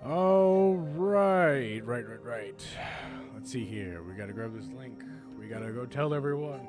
Oh, right. Let's see here. We gotta grab this link. We gotta go tell everyone.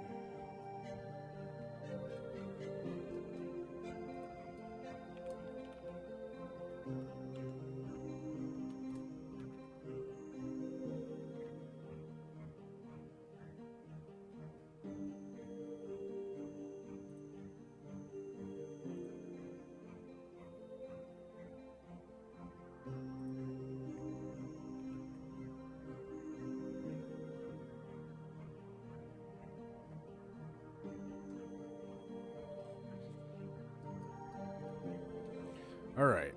All right.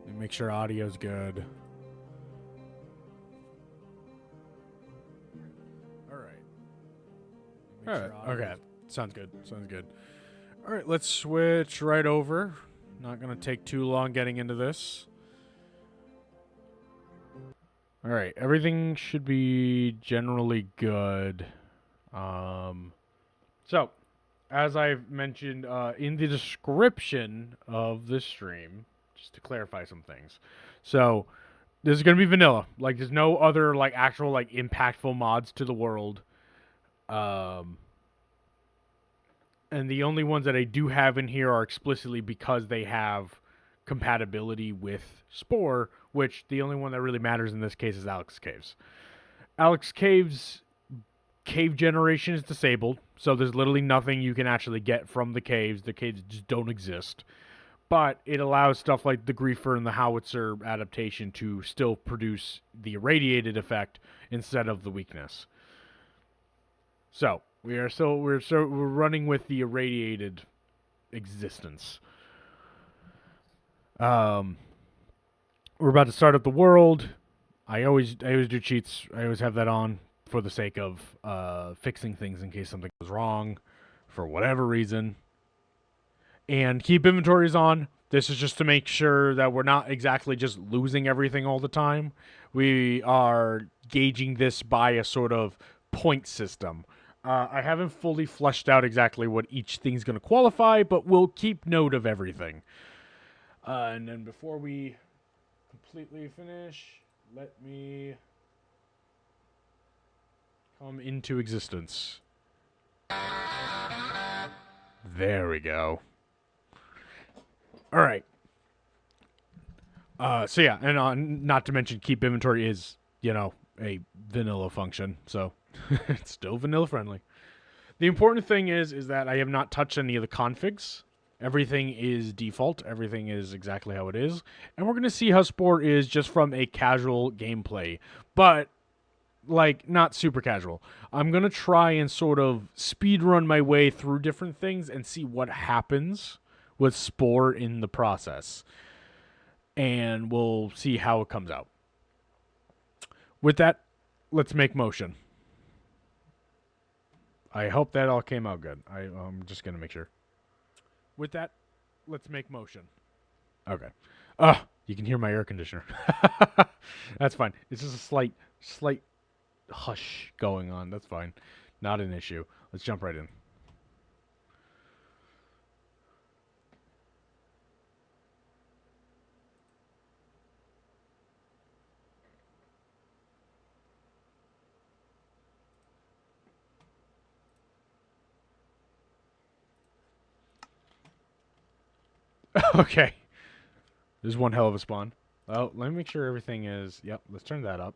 Let me make sure audio's good. All right. Okay. Sounds good. All right, let's switch right over. Not going to take too long getting into this. All right. Everything should be generally good. So, as I've mentioned in the description of this stream, just to clarify some things. So, this is going to be vanilla. Like, there's no other, like, actual, like, impactful mods to the world. And the only ones that I do have in here are explicitly because they have compatibility with Spore, which the only one that really matters in this case is Alex Caves. Alex Caves' cave generation is disabled, so there's literally nothing you can actually get from the caves. The caves just don't exist. But it allows stuff like the Griefer and the Howitzer adaptation to still produce the irradiated effect instead of the weakness. So we're running with the irradiated existence. We're about to start up the world. I always do cheats. I always have that on for the sake of fixing things in case something goes wrong for whatever reason. And keep inventories on. This is just to make sure that we're not exactly just losing everything all the time. We are gauging this by a sort of point system. I haven't fully fleshed out exactly what each thing's going to qualify, but we'll keep note of everything. And then before we completely finish, let me come into existence. There we go. All right. So yeah, and not to mention keep inventory is, a vanilla function, so it's still vanilla friendly. The important thing is that I have not touched any of the configs. Everything is default. Everything is exactly how it is. And we're going to see how Spore is just from a casual gameplay. But, not super casual. I'm going to try and sort of speedrun my way through different things and see what happens with Spore in the process. And we'll see how it comes out. With that, let's make motion. I hope that all came out good. I'm just going to make sure. With that, let's make motion. Okay. You can hear my air conditioner. That's fine. It's just a slight hush going on. That's fine. Not an issue. Let's jump right in. Okay. There's one hell of a spawn. Oh, let me make sure everything is... Yep, let's turn that up.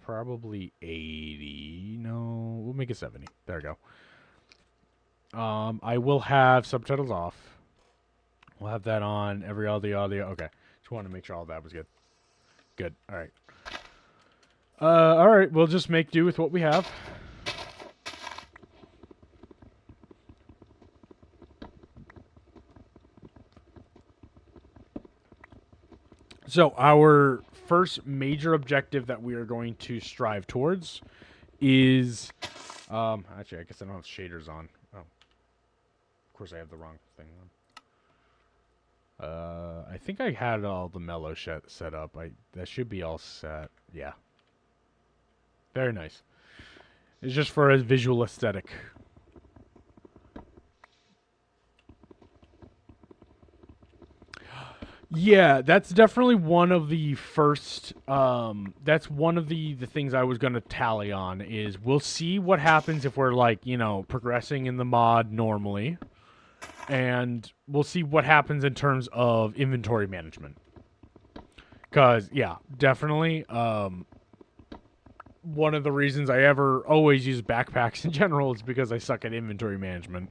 Probably 80. No, we'll make it 70. There we go. I will have subtitles off. We'll have that on. Every audio. Okay. Just wanted to make sure all that was good. Good. All right. All right. We'll just make do with what we have. So our first major objective that we are going to strive towards is... actually, I guess I don't have shaders on. Oh. Of course, I have the wrong thing on. I think I had all the mellow set up. That should be all set. Yeah. Very nice. It's just for a visual aesthetic. Yeah, that's definitely one of the first. That's one of the things I was going to tally on. Is we'll see what happens if we're like progressing in the mod normally, and we'll see what happens in terms of inventory management. Because yeah, definitely. One of the reasons I always use backpacks in general is because I suck at inventory management,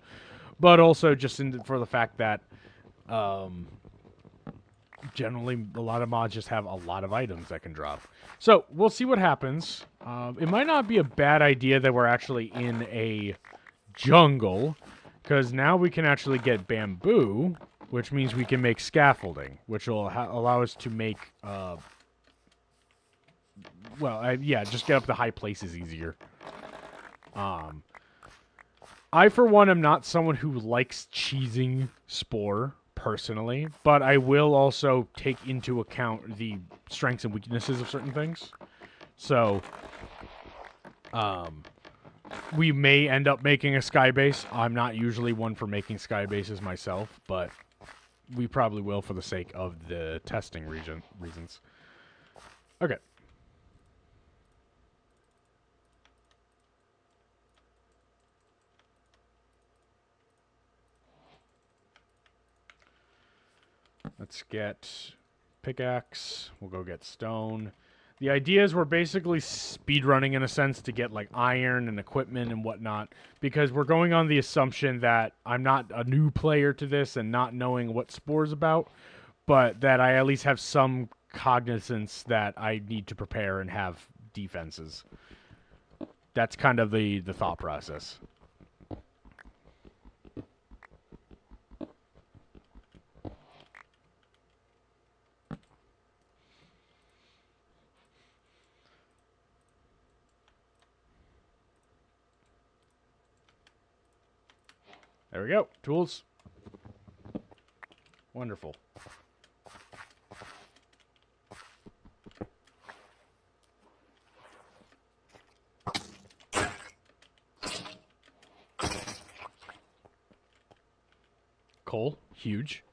but also just for the fact that. Generally, a lot of mods just have a lot of items that can drop. So, we'll see what happens. It might not be a bad idea that we're actually in a jungle, because now we can actually get bamboo, which means we can make scaffolding, which will allow us to make, just get up the high places easier. I, for one, am not someone who likes cheesing Spore, personally, but I will also take into account the strengths and weaknesses of certain things. So, we may end up making a sky base. I'm not usually one for making sky bases myself, but we probably will for the sake of the testing reasons. Okay. Let's get pickaxe. We'll go get stone. The idea is we're basically speedrunning in a sense to get like iron and equipment and whatnot, because we're going on the assumption that I'm not a new player to this and not knowing what Spore's about, but that I at least have some cognizance that I need to prepare and have defenses. That's kind of the thought process. There we go. Tools. Wonderful. Coal. Huge.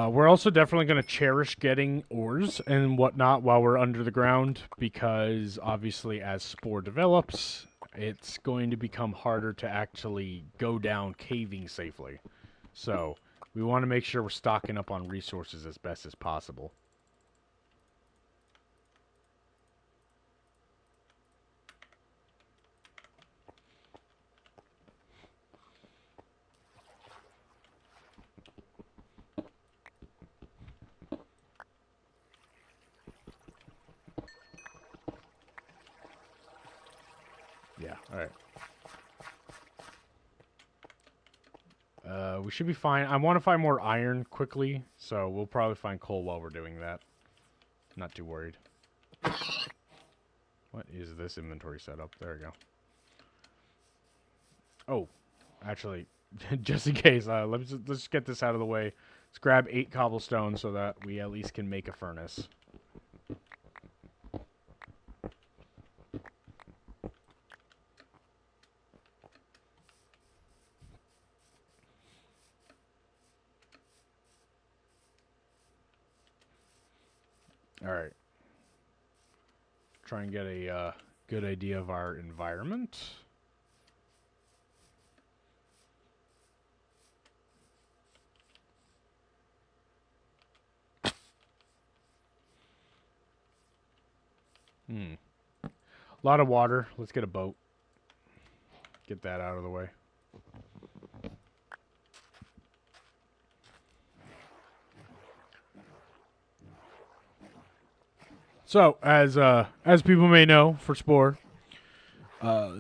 We're also definitely going to cherish getting ores and whatnot while we're under the ground, because obviously as Spore develops, it's going to become harder to actually go down caving safely. So we want to make sure we're stocking up on resources as best as possible. Yeah, alright. We should be fine. I want to find more iron quickly, so we'll probably find coal while we're doing that. Not too worried. What is this inventory setup? There we go. Oh, actually, just in case, let's just get this out of the way. Let's grab 8 cobblestone so that we at least can make a furnace. Alright. Try and get a good idea of our environment. A lot of water. Let's get a boat. Get that out of the way. So, as people may know, for Spore,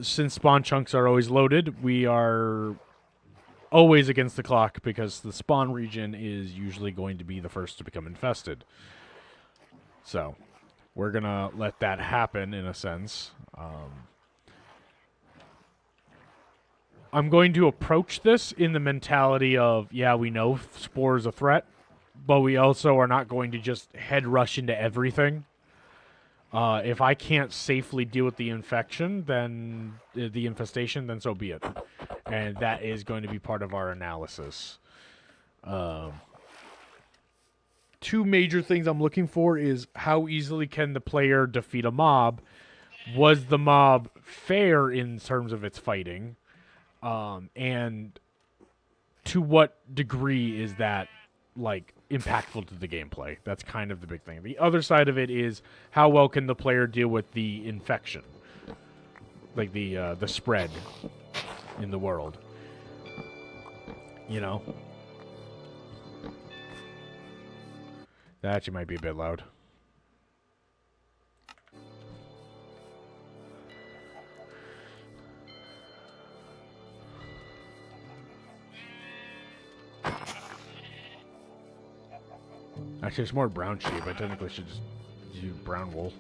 since spawn chunks are always loaded, we are always against the clock because the spawn region is usually going to be the first to become infested. So, we're gonna let that happen in a sense. I'm going to approach this in the mentality of, yeah, we know Spore is a threat, but we also are not going to just head rush into everything. If I can't safely deal with the infection, then the infestation, then so be it. And that is going to be part of our analysis. 2 major things I'm looking for is how easily can the player defeat a mob? Was the mob fair in terms of its fighting? And to what degree is that, like, impactful to the gameplay? That's kind of the big thing. The other side of it is how well can the player deal with the infection, like the spread in the world. You know, that actually might be a bit loud. Actually, it's more brown sheep. I technically should just do brown wool.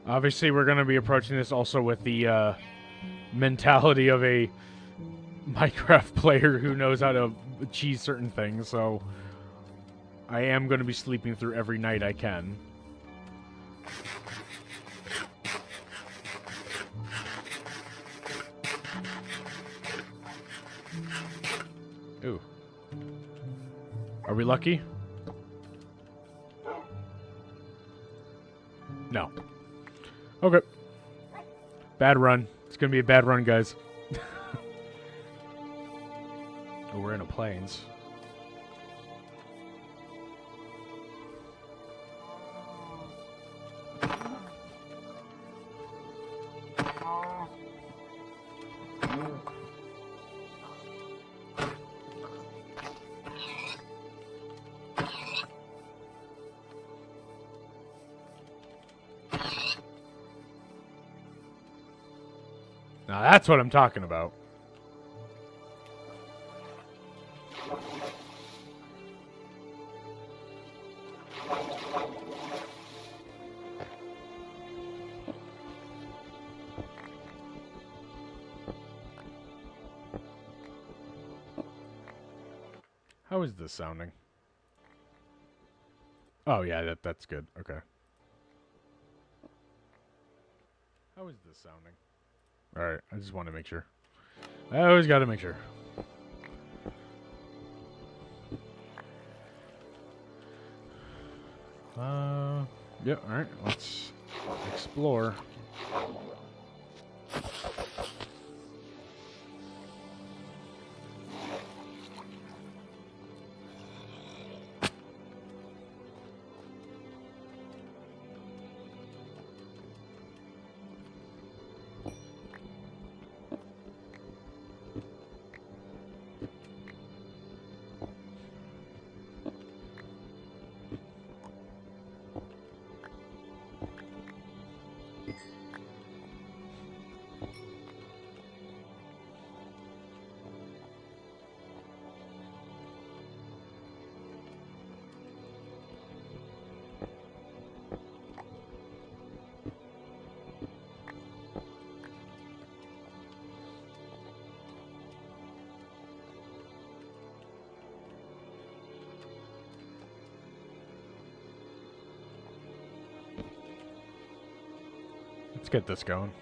Obviously, we're going to be approaching this also with the mentality of a Minecraft player who knows how to achieve certain things, so I am going to be sleeping through every night I can. Ooh. Are we lucky? No. Okay. Bad run. It's gonna be a bad run, guys. Oh, we're in a plains. Now that's what I'm talking about. How is this sounding? Oh yeah, that's good. Okay. How is this sounding? Alright, I just want to make sure. I always got to make sure. Yeah, alright, let's explore. Let's get this going.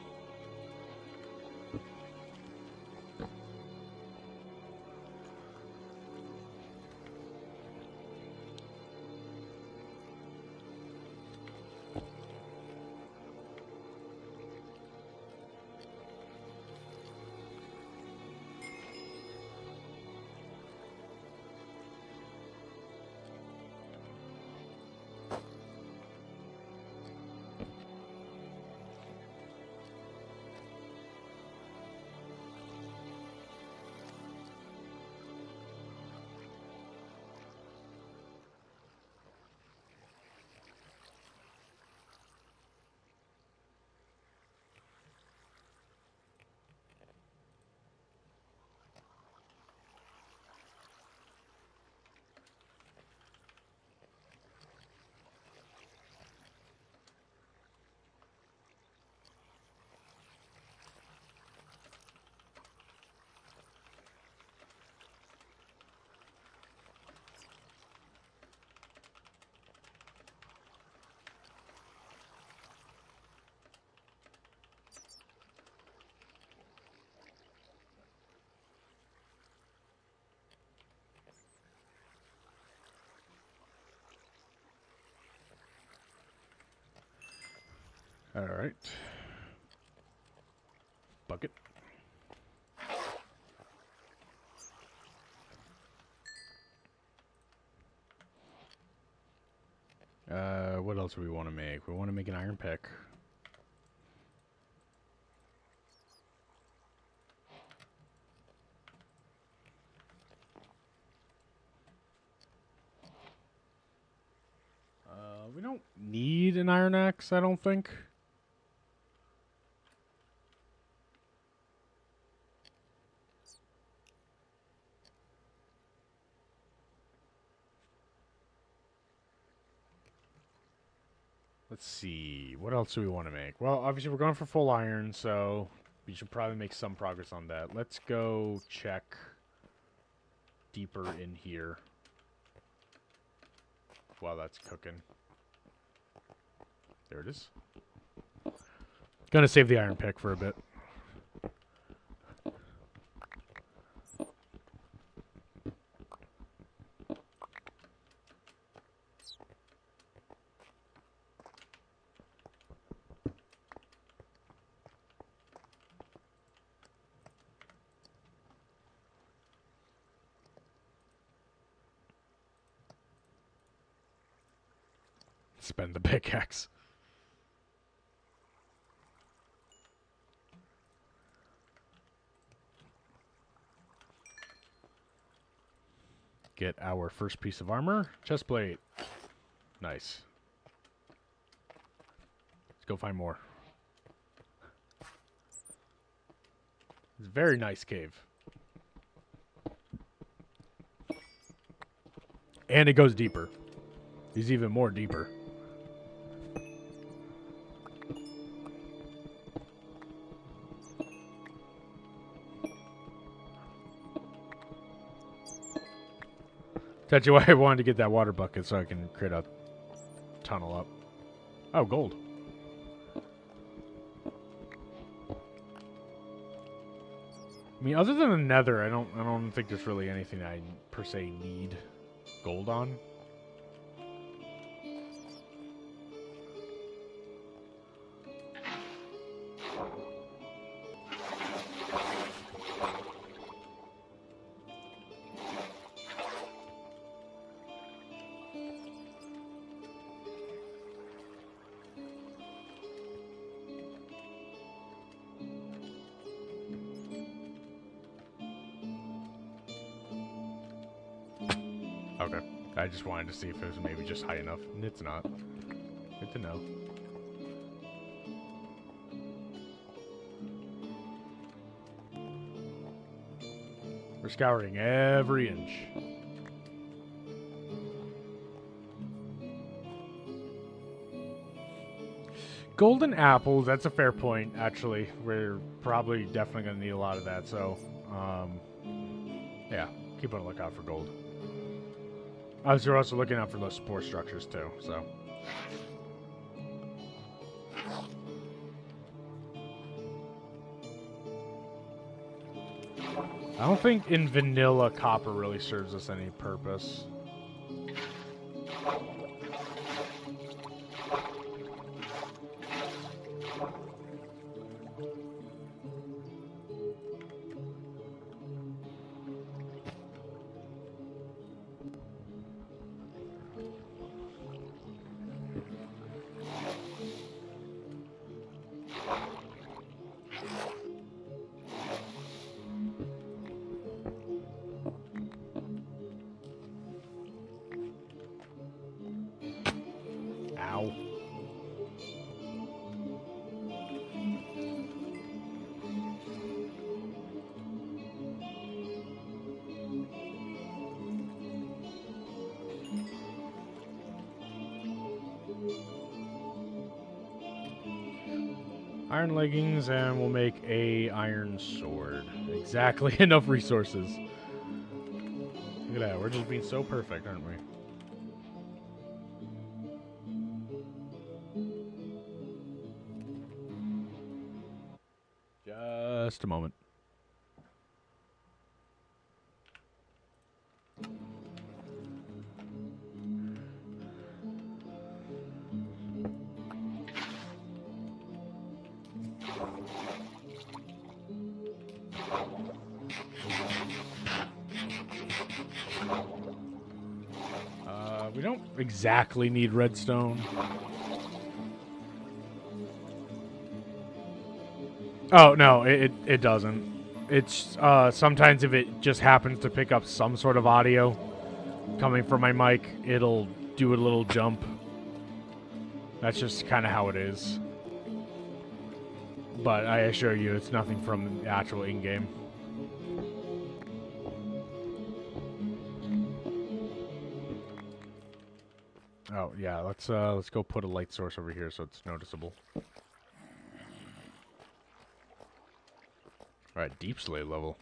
All right. Bucket. What else do we want to make? We want to make an iron pick. We don't need an iron axe, I don't think. Let's see. What else do we want to make? Well, obviously we're going for full iron, so we should probably make some progress on that. Let's go check deeper in here while that's cooking. There it is. Gonna save the iron pick for a bit. Spend the pickaxe. Get our first piece of armor. Chest plate. Nice. Let's go find more. It's a very nice cave. And it goes deeper. He's even more deeper. That's why I wanted to get that water bucket so I can create a tunnel up. Oh, gold. I mean, other than the nether, I don't think there's really anything I per se need gold on. Okay. I just wanted to see if it was maybe just high enough. And it's not. Good to know. We're scouring every inch. Golden apples, that's a fair point, actually. We're probably definitely going to need a lot of that, so... yeah, keep on the lookout for gold. Obviously, we're also looking out for those spore structures, too, so... I don't think in vanilla copper really serves us any purpose. Ow. Iron leggings, and we'll make a iron sword. Exactly enough resources. Look at that, we're just being so perfect, aren't we? Just a moment. We don't exactly need redstone. Oh, no, it doesn't. It's, sometimes if it just happens to pick up some sort of audio coming from my mic, it'll do a little jump. That's just kind of how it is. But I assure you, it's nothing from the actual in-game. Oh, yeah, let's go put a light source over here so it's noticeable. Alright, deep slate level.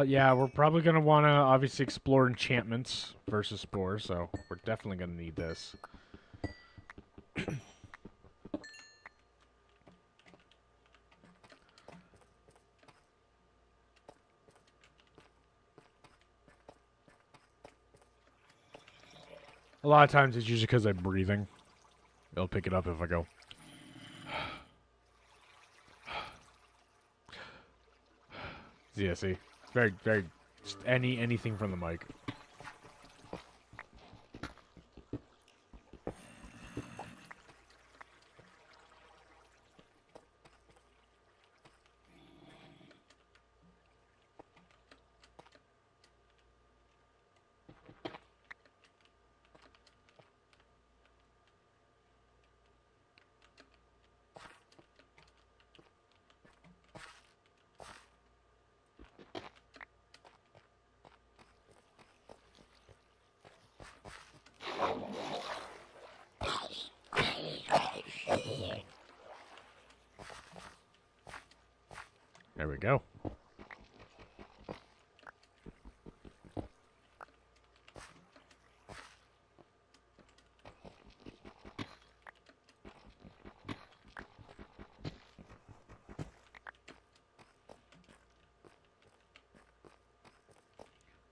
Yeah, we're probably gonna want to obviously explore enchantments versus Spore, so we're definitely gonna need this. A lot of times it's usually because I'm breathing. It'll pick it up if I go. Yeah, see? Very, very, just anything from the mic. There we go.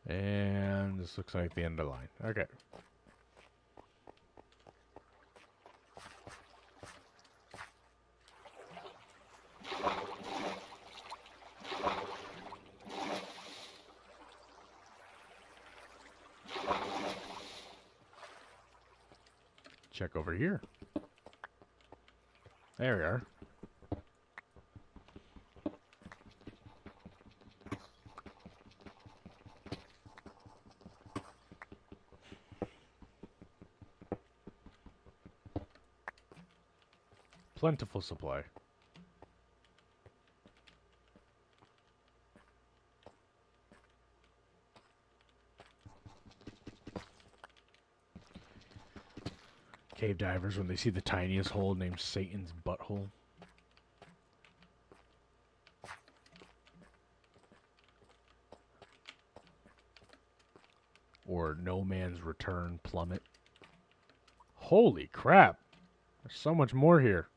And this looks like the end of the line. Okay. Check over here. There we are. Plentiful supply. Cave divers, when they see the tiniest hole named Satan's butthole. Or No Man's Return plummet. Holy crap! There's so much more here.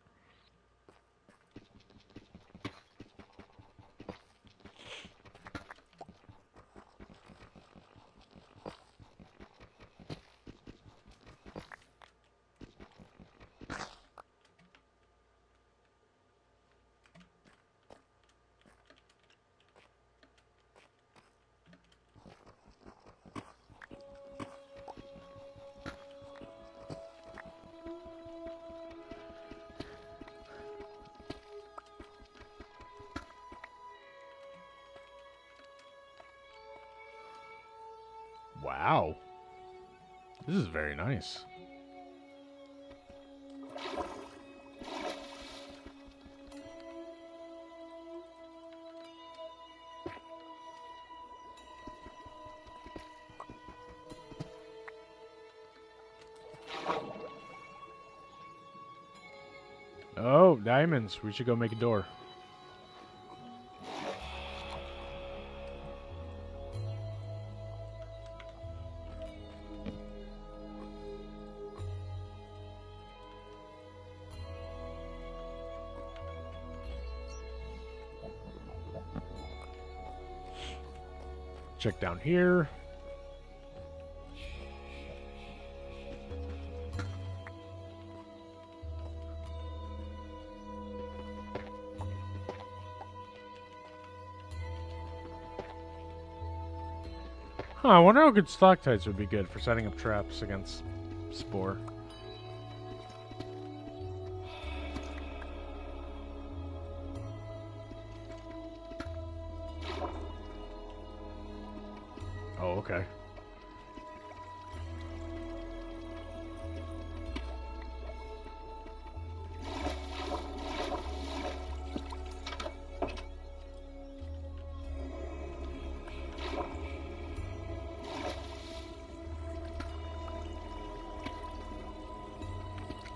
Wow. This is very nice. Oh, diamonds. We should go make a door. Check down here. Huh, I wonder how good stalactites would be good for setting up traps against Spore. Oh, okay.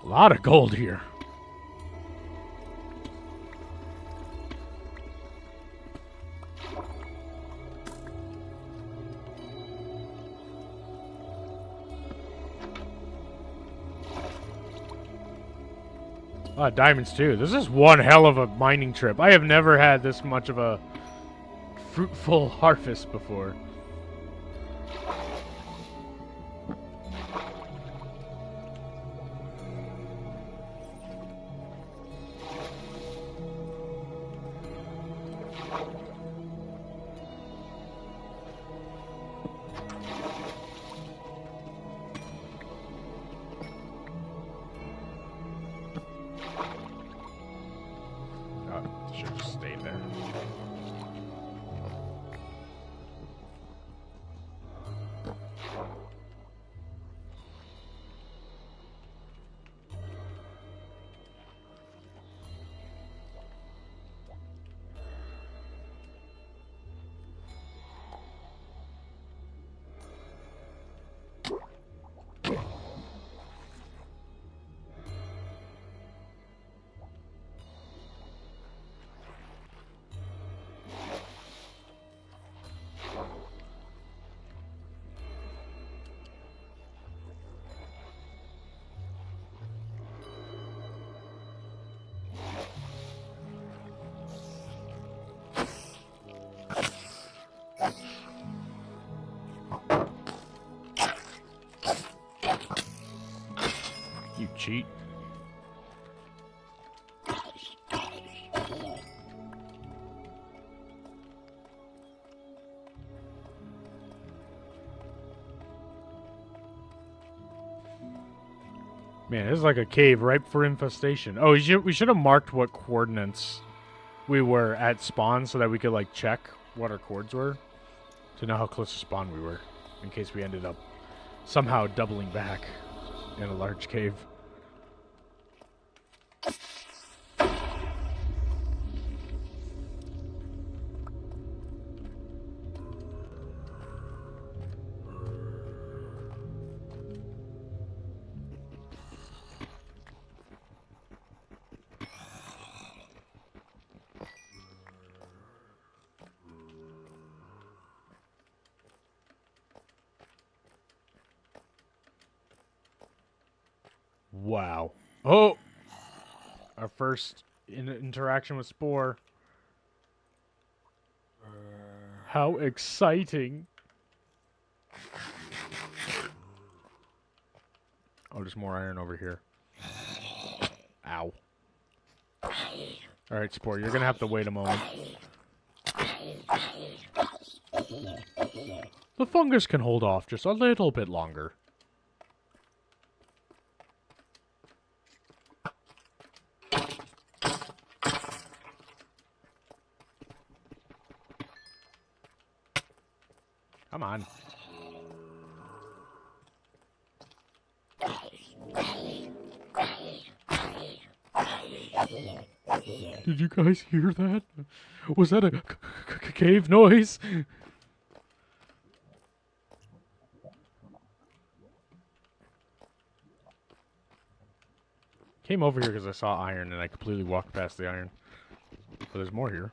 A lot of gold here. A lot of diamonds too. This is one hell of a mining trip. I have never had this much of a fruitful harvest before. Should just stay there. You cheat. Man, this is like a cave ripe for infestation. Oh, we should have marked what coordinates we were at spawn so that we could like check what our coords were to know how close to spawn we were in case we ended up somehow doubling back in a large cave. Wow. Oh, first interaction with Spore. How exciting! Oh, there's more iron over here. Ow. Alright, Spore, you're gonna have to wait a moment. The fungus can hold off just a little bit longer. Come on. Did you guys hear that? Was that a cave noise? Came over here because I saw iron and I completely walked past the iron. But there's more here.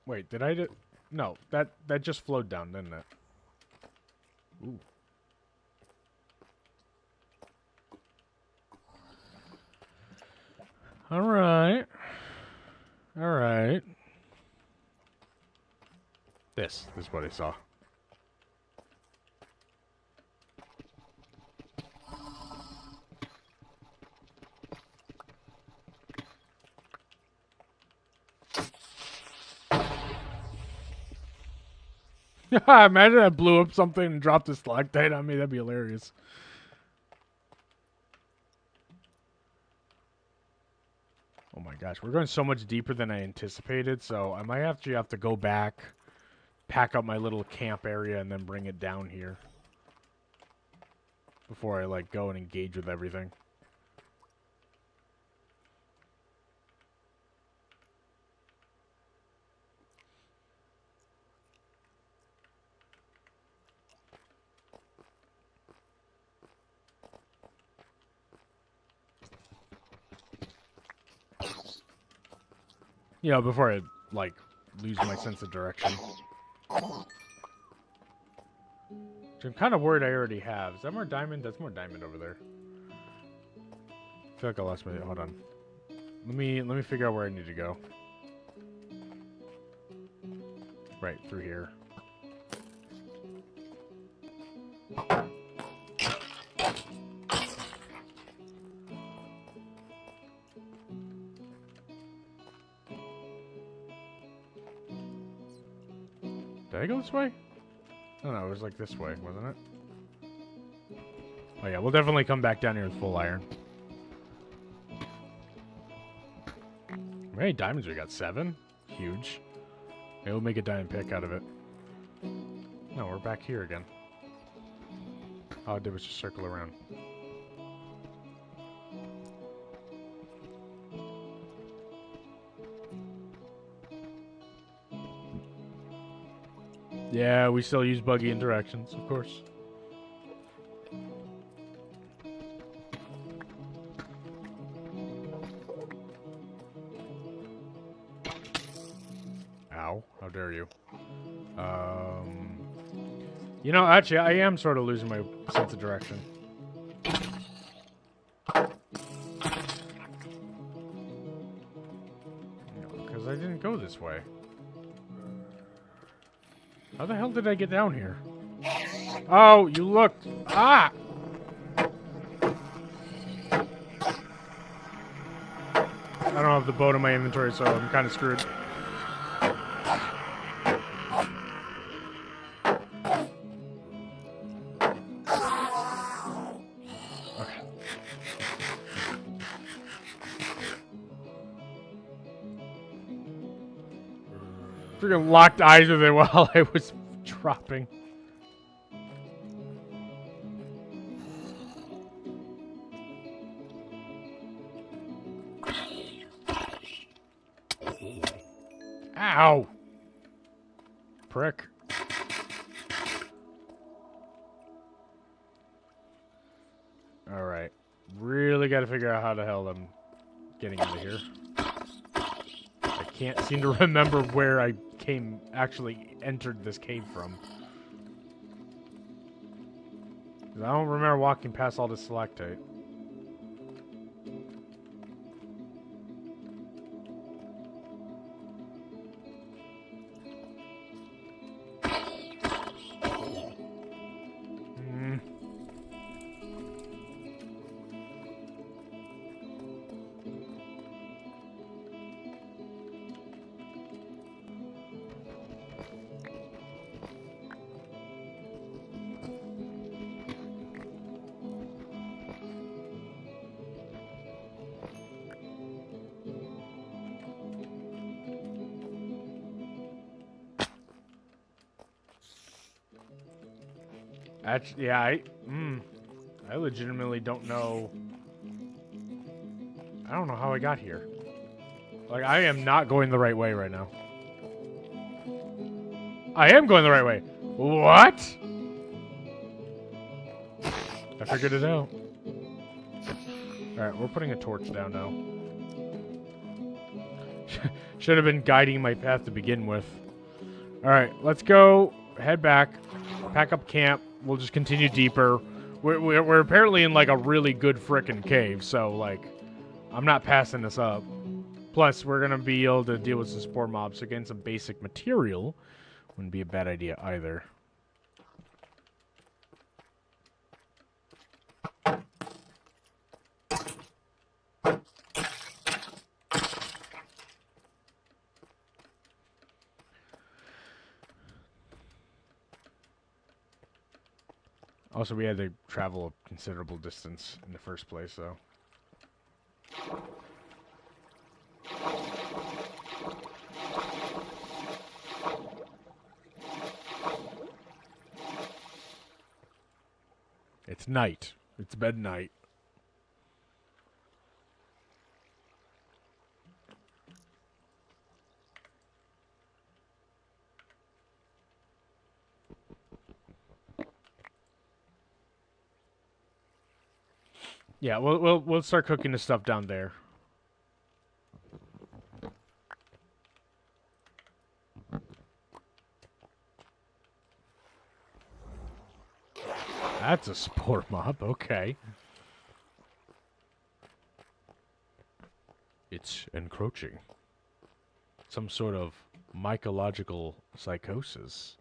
Wait, did I do... No, that just flowed down, didn't it? Ooh. Alright. Alright. This is what I saw. Imagine I blew up something and dropped a stalactite on me. That'd be hilarious. Oh my gosh, we're going so much deeper than I anticipated, so I might actually have to go back, pack up my little camp area, and then bring it down here before I, like, go and engage with everything. You know, before I, like, lose my sense of direction. Which I'm kind of worried I already have. Is that more diamond? That's more diamond over there. I feel like I lost my... Hold on. Let me figure out where I need to go. Right, through here. Did I go this way? Oh no, it was like this way, wasn't it? Oh yeah, we'll definitely come back down here with full iron. How many diamonds we got? 7? Huge. Maybe we'll make a diamond pick out of it. No, we're back here again. All I did was just circle around. Yeah, we still use buggy interactions, of course. Ow, how dare you. You know, actually, I am sort of losing my sense of direction. Because I didn't go this way. How the hell did I get down here? Oh, you looked. Ah! I don't have the boat in my inventory, so I'm kind of screwed. Okay. Freaking locked eyes with it while I was dropping. Ow! Prick. Alright. Really gotta figure out how the hell I'm getting out of here. I can't seem to remember where I actually entered this cave from. I don't remember walking past all this stalactite. Actually, yeah, I legitimately don't know. I don't know how I got here. Like, I am not going the right way right now. I am going the right way. What? I figured it out. Alright, we're putting a torch down now. Should have been guiding my path to begin with. Alright, let's go. Head back. Pack up camp. We'll just continue deeper. We're apparently in, like, a really good frickin' cave, so, like, I'm not passing this up. Plus, we're gonna be able to deal with some spore mobs, so getting some basic material wouldn't be a bad idea either. Also, we had to travel a considerable distance in the first place, so... It's night. It's bed night. Yeah, we'll start cooking the stuff down there. That's a spore mob, okay. It's encroaching. Some sort of mycological psychosis.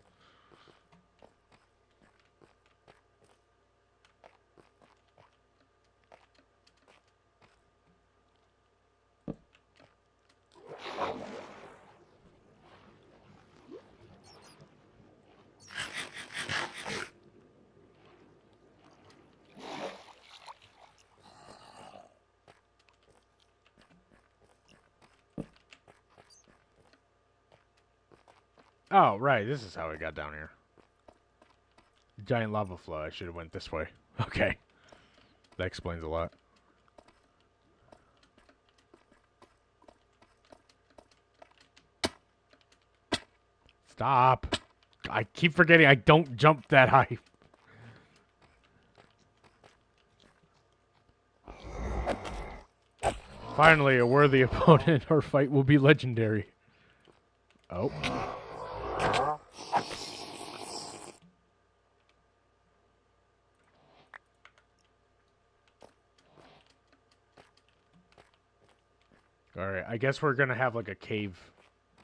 Oh, right, this is how I got down here. Giant lava flow, I should have went this way. Okay. That explains a lot. Stop. I keep forgetting I don't jump that high. Finally, a worthy opponent. Our fight will be legendary. Oh. Alright, I guess we're gonna have like a cave,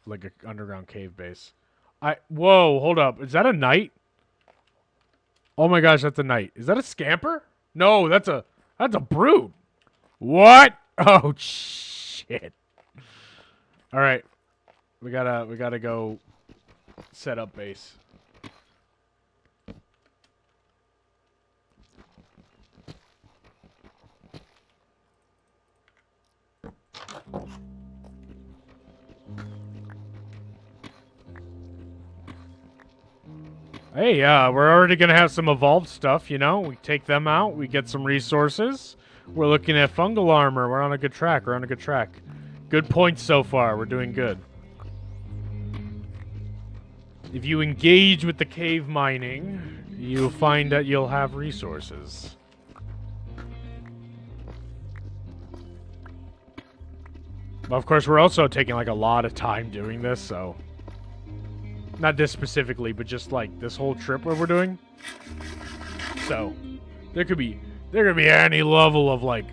like an underground cave base. Whoa, hold up. Is that a knight? Oh my gosh, that's a knight. Is that a scamper? No, that's a brood. What? Oh shit. Alright. We gotta go set up base. Hey, we're already gonna have some evolved stuff, you know? We take them out, we get some resources. We're looking at fungal armor. We're on a good track. Good points so far. We're doing good. If you engage with the cave mining, you'll find that you'll have resources. But of course, we're also taking like a lot of time doing this, so... Not this specifically, but just like this whole trip where we're doing. So there could be any level of like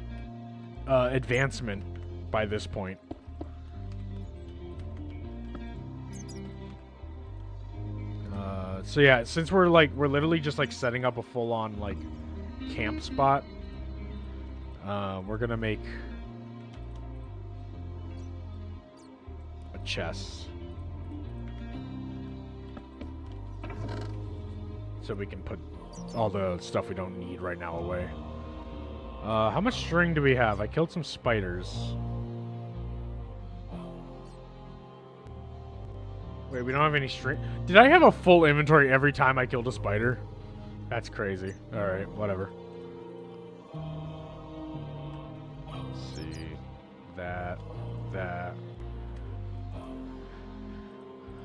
advancement by this point. So yeah, since we're literally just like setting up a full-on like camp spot, we're gonna make a chest so we can put all the stuff we don't need right now away. How much string do we have? I killed some spiders. Wait, we don't have any string? Did I have a full inventory every time I killed a spider? That's crazy. Alright, whatever. Let's see. That.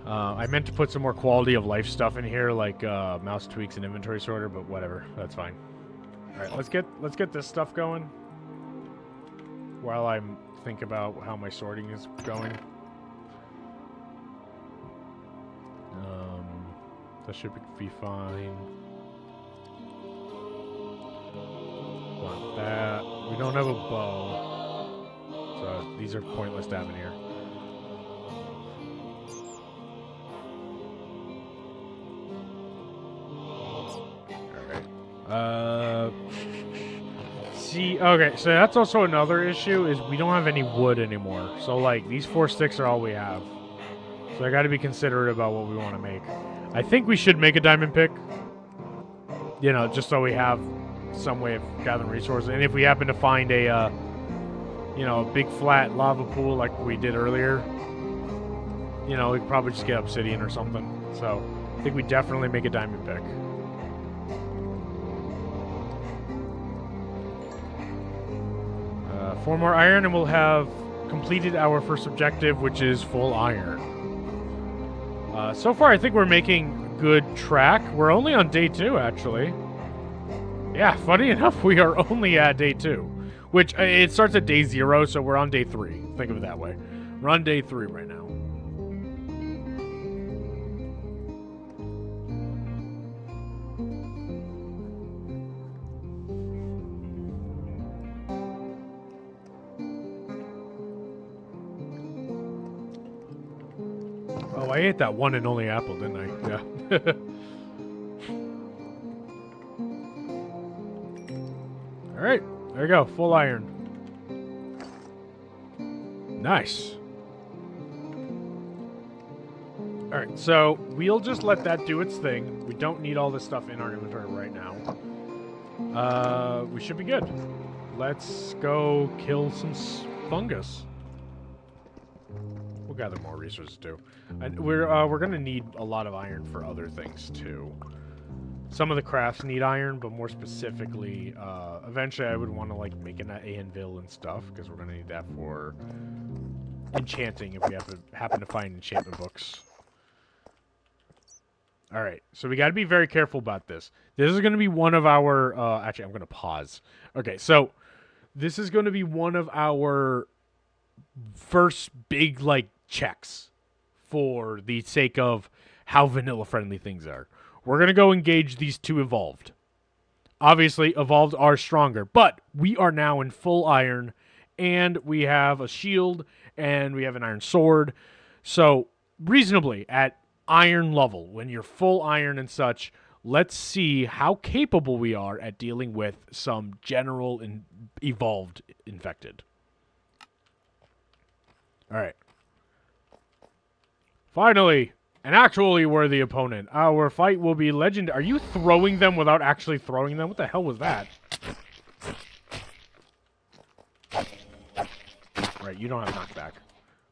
I meant to put some more quality of life stuff in here, like mouse tweaks and inventory sorter, but whatever. That's fine. Alright, let's get this stuff going. While I think about how my sorting is going. That should be fine. Want that. We don't have a bow. So these are pointless to have in here. Alright. See, okay, so that's also another issue, is we don't have any wood anymore. So, like, these 4 sticks are all we have. So I gotta be considerate about what we want to make. I think we should make a diamond pick. You know, just so we have some way of gathering resources. And if we happen to find a, you know, a big flat lava pool like we did earlier, you know, we could probably just get obsidian or something. So I think we definitely make a diamond pick. 4 more iron and we'll have completed our first objective, which is full iron. So far, I think we're making good track. We're only on day 2, actually. Yeah, funny enough, we are only at day 2. Which, it starts at day 0, so we're on day 3. Think of it that way. We're on day 3 right now. Oh, I ate that one and only apple, didn't I? Yeah. Alright, there you go. Full iron. Nice. Alright, so we'll just let that do its thing. We don't need all this stuff in our inventory right now. We should be good. Let's go kill some fungus. We'll gather more resources too. And we're gonna need a lot of iron for other things too. Some of the crafts need iron, but more specifically, eventually I would want to like make an anvil and stuff, because we're gonna need that for enchanting if we happen to find enchantment books. All right, so we got to be very careful about this. This is going to be one of our. Actually, I'm going to pause. Okay, so this is going to be one of our first big like checks for the sake of how vanilla friendly things are. We're going to go engage these 2 evolved. Obviously, evolved are stronger, but we are now in full iron, and we have a shield, and we have an iron sword. So, reasonably, at iron level, when you're full iron and such, let's see how capable we are at dealing with some general and evolved infected. Alright. Finally, an actually worthy opponent. Our fight will be legendary. Are you throwing them without actually throwing them? What the hell was that? Right, you don't have knockback.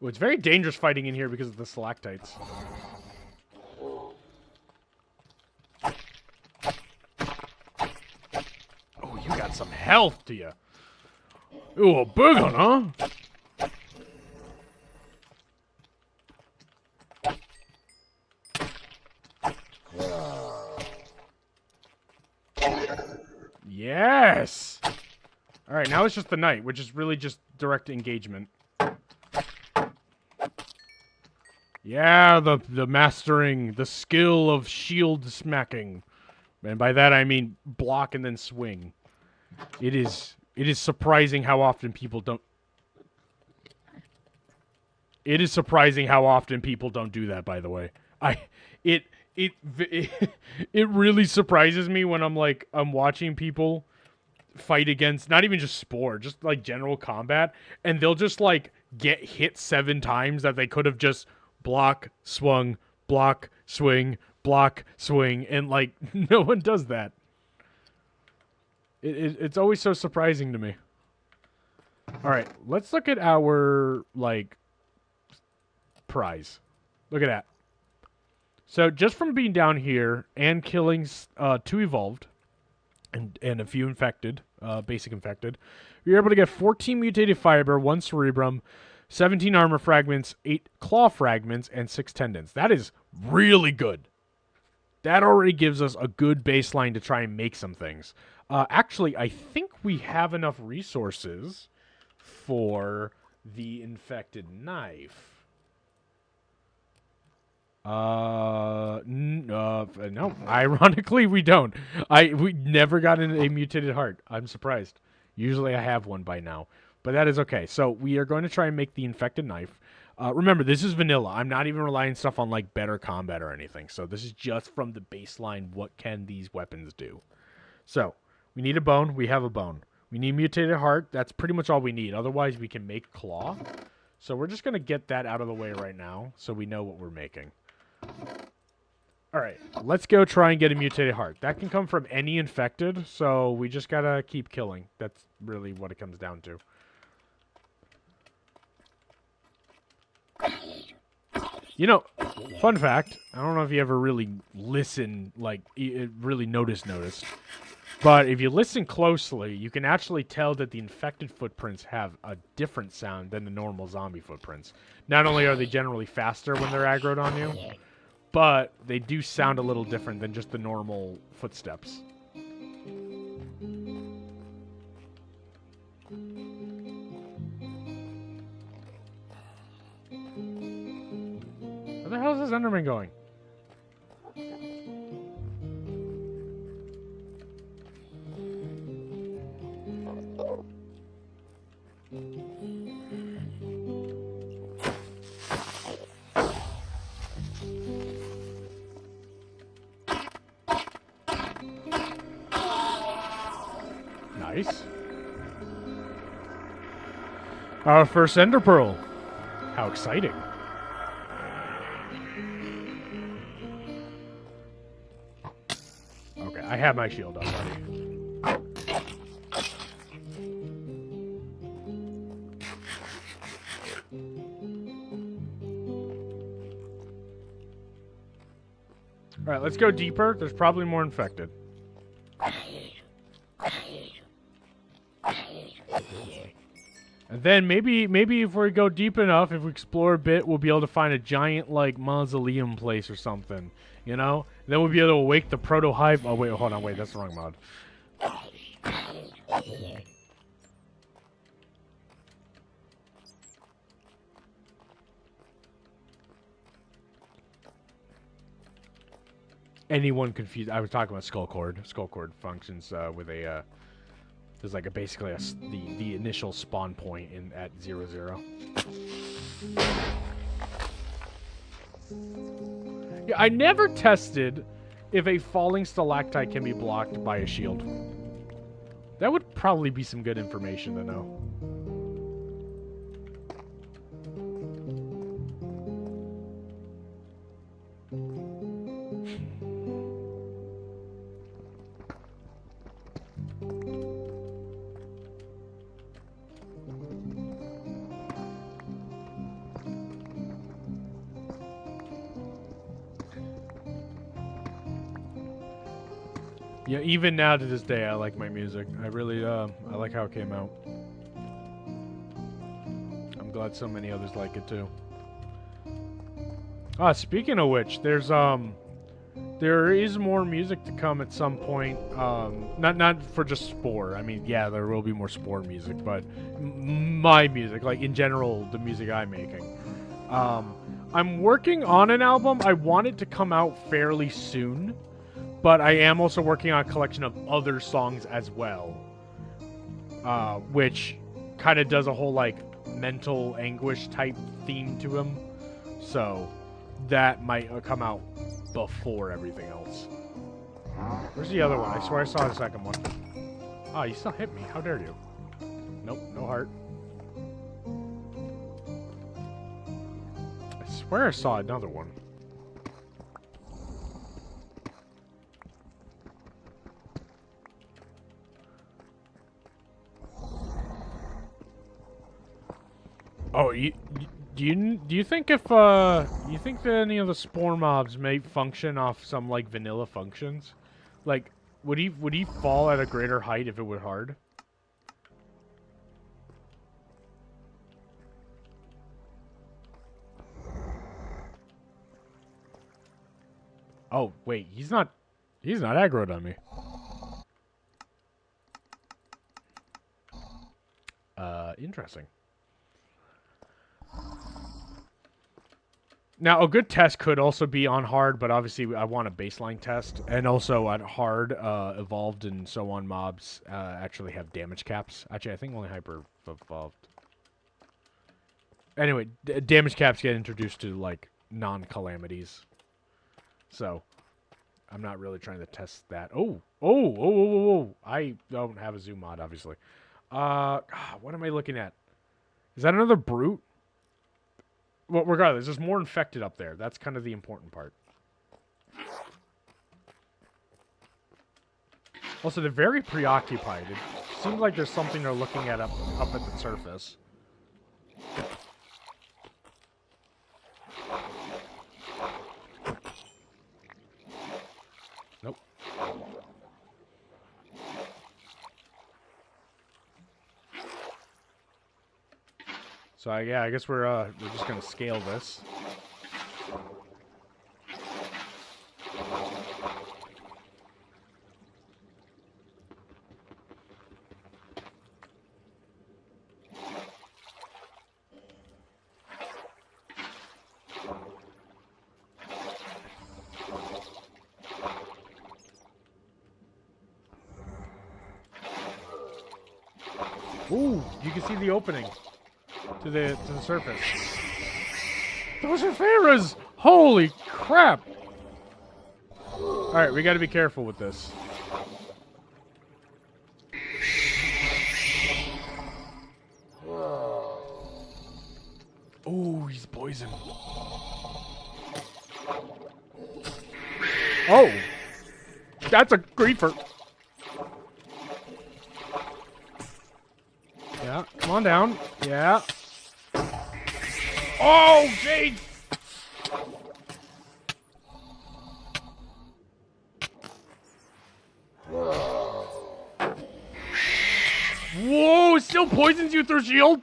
Ooh, it's very dangerous fighting in here because of the stalactites. Oh, you got some health to you. Ooh, a big one, huh? Yes! Alright, now it's just the knight, which is really just direct engagement. Yeah, the mastering, the skill of shield smacking. And by that I mean block and then swing. It is surprising how often people don't It is surprising how often people don't do that, by the way. I it it it really surprises me when I'm watching people fight against not even just Spore, just like general combat, and they'll just like get hit 7 times that they could have just block, swung, block, swing, block, swing, and like no one does that. It's always so surprising to me. All right, let's look at our like prize. Look at that. So just from being down here and killing 2 evolved and a few infected, basic infected, you're able to get 14 mutated fiber, 1 cerebrum, 17 armor fragments, 8 claw fragments, and 6 tendons. That is really good. That already gives us a good baseline to try and make some things. Actually, I think we have enough resources for the infected knife. No. Ironically, we don't. We never got a mutated heart. I'm surprised. Usually I have one by now. But that is okay. So we are going to try and make the infected knife. Remember, this is vanilla. I'm not even relying stuff on like better combat or anything. So this is just from the baseline. What can these weapons do? So we need a bone. We have a bone. We need mutated heart. That's pretty much all we need. Otherwise, we can make claw. So we're just going to get that out of the way right now so we know what we're making. All right, let's go try and get a mutated heart. That can come from any infected, so we just gotta keep killing. That's really what it comes down to. You know, fun fact, I don't know if you ever really listen, like, really noticed, but if you listen closely, you can actually tell that the infected footprints have a different sound than the normal zombie footprints. Not only are they generally faster when they're aggroed on you, but they do sound a little different than just the normal footsteps. Where the hell is this Enderman going? Nice. Our first Ender Pearl. How exciting. Okay, I have my shield already. Alright, let's go deeper. There's probably more infected. And then maybe if we go deep enough, if we explore a bit, we'll be able to find a giant, like, mausoleum place or something. You know? And then we'll be able to awake the proto-hive. Oh, wait, hold on, wait, that's the wrong mod. Anyone confused? I was talking about skull cord. Skull cord functions with a there's like basically the initial spawn point at 0, 0. Yeah, I never tested if a falling stalactite can be blocked by a shield. That would probably be some good information to know. Yeah, even now to this day, I like my music. I really, I like how it came out. I'm glad so many others like it too. Ah, speaking of which, there is more music to come at some point. Not for just Spore. I mean, yeah, there will be more Spore music, but my music, like in general, the music I'm making. I'm working on an album. I want it to come out fairly soon, but I am also working on a collection of other songs as well, which kind of does a whole like mental anguish type theme to him. So that might come out before everything else. Where's the other one? I swear I saw the second one. Oh, you still hit me. How dare you? Nope, no heart. I swear I saw another one. Oh, do you think if you think that any of the spore mobs may function off some like vanilla functions? Like, would he fall at a greater height if it were hard? Oh wait, he's not aggroed on me. Interesting. Now, a good test could also be on hard, but obviously I want a baseline test. And also at hard, evolved and so on mobs actually have damage caps. Actually, I think only hyper evolved. Anyway, damage caps get introduced to, like, non-calamities. So, I'm not really trying to test that. Oh! I don't have a zoom mod, obviously. What am I looking at? Is that another brute? Well, regardless, there's more infected up there. That's kind of the important part. Also, they're very preoccupied. It seems like there's something they're looking at up at the surface. Nope. So yeah, I guess we're just gonna scale this. Ooh, you can see the opening to the surface. Those are Pharaohs! Holy crap! Alright, we gotta be careful with this. Ooh, he's poisoned. Oh! That's a griefer. Yeah, come on down. Yeah. Oh, jeez! Whoa, still poisons you through shield?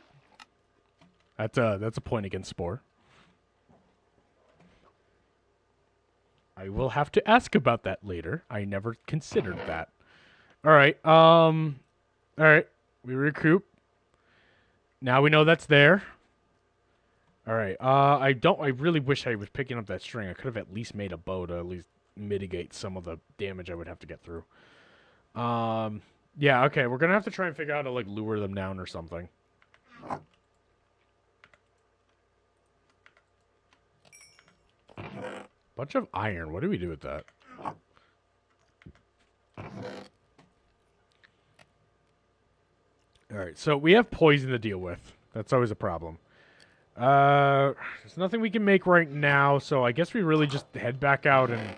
That's a point against Spore. I will have to ask about that later. I never considered that. Alright, alright. We recoup. Now we know that's there. Alright, I really wish I was picking up that string. I could have at least made a bow to at least mitigate some of the damage I would have to get through. Yeah, okay, we're gonna have to try and figure out how to, like, lure them down or something. Bunch of iron. What do we do with that? Alright, so we have poison to deal with. That's always a problem. There's nothing we can make right now, so I guess we really just head back out and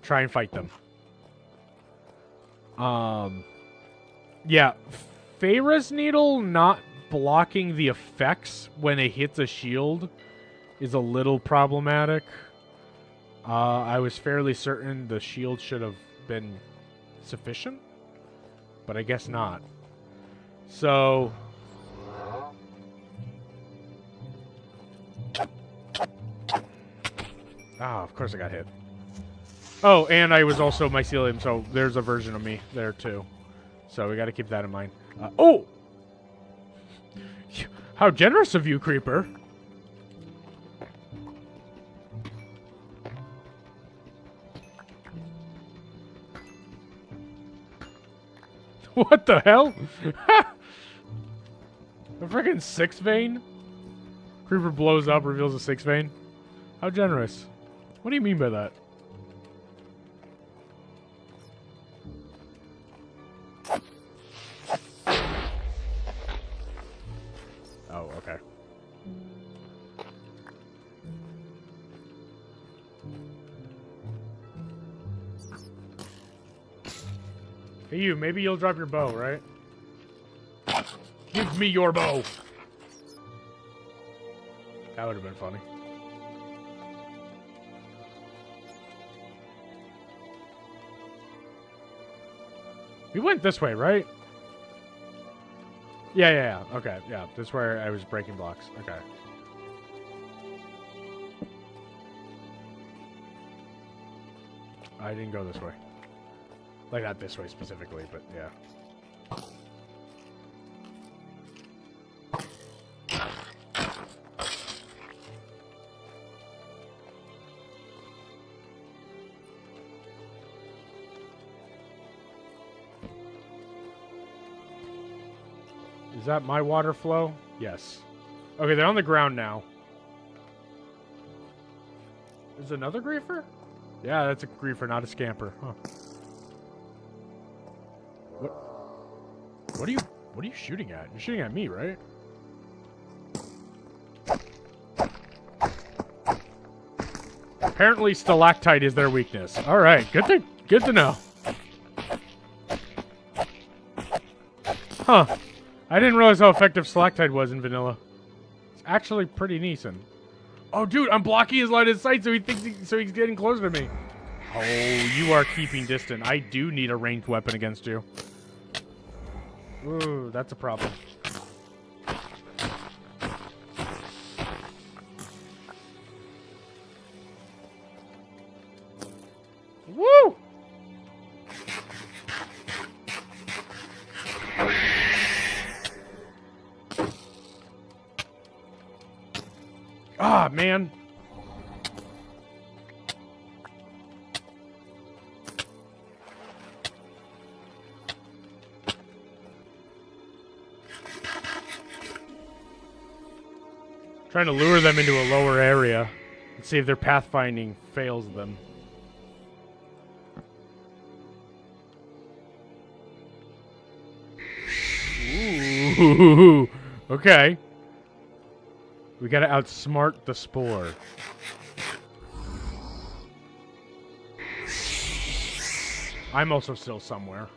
try and fight them. Yeah, Pharaoh's Needle not blocking the effects when it hits a shield is a little problematic. I was fairly certain the shield should have been sufficient, but I guess not. So... Ah, of course I got hit. Oh, and I was also mycelium, so there's a version of me there too. So we got to keep that in mind. Oh! How generous of you, Creeper. What the hell? A freaking 6 vein? Creeper blows up, reveals a 6 vein. How generous. What do you mean by that? Oh, okay. Hey you, maybe you'll drop your bow, right? Give me your bow! That would have been funny. We went this way, right? Yeah. Okay, yeah. This is where I was breaking blocks. Okay. I didn't go this way. Like, not this way specifically, but yeah. Is that my water flow? Yes. Okay, they're on the ground now. Is another griefer? Yeah, that's a griefer, not a scamper. Huh. What are you shooting at? You're shooting at me, right? Apparently stalactite is their weakness. Alright, good to know. Huh. I didn't realize how effective stalactite was in vanilla. It's actually pretty decent. Oh, dude, I'm blocking his line of sight, so he's getting closer to me. Oh, you are keeping distant. I do need a ranged weapon against you. Ooh, that's a problem. Woo! Ah, man. Trying to lure them into a lower area and see if their pathfinding fails them. Ooh, okay. We gotta outsmart the Spore. I'm also still somewhere.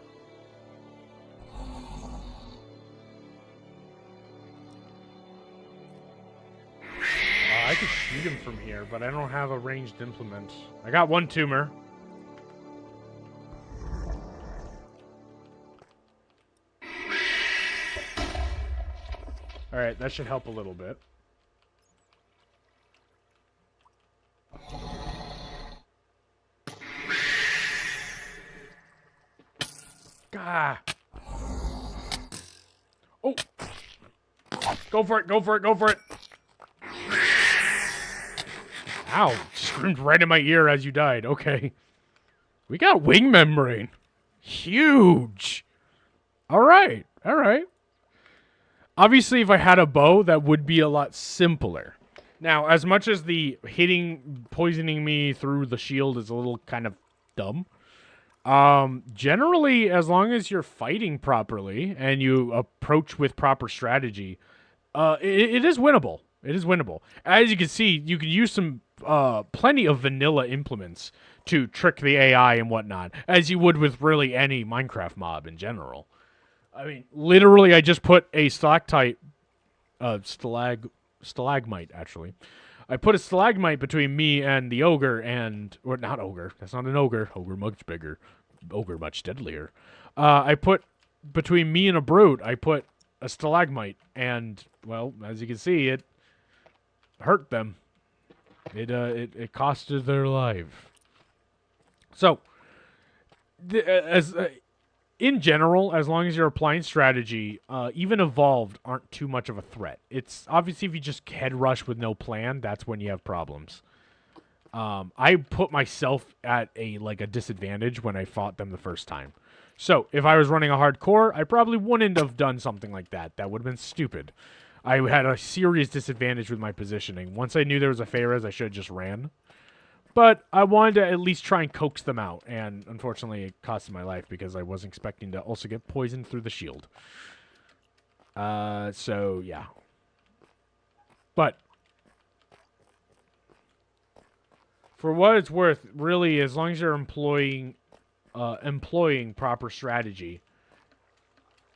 I could shoot him from here, but I don't have a ranged implement. I got one tumor. Alright, that should help a little bit. Gah! Oh! Go for it, go for it, go for it! Ow! Screamed right in my ear as you died. Okay. We got wing membrane. Huge! Alright, alright. Obviously, if I had a bow, that would be a lot simpler. Now, as much as the poisoning me through the shield is a little kind of dumb, generally, as long as you're fighting properly and you approach with proper strategy, it is winnable. It is winnable. As you can see, you can use some plenty of vanilla implements to trick the AI and whatnot, as you would with really any Minecraft mob in general. I mean, literally, I just put a stalactite, stalagmite, actually. I put a stalagmite between me and the ogre or not ogre, that's not an ogre, ogre much bigger, ogre much deadlier. I put, between me and a brute, I put a stalagmite, and, well, as you can see, it hurt them. It costed their life. So, in general, as long as you're applying strategy, even evolved aren't too much of a threat. It's obviously if you just head rush with no plan, that's when you have problems. I put myself at a disadvantage when I fought them the first time. So, if I was running a hardcore, I probably wouldn't have done something like that. That would have been stupid. I had a serious disadvantage with my positioning. Once I knew there was a Pharos, I should have just ran. But I wanted to at least try and coax them out, and unfortunately it costed my life because I wasn't expecting to also get poisoned through the shield. So, yeah. But for what it's worth, really, as long as you're employing proper strategy,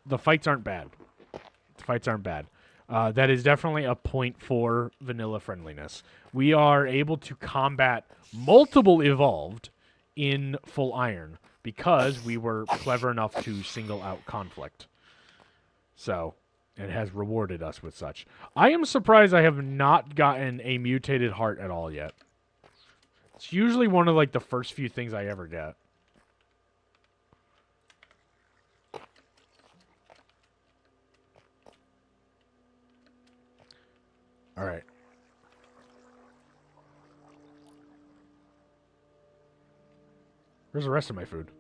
the fights aren't bad. The fights aren't bad. That is definitely a point for vanilla friendliness. We are able to combat multiple evolved in full iron because we were clever enough to single out conflict. So, it has rewarded us with such. I am surprised I have not gotten a mutated heart at all yet. It's usually one of like the first few things I ever get. All right. Where's the rest of my food?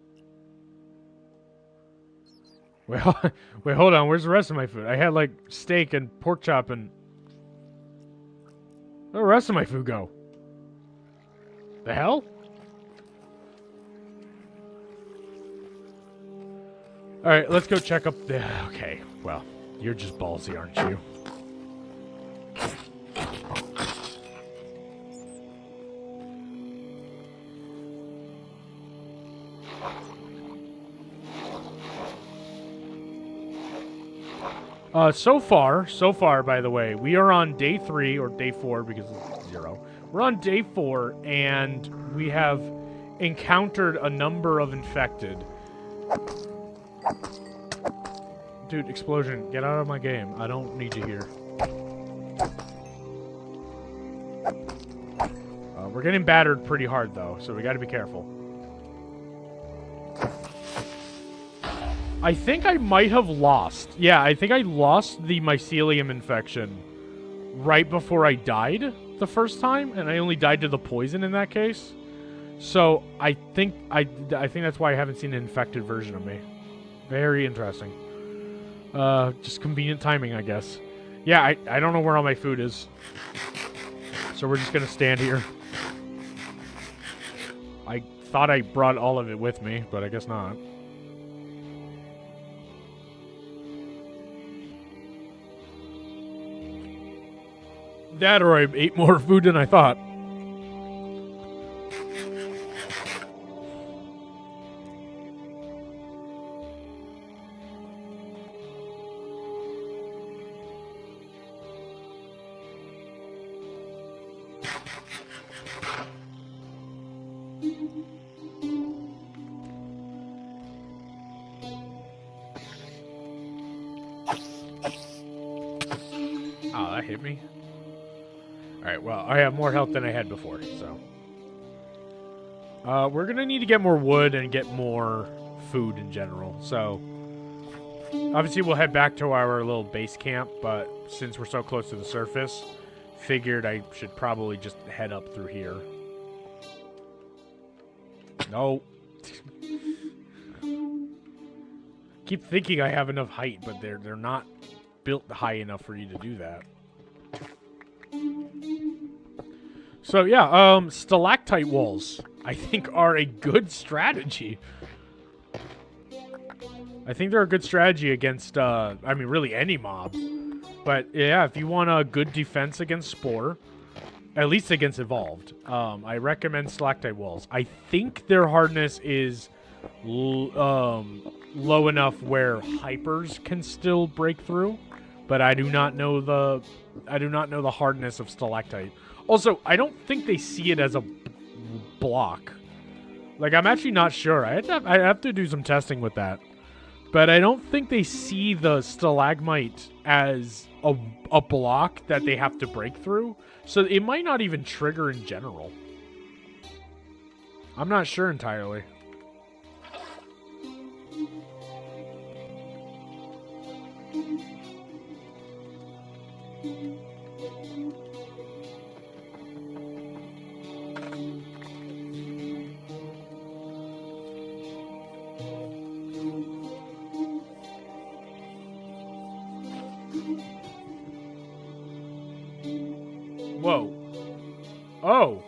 Well, wait, hold on. Where's the rest of my food? I had like steak and pork chop and... Where'd the rest of my food go? The hell? Alright, let's go check up the... Okay, well, you're just ballsy, aren't you? So far, by the way, we are on day 3, or day 4, because it's 0. We're on day 4, and we have encountered a number of infected. Dude, explosion, get out of my game. I don't need you here. We're getting battered pretty hard, though, so we gotta be careful. I think I might have lost. Yeah, I think I lost the mycelium infection right before I died the first time, and I only died to the poison in that case. So I think that's why I haven't seen an infected version of me. Very interesting. Just convenient timing, I guess. Yeah, I don't know where all my food is. So we're just gonna stand here. I thought I brought all of it with me, but I guess not. That or I ate more food than I thought. Oh, that hit me. Alright, well, I have more health than I had before, so. We're gonna need to get more wood and get more food in general, so. Obviously, we'll head back to our little base camp, but since we're so close to the surface, figured I should probably just head up through here. No. Keep thinking I have enough height, but they're not built high enough for you to do that. So yeah, stalactite walls, I think, are a good strategy. I think they're a good strategy against, I mean, really any mob. But yeah, if you want a good defense against Spore, at least against Evolved, I recommend stalactite walls. I think their hardness is low enough where hypers can still break through, but I do not know the hardness of stalactite. Also, I don't think they see it as a block. Like, I'm actually not sure. I have to do some testing with that. But I don't think they see the stalagmite as a block that they have to break through. So it might not even trigger in general. I'm not sure entirely. Whoa. Oh.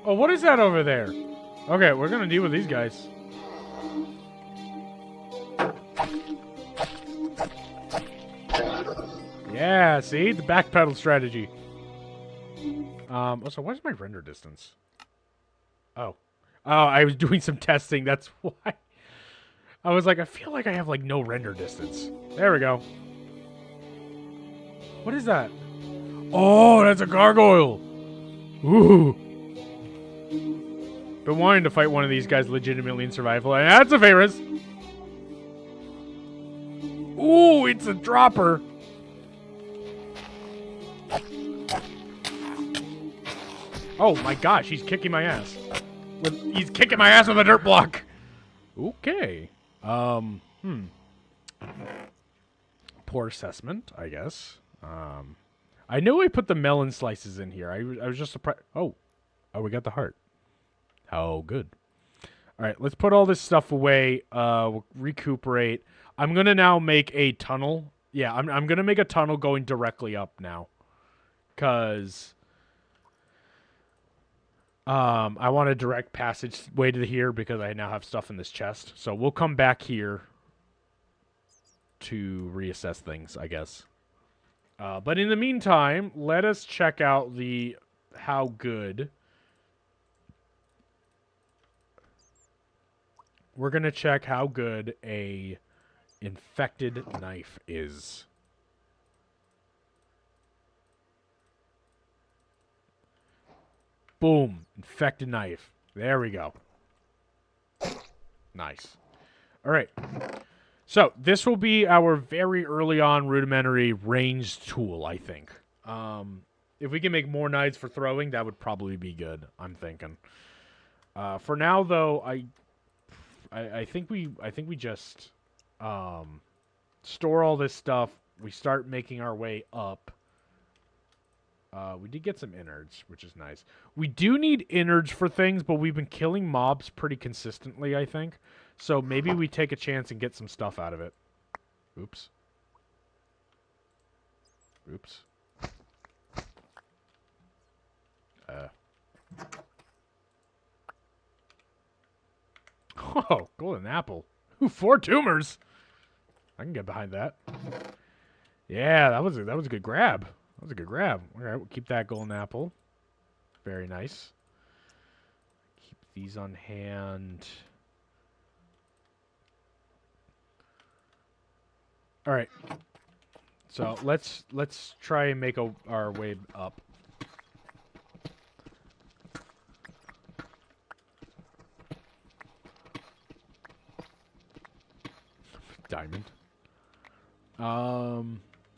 Oh, what is that over there? Okay, we're gonna deal with these guys. Yeah, see? The backpedal strategy. Also, what is my render distance? Oh. Oh, I was doing some testing, that's why. I was like, I feel like I have, like, no render distance. There we go. What is that? Oh, that's a gargoyle! Ooh. Been wanting to fight one of these guys legitimately in survival, and that's a favors. Ooh, it's a dropper. Oh my gosh, he's kicking my ass. He's kicking my ass with a dirt block. Okay. Poor assessment, I guess. I knew I put the melon slices in here. I was just surprised. Oh, we got the heart. Oh, good. All right, let's put all this stuff away. We'll recuperate. I'm gonna now make a tunnel. Yeah, I'm gonna make a tunnel going directly up now, cause I want a direct passage way to here because I now have stuff in this chest. So we'll come back here to reassess things, I guess. But in the meantime, let us check out the how good. We're going to check how good a infected knife is. Boom. Infected knife. There we go. Nice. All right. So, this will be our very early on rudimentary ranged tool, I think. If we can make more knives for throwing, that would probably be good, I'm thinking. For now, though, I think we just store all this stuff. We start making our way up. We did get some innards, which is nice. We do need innards for things, but we've been killing mobs pretty consistently, I think. So maybe we take a chance and get some stuff out of it. Oops. Oops. Oh, golden apple. Ooh, 4 tumors. I can get behind that. Yeah, that was a good grab. That was a good grab. All right, we'll keep that golden apple. Very nice. Keep these on hand. All right. So let's try and make our way up. Diamond.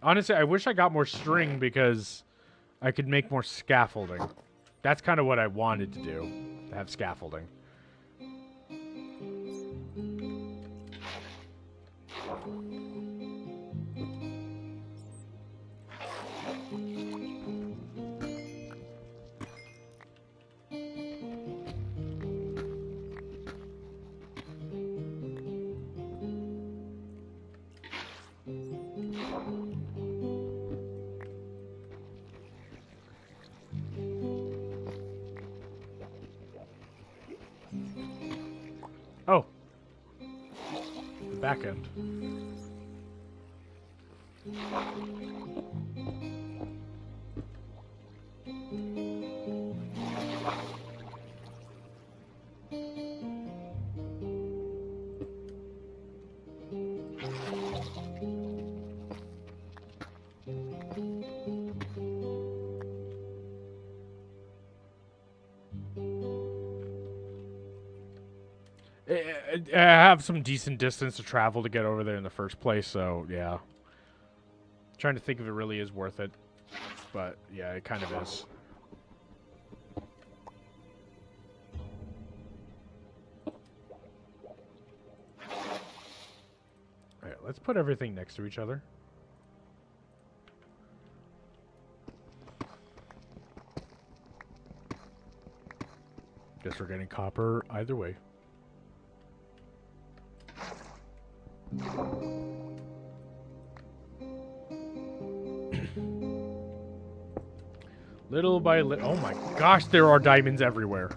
Honestly, I wish I got more string because I could make more scaffolding. That's kind of what I wanted to do, to have scaffolding. Oh. The back end. I have some decent distance to travel to get over there in the first place, so yeah. Trying to think if it really is worth it. But yeah, it kind of is. Alright, let's put everything next to each other. Guess we're getting copper either way. Little by little. Oh my gosh, there are diamonds everywhere.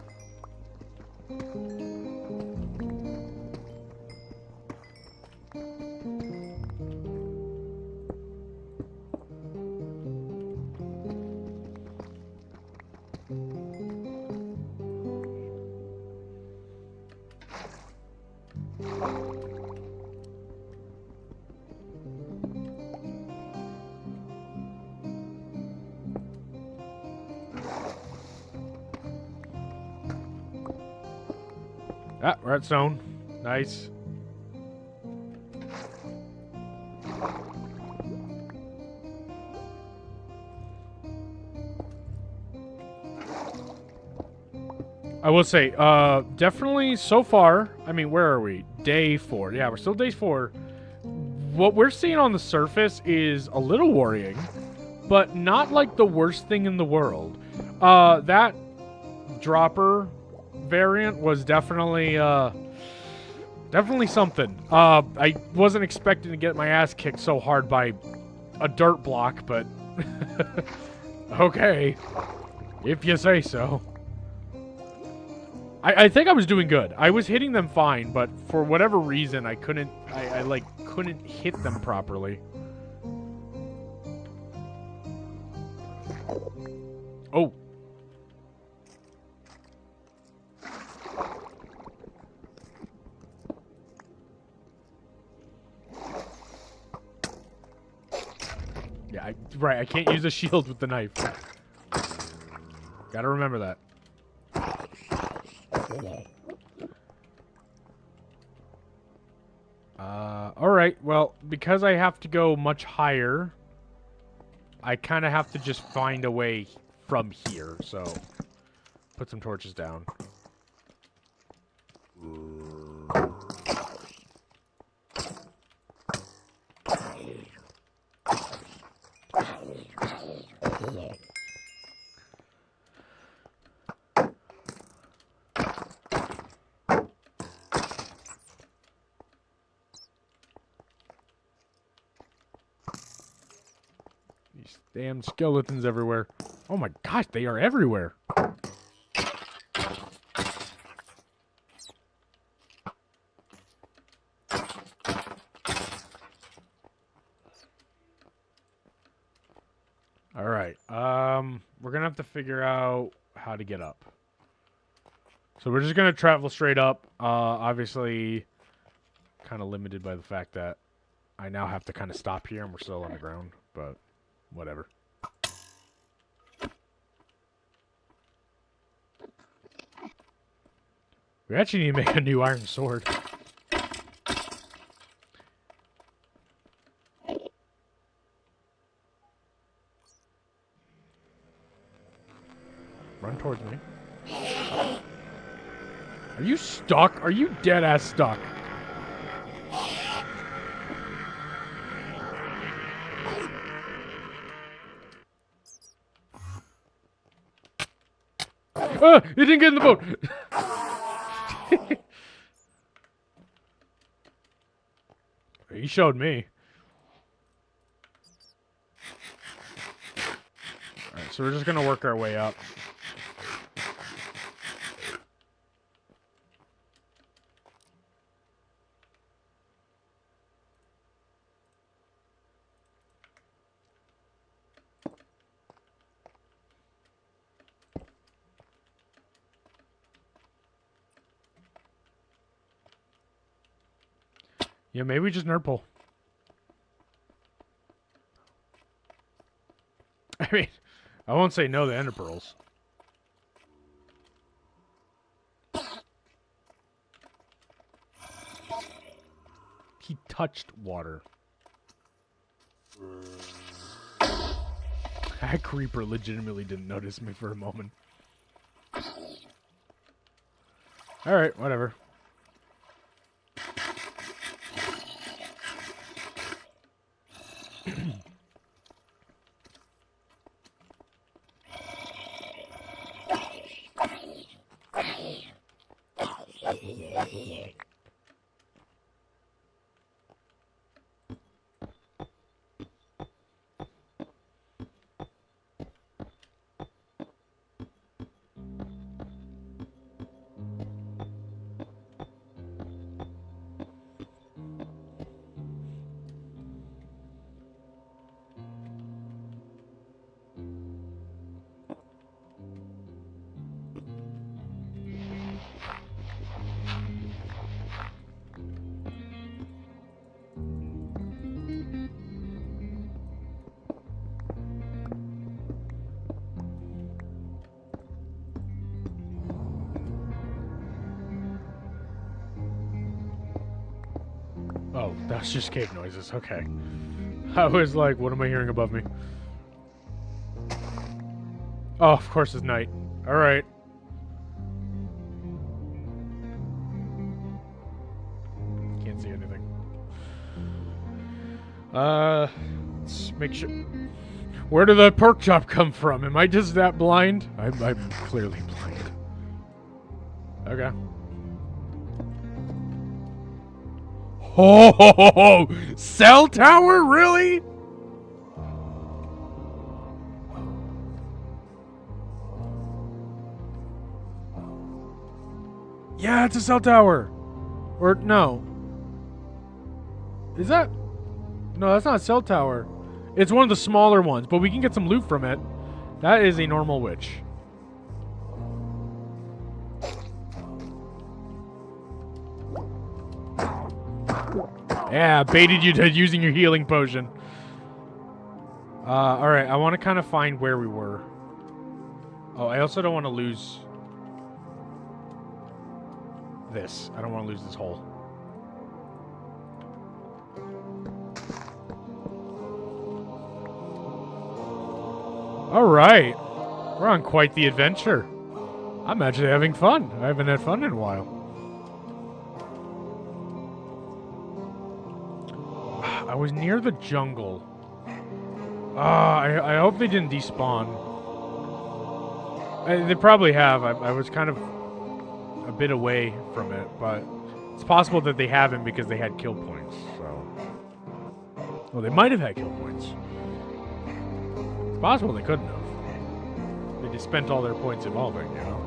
Ah, redstone. Nice. I will say, definitely so far, I mean, where are we? Day 4. Yeah, we're still day 4. What we're seeing on the surface is a little worrying, but not like the worst thing in the world. That dropper variant was definitely something. I wasn't expecting to get my ass kicked so hard by a dirt block, but okay, if you say so. I think I was doing good. I was hitting them fine, but for whatever reason, I couldn't hit them properly. Oh. Yeah, right, I can't use a shield with the knife. Gotta remember that. Alright, well, because I have to go much higher, I kind of have to just find a way from here, so put some torches down. These damn skeletons everywhere. Oh my gosh, they are everywhere. Alright, we're gonna have to figure out how to get up. So we're just gonna travel straight up. Obviously, kind of limited by the fact that I now have to kind of stop here and we're still on the ground, but whatever. We actually need to make a new iron sword. Run towards me. Are you stuck? Are you dead ass stuck? Ah! It didn't get in the boat! He showed me. Alright, so we're just gonna work our way up. Yeah, maybe we just nerd pull. I mean, I won't say no to ender pearls. He touched water. That creeper legitimately didn't notice me for a moment. Alright, whatever. That's just cave noises. Okay. I was like, what am I hearing above me? Oh, of course it's night. Alright. Can't see anything. Let's make sure. Where did the pork chop come from? Am I just that blind? I'm clearly blind. Okay. Oh, cell tower? Really? Yeah, it's a cell tower. Or, no. Is that? No, that's not a cell tower. It's one of the smaller ones, but we can get some loot from it. That is a normal witch. Yeah, baited you to using your healing potion. Alright, I want to kind of find where we were. Oh, I also don't want to lose this. I don't want to lose this hole. Alright. We're on quite the adventure. I'm actually having fun. I haven't had fun in a while. I was near the jungle. I hope they didn't despawn. They probably have. I was kind of a bit away from it, but it's possible that they haven't because they had kill points, so... Well, they might have had kill points. It's possible they couldn't have. They just spent all their points evolving, you know?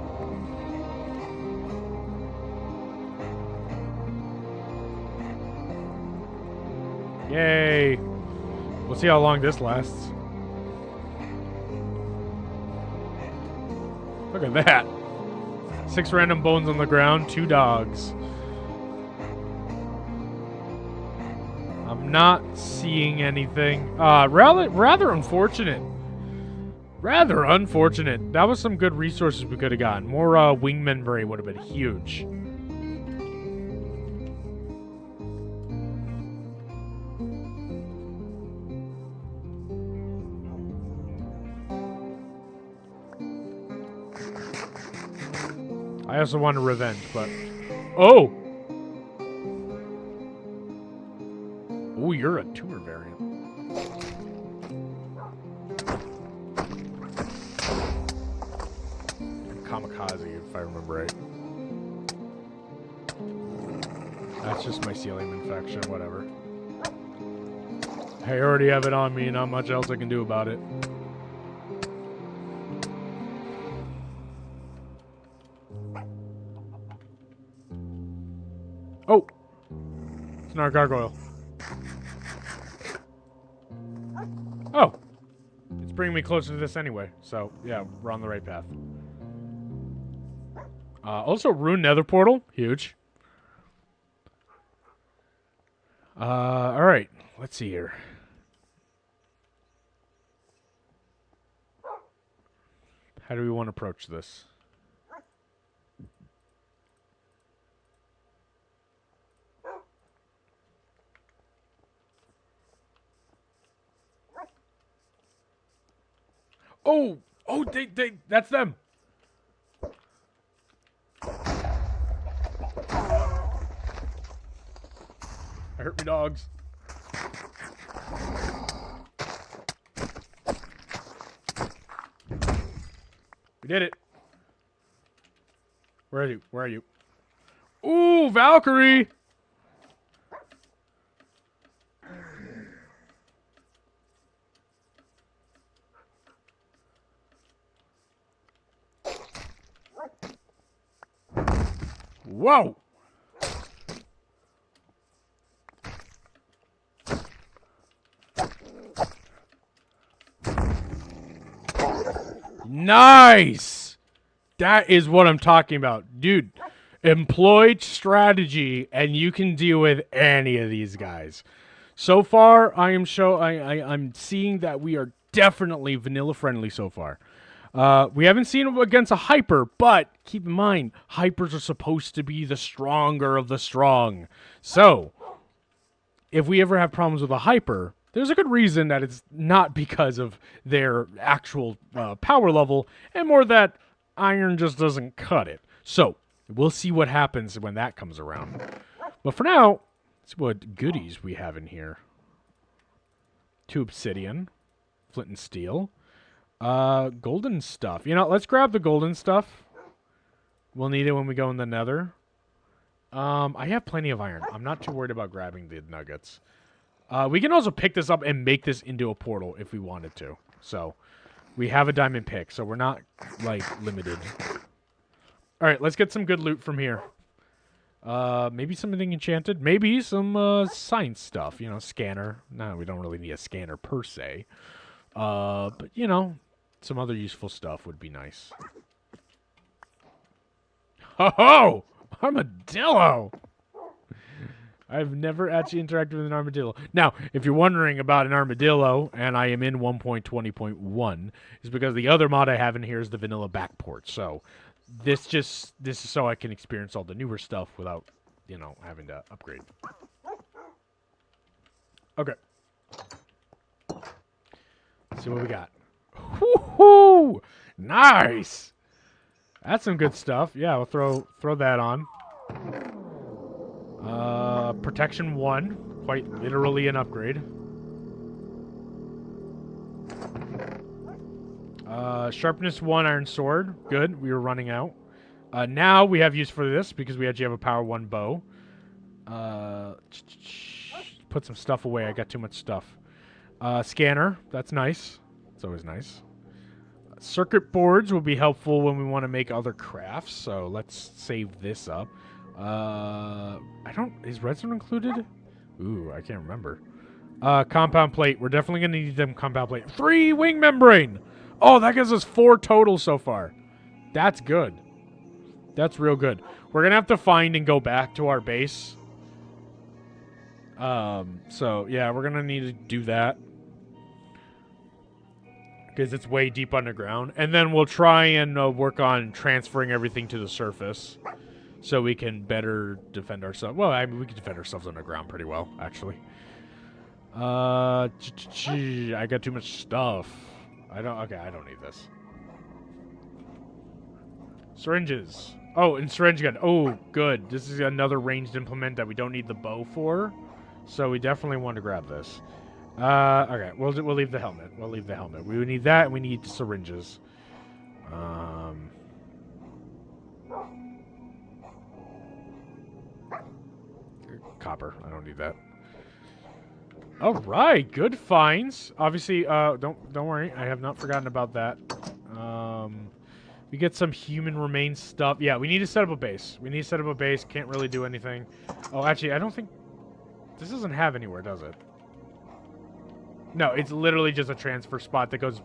Yay! We'll see how long this lasts. Look at that. 6 random bones on the ground, 2 dogs. I'm not seeing anything. Rather unfortunate. Rather unfortunate. That was some good resources we could have gotten. More wingman berry would have been huge. I also want revenge, but... Oh! Oh, you're a tumor variant. Kamikaze, if I remember right. That's just my celium infection, whatever. I already have it on me, not much else I can do about it. Oh! It's not a gargoyle. Oh! It's bringing me closer to this anyway, so yeah, we're on the right path. Also, Rune Nether Portal. Huge. Alright. Let's see here. How do we want to approach this? Oh! Oh, that's them! I hurt my dogs. We did it. Where are you? Where are you? Ooh, Valkyrie! Whoa! Nice! That is what I'm talking about. Dude, employ strategy and you can deal with any of these guys. So far, I'm seeing that we are definitely vanilla friendly so far. We haven't seen him against a hyper, but keep in mind, hypers are supposed to be the stronger of the strong. So, if we ever have problems with a hyper, there's a good reason that it's not because of their actual power level, and more that iron just doesn't cut it. So, we'll see what happens when that comes around. But for now, let's see what goodies we have in here. 2 obsidian, flint and steel, golden stuff. You know, let's grab the golden stuff. We'll need it when we go in the nether. I have plenty of iron. I'm not too worried about grabbing the nuggets. We can also pick this up and make this into a portal if we wanted to. So, we have a diamond pick, so we're not, like, limited. Alright, let's get some good loot from here. Maybe something enchanted. Maybe some, science stuff. You know, scanner. No, we don't really need a scanner per se. But, you know, some other useful stuff would be nice. Ho-ho! Armadillo! I've never actually interacted with an armadillo. Now, if you're wondering about an armadillo, and I am in 1.20.1, is because the other mod I have in here is the vanilla backport. So, this is so I can experience all the newer stuff without, you know, having to upgrade. Okay. Let's see what we got. Woohoo! Nice! That's some good stuff. Yeah, we'll throw that on. Protection 1. Quite literally an upgrade. Sharpness 1 iron sword. Good. We were running out. Now we have use for this because we actually have a power 1 bow. Put some stuff away. I got too much stuff. Scanner. That's nice. It's always nice. Circuit boards will be helpful when we want to make other crafts, so let's save this up. Is redstone included? Ooh, I can't remember. Compound plate. We're definitely going to need them compound plate. 3 wing membrane! Oh, that gives us 4 total so far. That's good. That's real good. We're going to have to find and go back to our base. So, yeah, we're going to need to do that. Because it's way deep underground. And then we'll try and work on transferring everything to the surface. So we can better defend ourselves. Well, I mean, we can defend ourselves underground pretty well, actually. I got too much stuff. I don't need this. Syringes. Oh, and syringe gun. Oh, good. This is another ranged implement that we don't need the bow for. So we definitely want to grab this. Okay, we'll leave the helmet. We'll leave the helmet. We need that, and we need syringes. Copper. I don't need that. All right, good finds. Obviously, don't worry. I have not forgotten about that. We get some human remains stuff. Yeah, we need to set up a base. We need to set up a base. Can't really do anything. Oh, actually, I don't think this doesn't have anywhere, does it? No, it's literally just a transfer spot that goes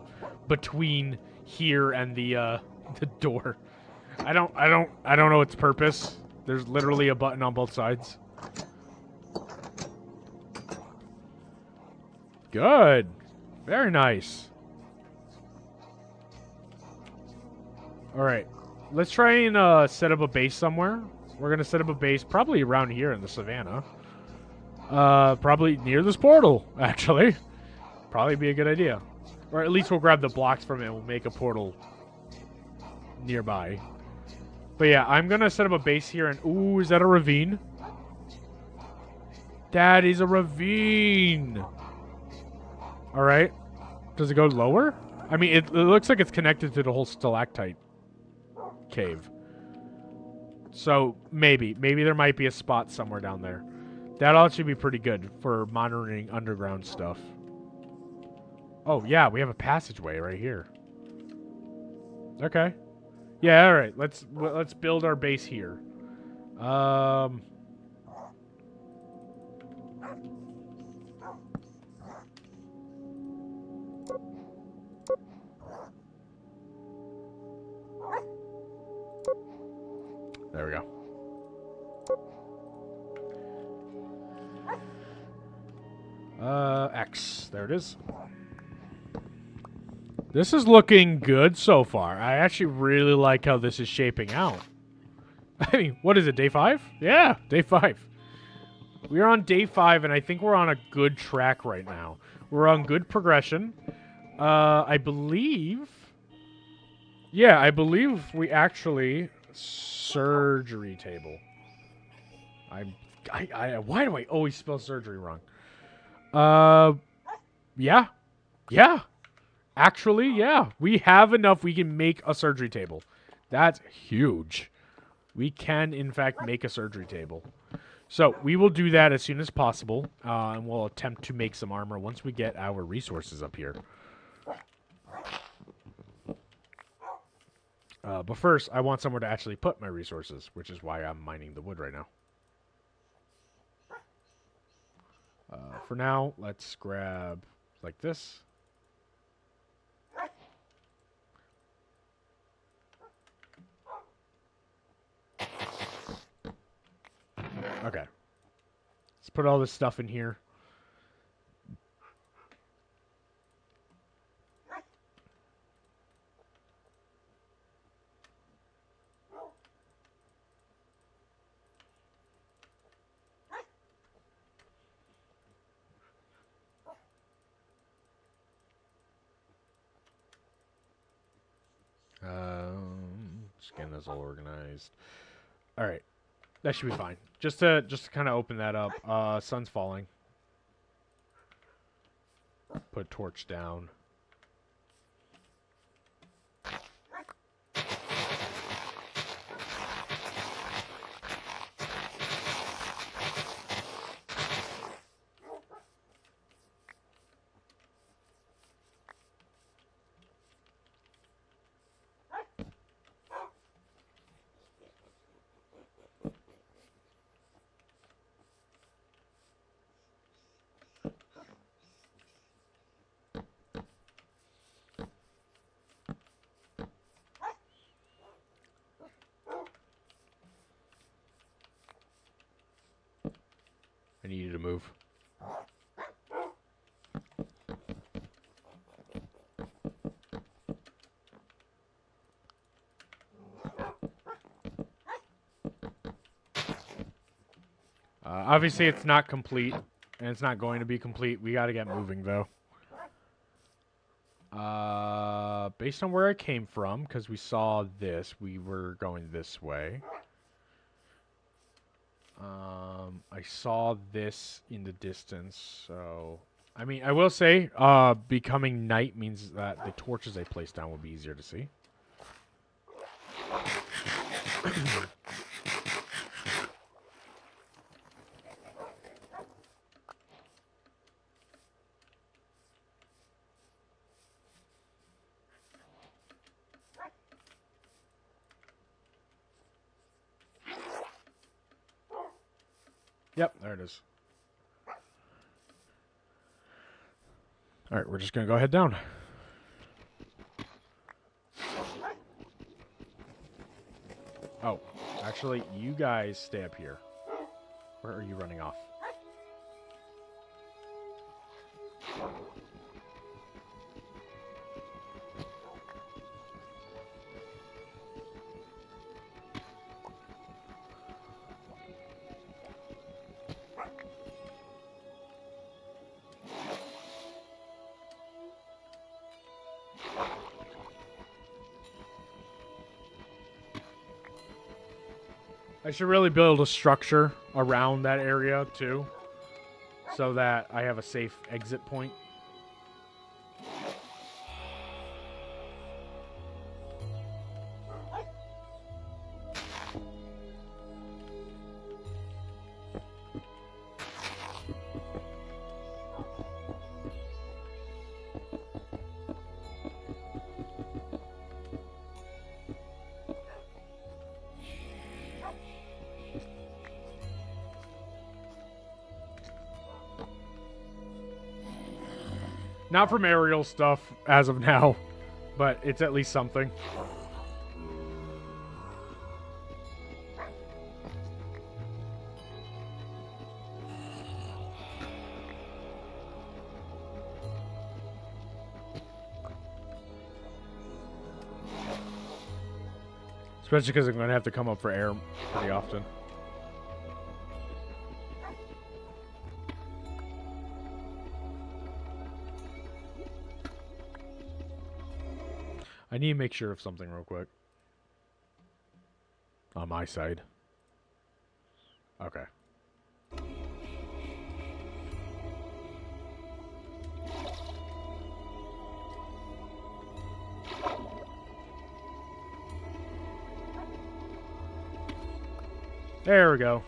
between here and the door. I don't know its purpose. There's literally a button on both sides. Good. Very nice. All right. Let's try and set up a base somewhere. We're going to set up a base probably around here in the savannah. Probably near this portal, actually. Probably be a good idea. Or at least we'll grab the blocks from it and we'll make a portal nearby. But yeah, I'm going to set up a base here and... Ooh, is that a ravine? That is a ravine! Alright. Does it go lower? I mean, it looks like it's connected to the whole stalactite cave. So, maybe. Maybe there might be a spot somewhere down there. That'll actually be pretty good for monitoring underground stuff. Oh, yeah, we have a passageway right here. Okay. Yeah, alright. Let's build our base here. There we go. X. There it is. This is looking good so far. I actually really like how this is shaping out. I mean, what is it, day 5? Yeah, day 5. We are on day 5, and I think we're on a good track right now. We're on good progression. I believe... Yeah, I believe we actually... Surgery table. Why do I always spell surgery wrong? Yeah. Yeah. Actually, yeah. We have enough. We can make a surgery table. That's huge. We can, in fact, make a surgery table. So, we will do that as soon as possible. And we'll attempt to make some armor once we get our resources up here. But first, I want somewhere to actually put my resources, which is why I'm mining the wood right now. For now, let's grab like this. Okay. Let's put all this stuff in here. Just getting this all organized. All right, that should be fine. Just to kind of open that up. Sun's falling. Put torch down. I need you to move. Obviously, it's not complete, and it's not going to be complete. We got to get moving, though. Based on where I came from, because we saw this, we were going this way. I saw this in the distance, so... I mean, I will say, becoming night means that the torches I place down will be easier to see. Yep, there it is. Alright, we're just going to go head down. Oh, actually, you guys stay up here. Where are you running off? I should really build a structure around that area, too, so that I have a safe exit point. Not from aerial stuff as of now, but it's at least something. Especially because I'm going to have to come up for air pretty often. I need to make sure of something real quick. On my side. Okay. There we go.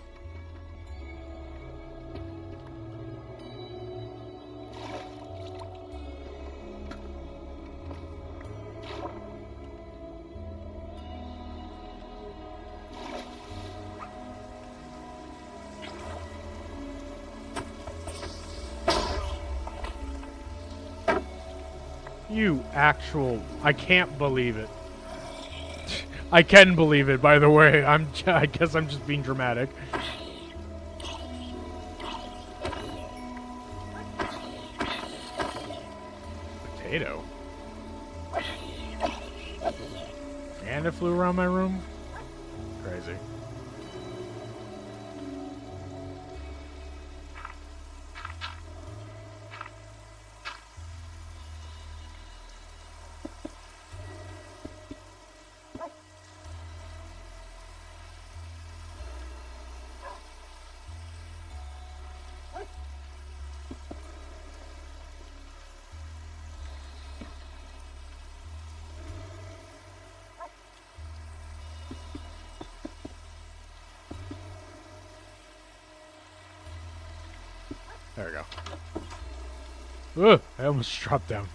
You actual... I can't believe it. I can believe it, by the way. I guess I'm just being dramatic. Potato. And it flew around my room? Crazy. There we go. Ugh, I almost dropped down.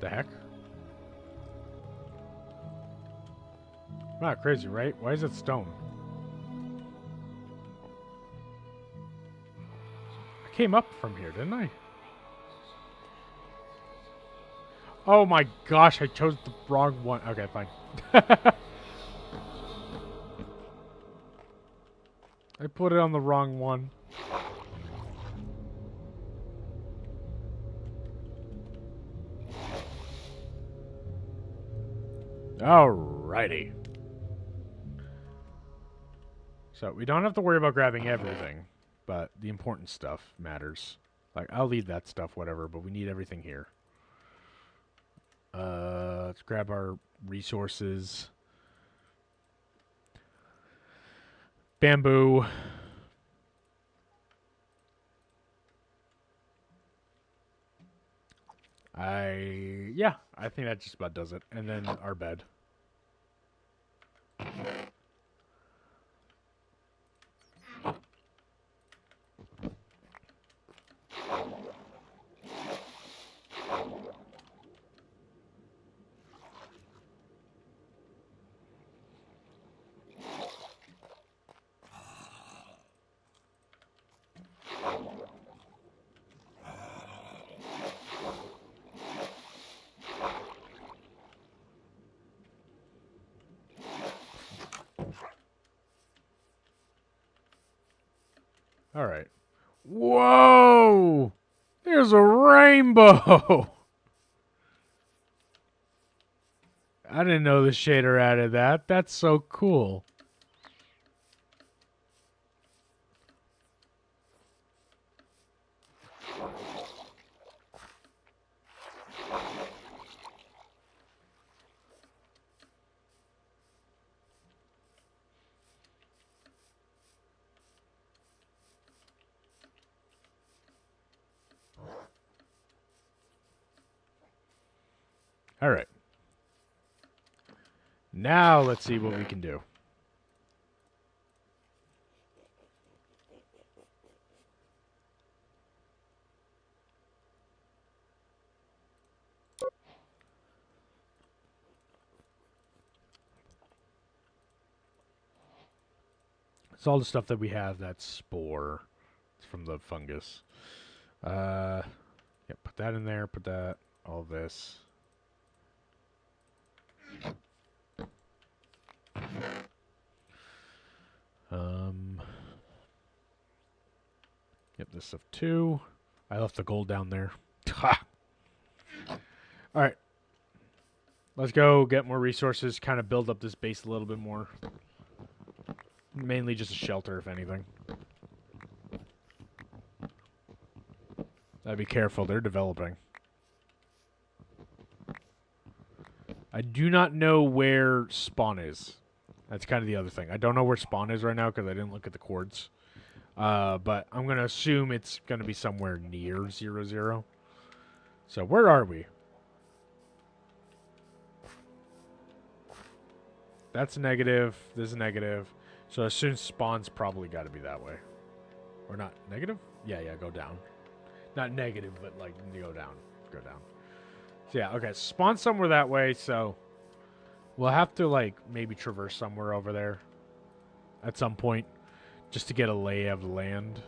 The heck? Not crazy, right? Why is it stone? I came up from here, didn't I? Oh my gosh, I chose the wrong one. Okay, fine. I put it on the wrong one. Alrighty. So, we don't have to worry about grabbing everything, but the important stuff matters. Like, I'll leave that stuff, whatever, but we need everything here. Let's grab our resources. Bamboo. Yeah, I think that just about does it. And then our bed. Alright. Whoa! There's a rainbow! I didn't know the shader added that. That's so cool. Alright. Now let's see what we can do. It's all the stuff that we have that's spore. It's from the fungus. Yeah, put that in there, put that, all this. Yep, this stuff too. I left the gold down there. Ha! Alright. Let's go get more resources, kind of build up this base a little bit more. Mainly just a shelter, if anything. Gotta be careful, they're developing. I do not know where spawn is. That's kind of the other thing. I don't know where spawn is right now because I didn't look at the chords. But I'm going to assume it's going to be somewhere near 0, 0. So where are we? That's negative. This is negative. So as soon as spawn's probably got to be that way. Or not negative? Yeah, go down. Not negative, but like go down. Go down. So yeah, okay. Spawn somewhere that way, so we'll have to like maybe traverse somewhere over there at some point just to get a lay of the land.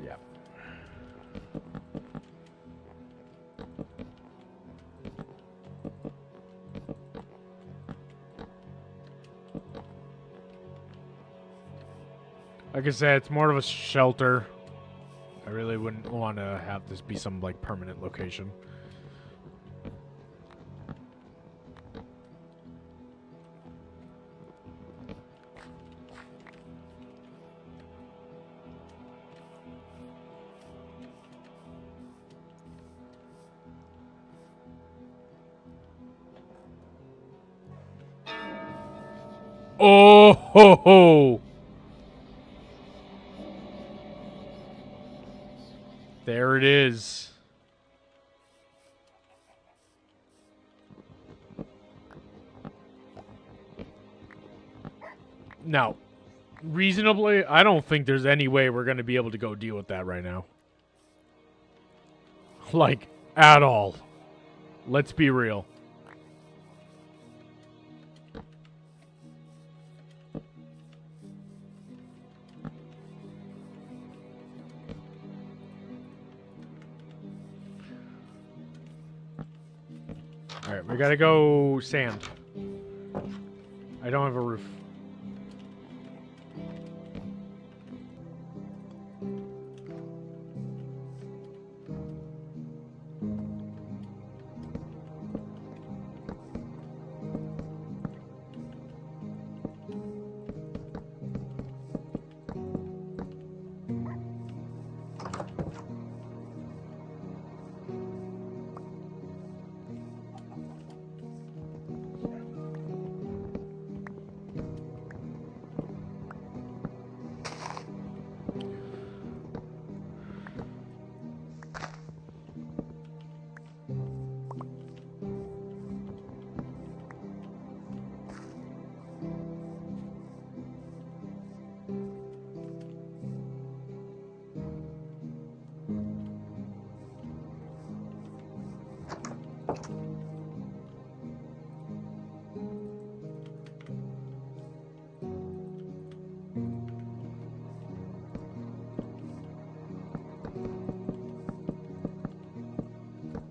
Yeah. Like I said, it's more of a shelter. I really wouldn't want to have this be some like permanent location. Oh ho ho! There it is. Now, reasonably, I don't think there's any way we're going to be able to go deal with that right now. Like, at all. Let's be real. Alright, we gotta go sand. I don't have a roof.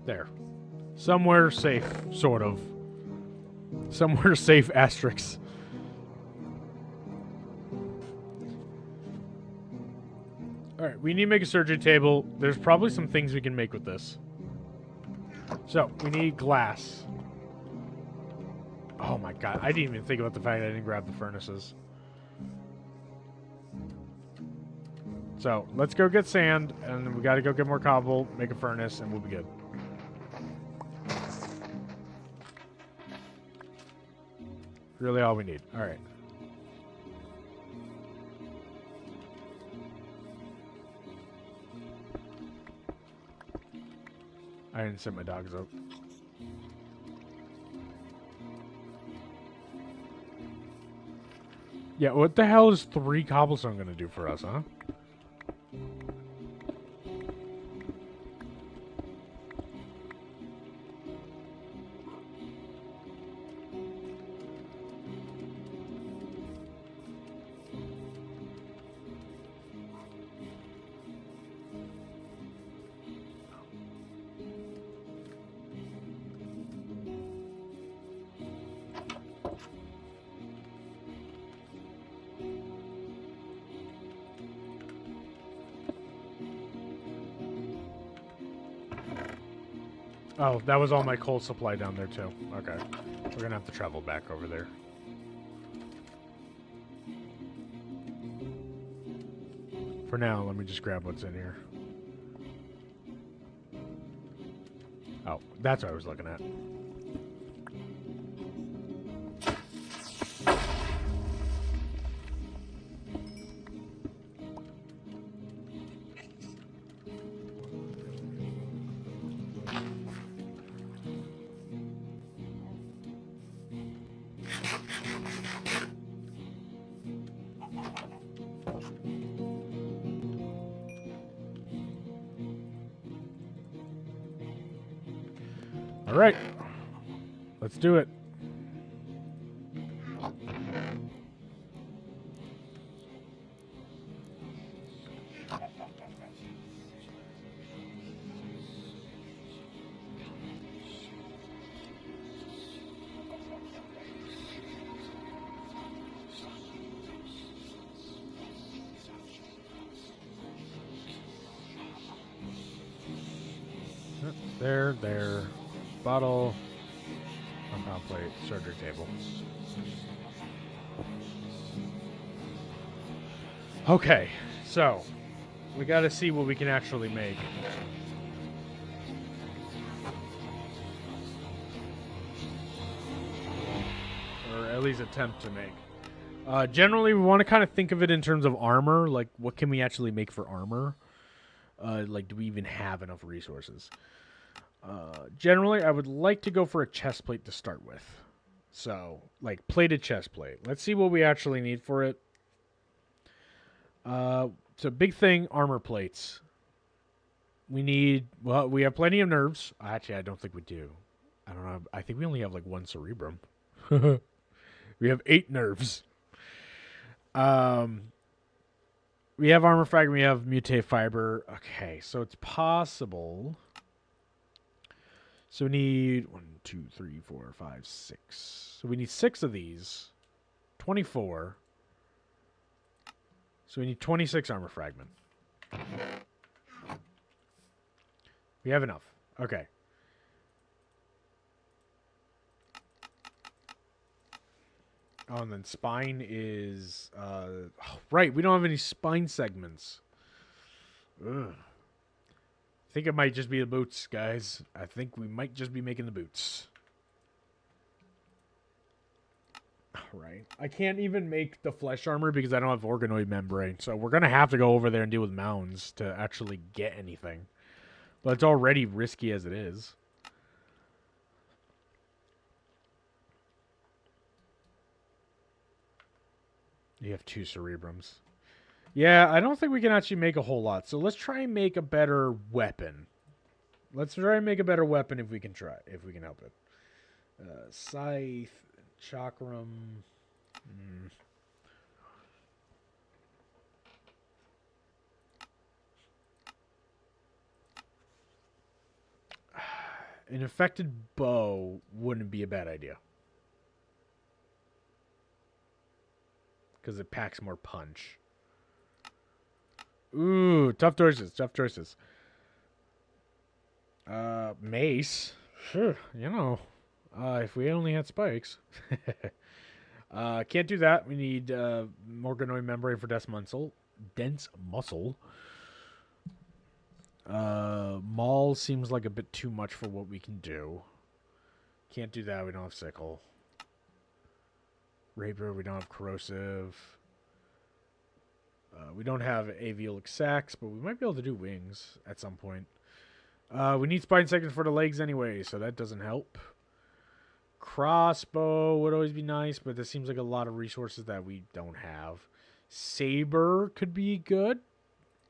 There. Somewhere safe, sort of. Somewhere safe, asterisks. Alright, we need to make a surgery table. There's probably some things we can make with this. So, we need glass. Oh my god, I didn't even think about the fact that I didn't grab the furnaces. So, let's go get sand, and we gotta go get more cobble, make a furnace, and we'll be good. Really all we need. Alright. I didn't set my dogs up. Yeah, what the hell is 3 cobblestone gonna do for us, huh? Oh, that was all my coal supply down there, too. Okay. We're gonna have to travel back over there. For now, let me just grab what's in here. Oh, that's what I was looking at. All right. Let's do it. There. Bottle. Compound plate. Surgery table. Okay, so we got to see what we can actually make. Or at least attempt to make. Generally, we want to kind of think of it in terms of armor. Like, what can we actually make for armor? Like, do we even have enough resources? Generally, I would like to go for a chest plate to start with. So, like, plated chest plate. Let's see what we actually need for it. So, big thing, armor plates. We have plenty of nerves. Actually, I don't think we do. I don't know. I think we only have, like, 1 cerebrum. We have 8 nerves. We have armor fragment. We have mutate fiber. Okay, so it's possible. So we need 1, 2, 3, 4, 5, 6. So we need 6 of these. 24. So we need 26 armor fragment. We have enough. Okay. Oh, and then spine is... right, we don't have any spine segments. Ugh. I think it might just be the boots, guys. I think we might just be making the boots. Alright. I can't even make the flesh armor because I don't have organoid membrane. So we're going to have to go over there and deal with mounds to actually get anything. But it's already risky as it is. You have 2 cerebrums. Yeah, I don't think we can actually make a whole lot. So let's try and make a better weapon. Let's try and make a better weapon if we can try. If we can help it. Scythe, chakram. An infected bow wouldn't be a bad idea. Because it packs more punch. Ooh, tough choices. Mace. Sure, you know. If we only had spikes. Can't do that. We need organoid membrane for dense muscle. Maul seems like a bit too much for what we can do. Can't do that. We don't have sickle. Rapier, we don't have corrosive. We don't have aviolic sacs, but we might be able to do wings at some point. We need spine segments for the legs anyway, so that doesn't help. Crossbow would always be nice, but this seems like a lot of resources that we don't have. Saber could be good.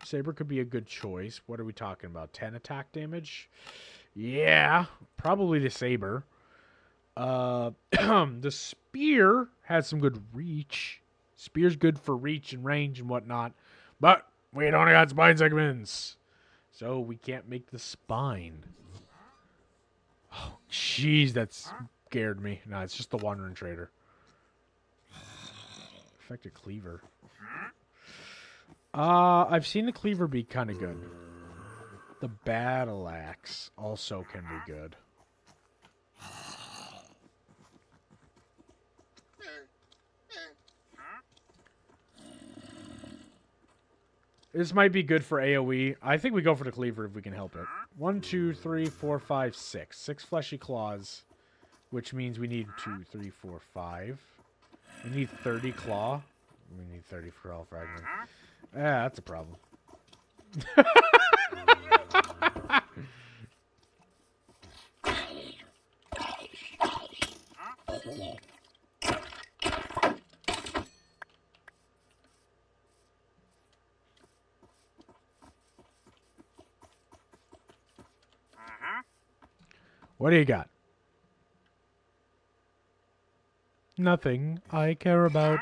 Saber could be a good choice. What are we talking about? 10 attack damage? Yeah, probably the Saber. The Spear has some good reach. Spear's good for reach and range and whatnot. But we don't got spine segments. So we can't make the spine. Oh, jeez, that scared me. No, it's just the Wandering Trader. Effective Cleaver. I've seen the Cleaver be kind of good. The Battle Axe also can be good. This might be good for AoE. I think we go for the Cleaver if we can help it. 1, 2, 3, 4, 5, 6. 6 fleshy claws, which means we need 2, 3, 4, 5. We need 30 claw. We need 30 claw fragments. Yeah, that's a problem. What do you got? Nothing I care about.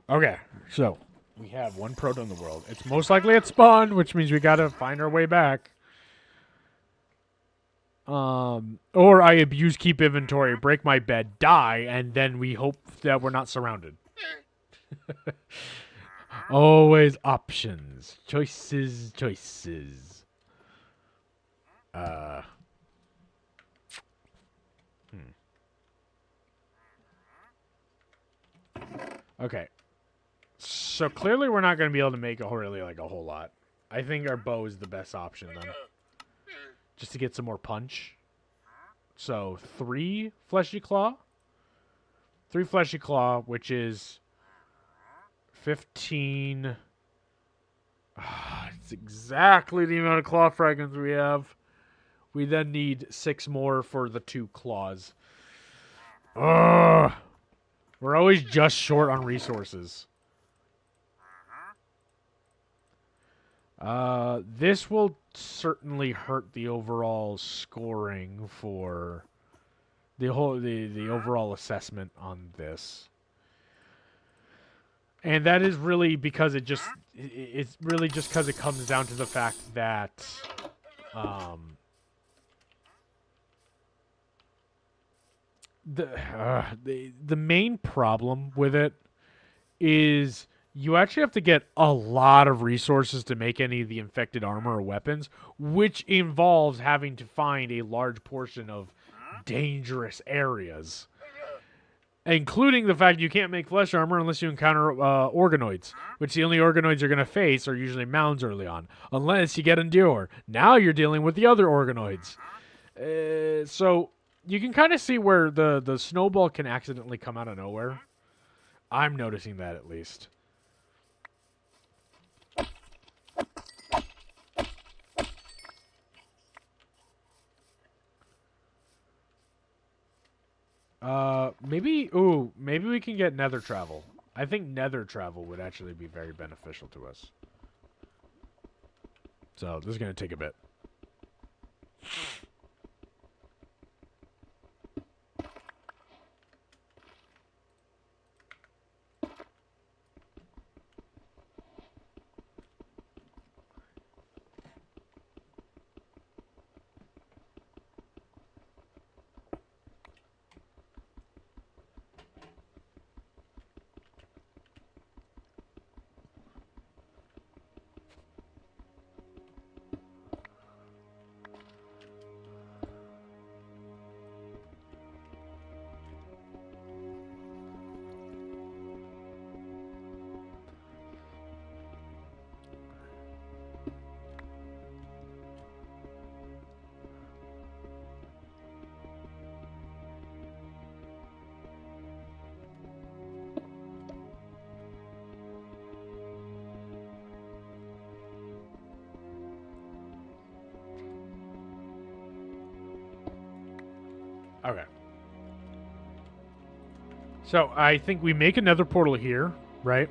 Okay, so we have one proto in the world. It's most likely at spawn, which means we gotta find our way back. Or I abuse Kepp Inventory, break my bed, die, and then we hope that we're not surrounded. Always options. Choices, choices. Okay. So clearly we're not going to be able to make a whole lot. I think our bow is the best option then. Just to get some more punch. So 3 fleshy claw. 3 fleshy claw, which is 15. It's exactly the amount of claw fragments we have. We then need 6 more for the 2 claws. Ugh. We're always just short on resources. This will certainly hurt the overall scoring for the overall assessment on this. And that is really because it's really just because it comes down to the fact that the main problem with it is you actually have to get a lot of resources to make any of the infected armor or weapons, which involves having to find a large portion of dangerous areas. Including the fact you can't make flesh armor unless you encounter organoids, which the only organoids you're going to face are usually mounds early on, unless you get Endure. Now you're dealing with the other organoids. So you can kind of see where the snowball can accidentally come out of nowhere. I'm noticing that at least. Maybe we can get nether travel. I think nether travel would actually be very beneficial to us. So this is going to take a bit. Okay. So I think we make another portal here, right?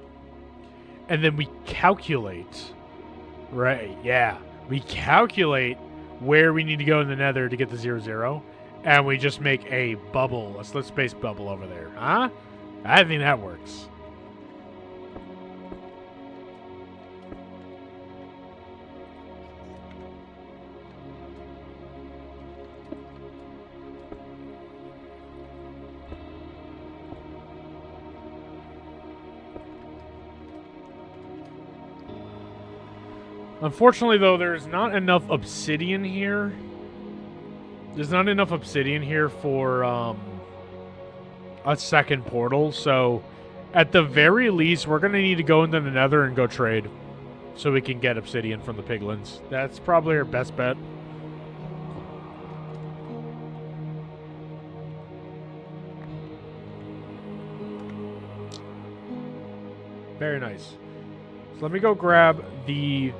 And then we calculate, right? Yeah. We calculate where we need to go in the nether to get the 0, and we just make a bubble, a slit space bubble over there. Huh? I think that works. Unfortunately, though, there's not enough obsidian here. There's not enough obsidian here for a second portal, so at the very least, we're going to need to go into the nether and go trade so we can get obsidian from the piglins. That's probably our best bet. Very nice. So let me go grab the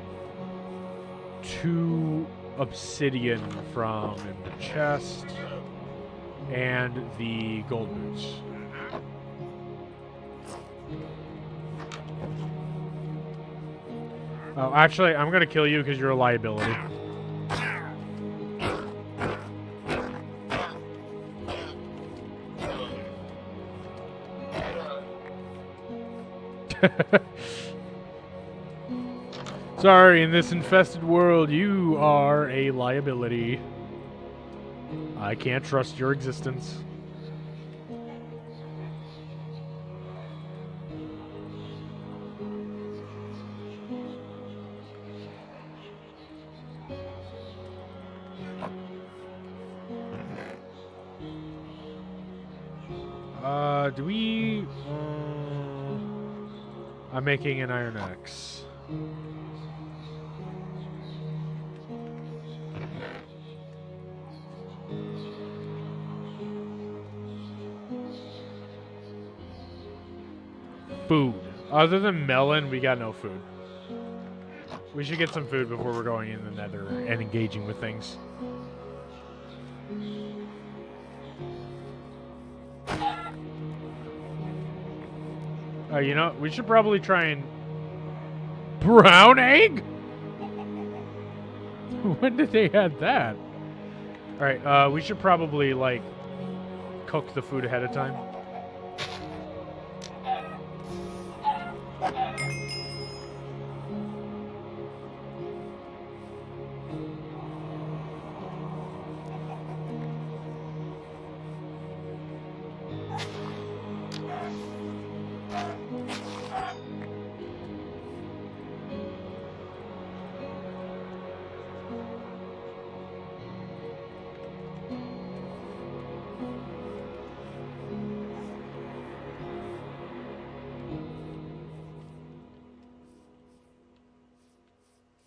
2 obsidian from in the chest and the gold boots. Oh, actually, I'm gonna kill you because you're a liability. Sorry, in this infested world, you are a liability. I can't trust your existence. Do we... I'm making an iron axe. Food. Other than melon, we got no food. We should get some food before we're going in the nether and engaging with things. You know, we should probably try and... Brown egg? When did they add that? Alright, we should probably, like, cook the food ahead of time.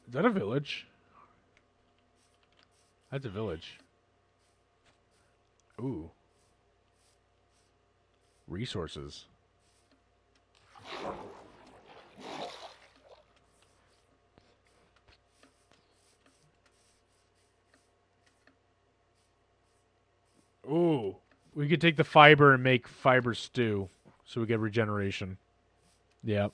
Is that a village? That's a village. Ooh. Resources. Ooh. We could take the fiber and make fiber stew so we get regeneration. Yep.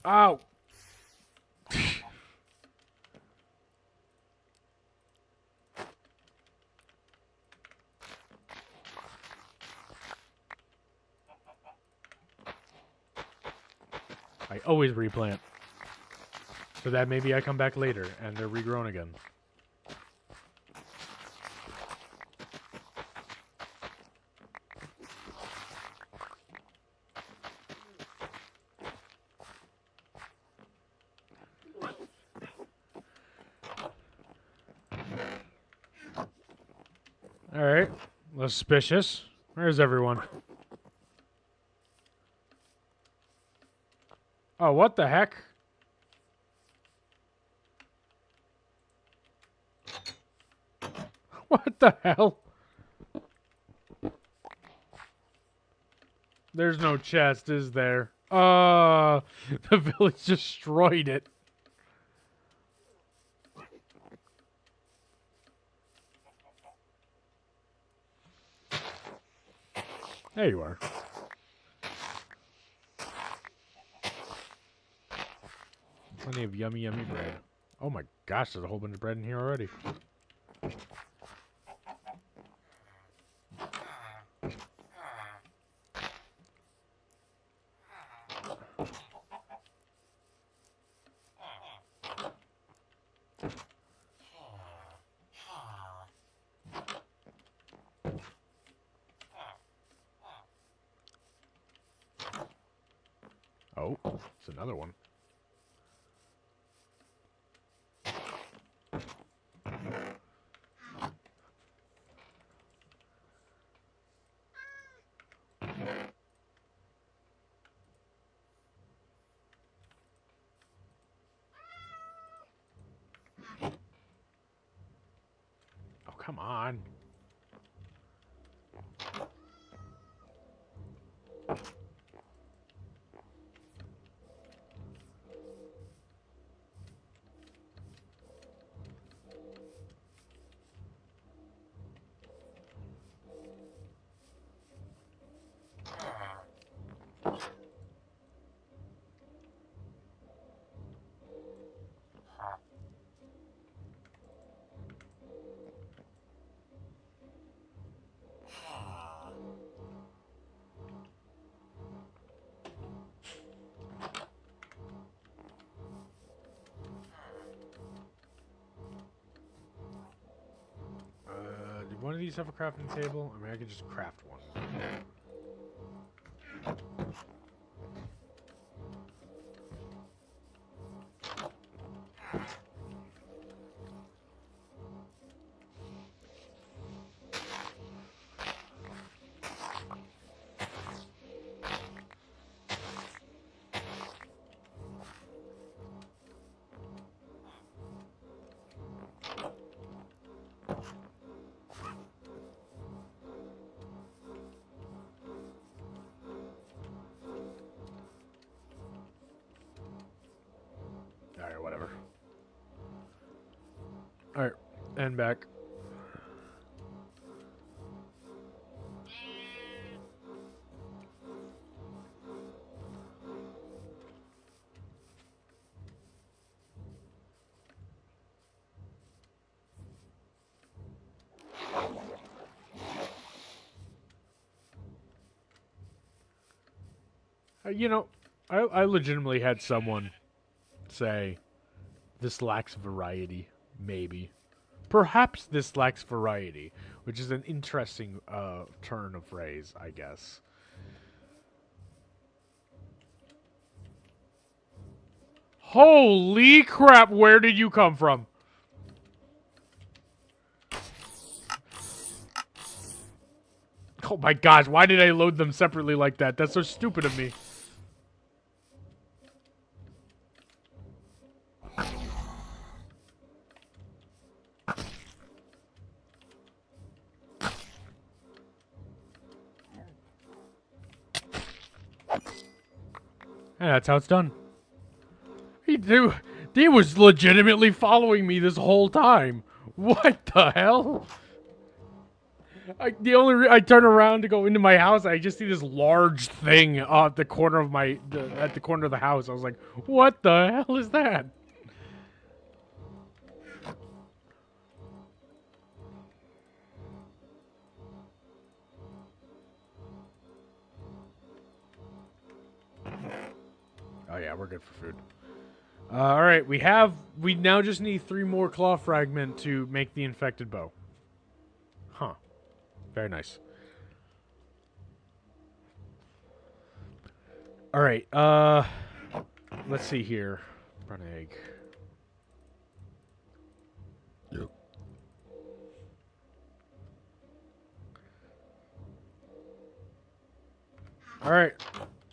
Ow! I always replant. So that maybe I come back later and they're regrown again. Alright. Suspicious. Where's everyone? Oh, what the heck? What the hell? There's no chest, is there? The village destroyed it. There you are. Plenty of yummy, yummy bread. Oh my gosh, there's a whole bunch of bread in here already. Oh, it's another one. Oh, come on. Did one of these have a crafting table? I mean, I could just craft one. Alright, whatever. Alright, and back. You know, I legitimately had someone say, this lacks variety, maybe. Perhaps this lacks variety, which is an interesting turn of phrase, I guess. Holy crap, where did you come from? Oh my gosh, why did I load them separately like that? That's so stupid of me. And that's how it's done. He was legitimately following me this whole time. What the hell? I turn around to go into my house, I just see this large thing at the corner of at the corner of the house. I was like, what the hell is that? Oh yeah, we're good for food. All right, we now just need 3 more claw fragment to make the infected bow. Huh. Very nice. All right. Let's see here. Brown egg. Yep. Alright.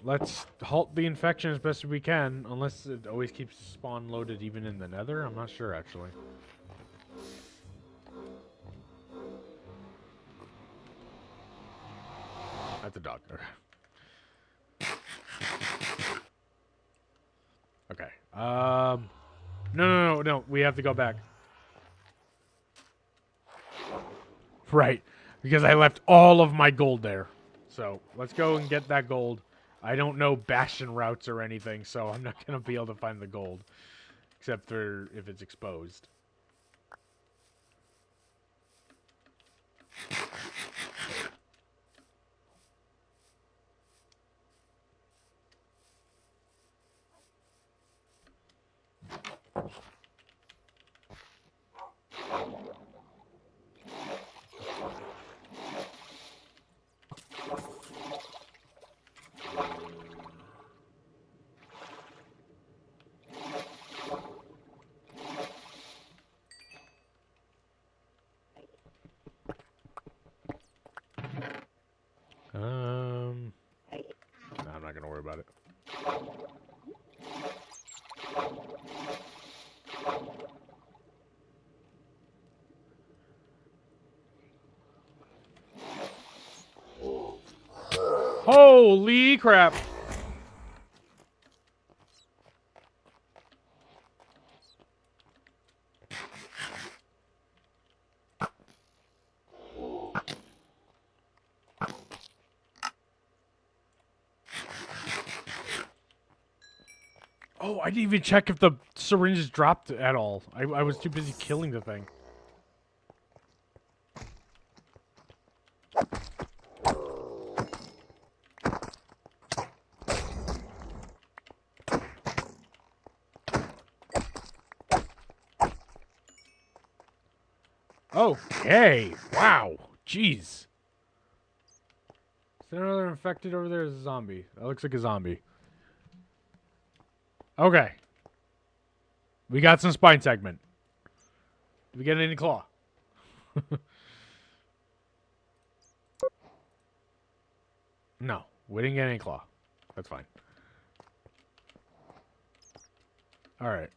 Let's halt the infection as best as we can, unless it always keeps spawn loaded even in the nether. I'm not sure, actually. That's a dog. Okay. Okay. No. We have to go back. Right. Because I left all of my gold there. So, let's go and get that gold. I don't know bastion routes or anything, so I'm not going to be able to find the gold. Except for if it's exposed. No, I'm not going to worry about it. Holy crap! Oh, I didn't even check if the syringes dropped at all. I was too busy killing the thing. Okay. Wow. Jeez. Is there another infected over there? Is a zombie? That looks like a zombie. Okay. We got some spine segment. Did we get any claw? No. We didn't get any claw. That's fine. Alright.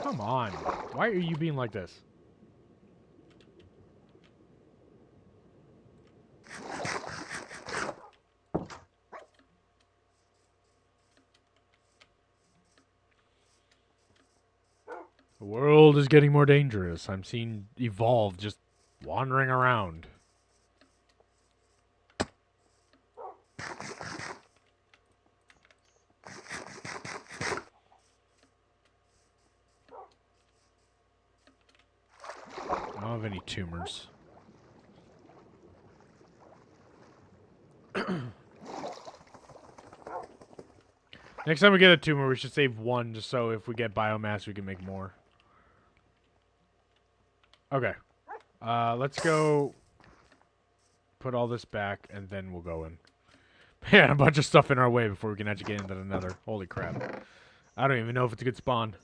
Come on. Why are you being like this? The world is getting more dangerous. I'm seeing Evolve just wandering around. I don't have any tumors. Next time we get a tumor, we should save one, just so if we get biomass, we can make more. Okay. Let's go put all this back, and then we'll go in. Man, a bunch of stuff in our way before we can actually get into the nether. Holy crap. I don't even know if it's a good spawn.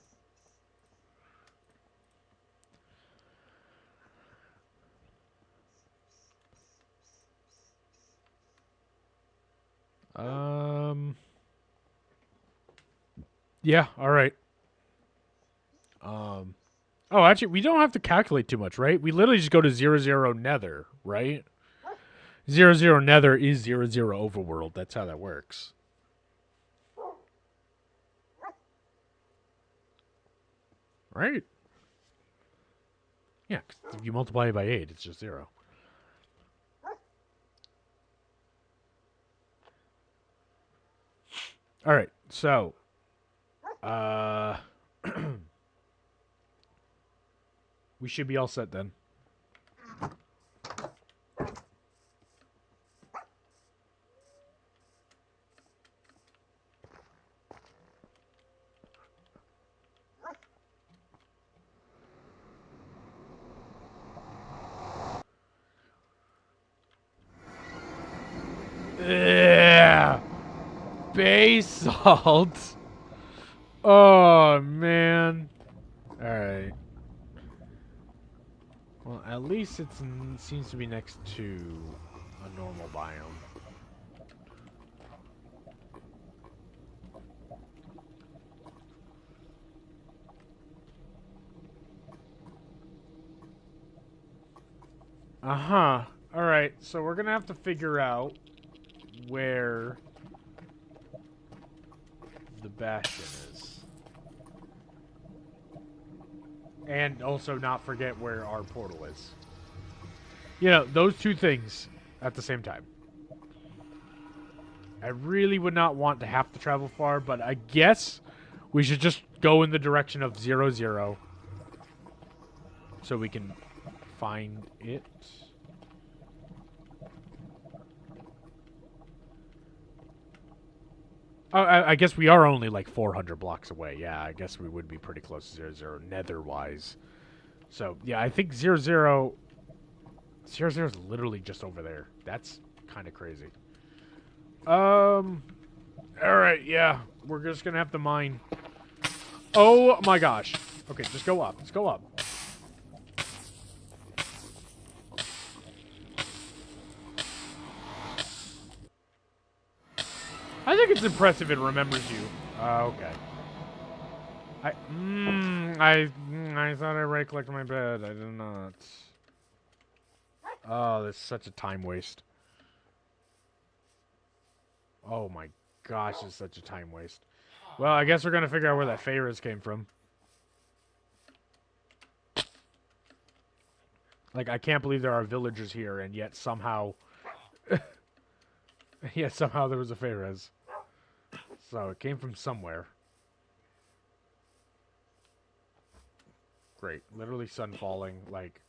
Yeah, alright. Oh, actually, we don't have to calculate too much, right? We literally just go to 0, nether, right? 0, nether is 0, overworld. That's how that works. Right? Yeah, 'cause if you multiply it by 8, it's just 0. Alright, so... we should be all set then. Yeah. Base salt. Oh, man. Alright. Well, at least it seems to be next to a normal biome. Uh-huh. Alright, so we're gonna have to figure out where the bastion is. And also not forget where our portal is. You know, those two things at the same time. I really would not want to have to travel far, but I guess we should just go in the direction of 0, 0. So we can find it. Oh, I guess we are only like 400 blocks away. Yeah, I guess we would be pretty close to 0, 0 nether-wise. So, yeah, I think 0, 0... 0, 0 is literally just over there. That's kind of crazy. Alright, yeah. We're just gonna have to mine. Oh my gosh. Okay, just go up. Let's go up. I think it's impressive it remembers you. Okay. I thought I right-clicked my bed. I did not. Oh, this is such a time waste. Oh my gosh, it's such a time waste. Well, I guess we're gonna figure out where that Pharaohs came from. Like, I can't believe there are villagers here, and yet somehow... yet somehow there was a Pharaohs. So, it came from somewhere. Great. Literally sun falling, like...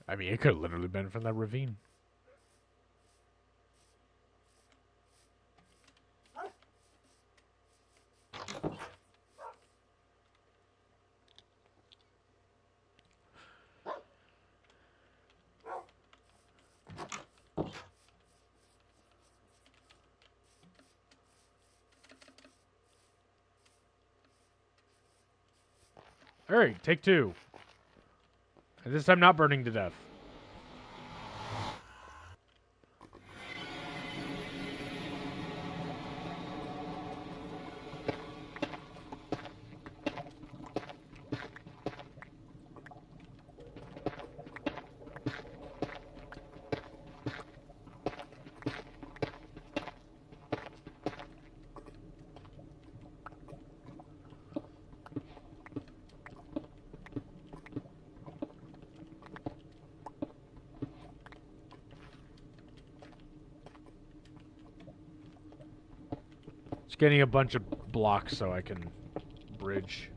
I mean, it could have literally been from that ravine. Alright, take 2. And this time not burning to death. Just getting a bunch of blocks so I can bridge.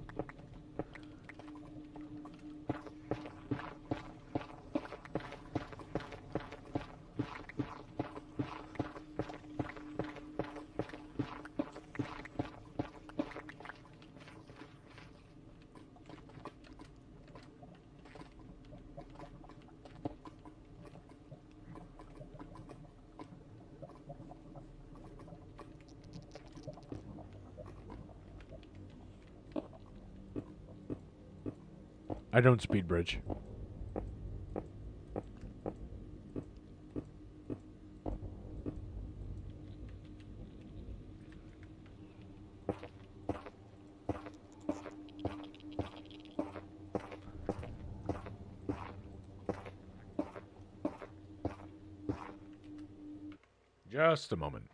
I don't speed bridge. Just a moment.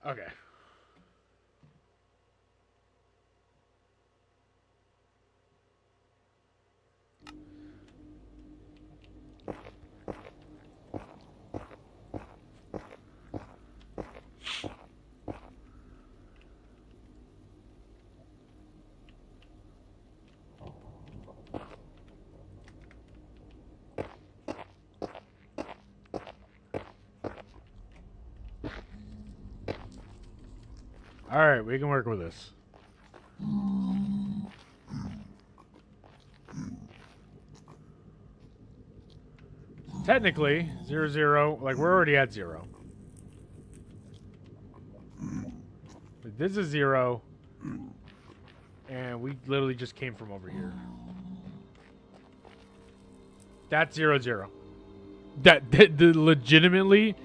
Okay. Alright, we can work with this. Technically, 0, 0, like we're already at 0. Like, this is 0. And we literally just came from over here. That's 0, 0. That legitimately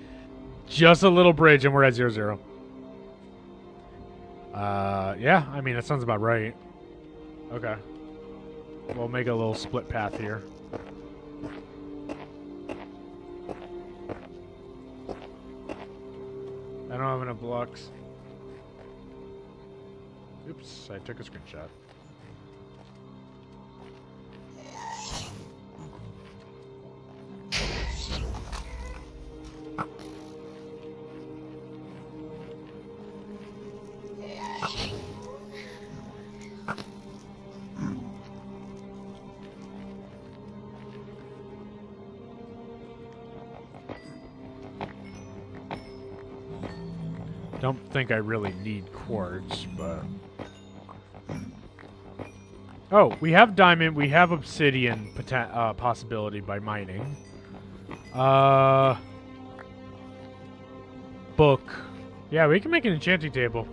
just a little bridge and we're at 0, 0. Yeah, I mean, that sounds about right. Okay. We'll make a little split path here. I don't have enough blocks. Oops, I took a screenshot. Don't think I really need quartz, but... Oh, we have diamond, we have obsidian possibility by mining. Book. Yeah, we can make an enchanting table.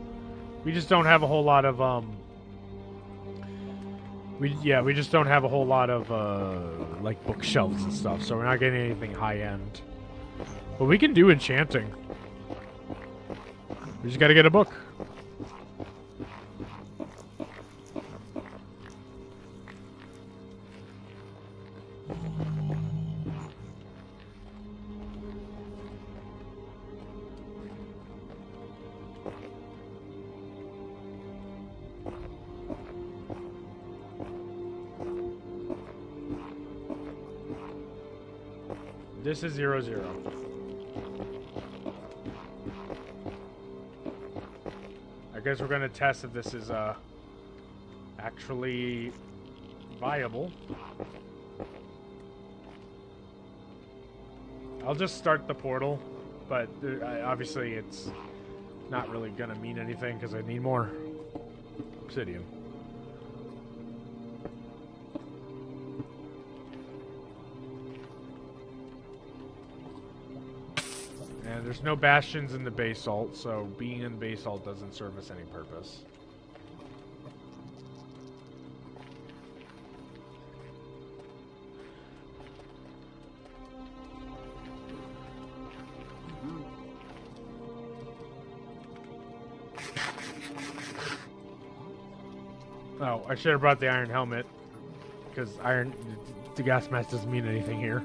We just don't have a whole lot of, we just don't have a whole lot of, like, bookshelves and stuff, so we're not getting anything high-end. But we can do enchanting. We just gotta get a book. This is 0, 0. I guess we're gonna test if this is actually viable. I'll just start the portal, but obviously it's not really gonna mean anything because I need more obsidian. And there's no bastions in the basalt, so being in basalt doesn't serve us any purpose. Oh, I should have brought the iron helmet, because the gas mask doesn't mean anything here.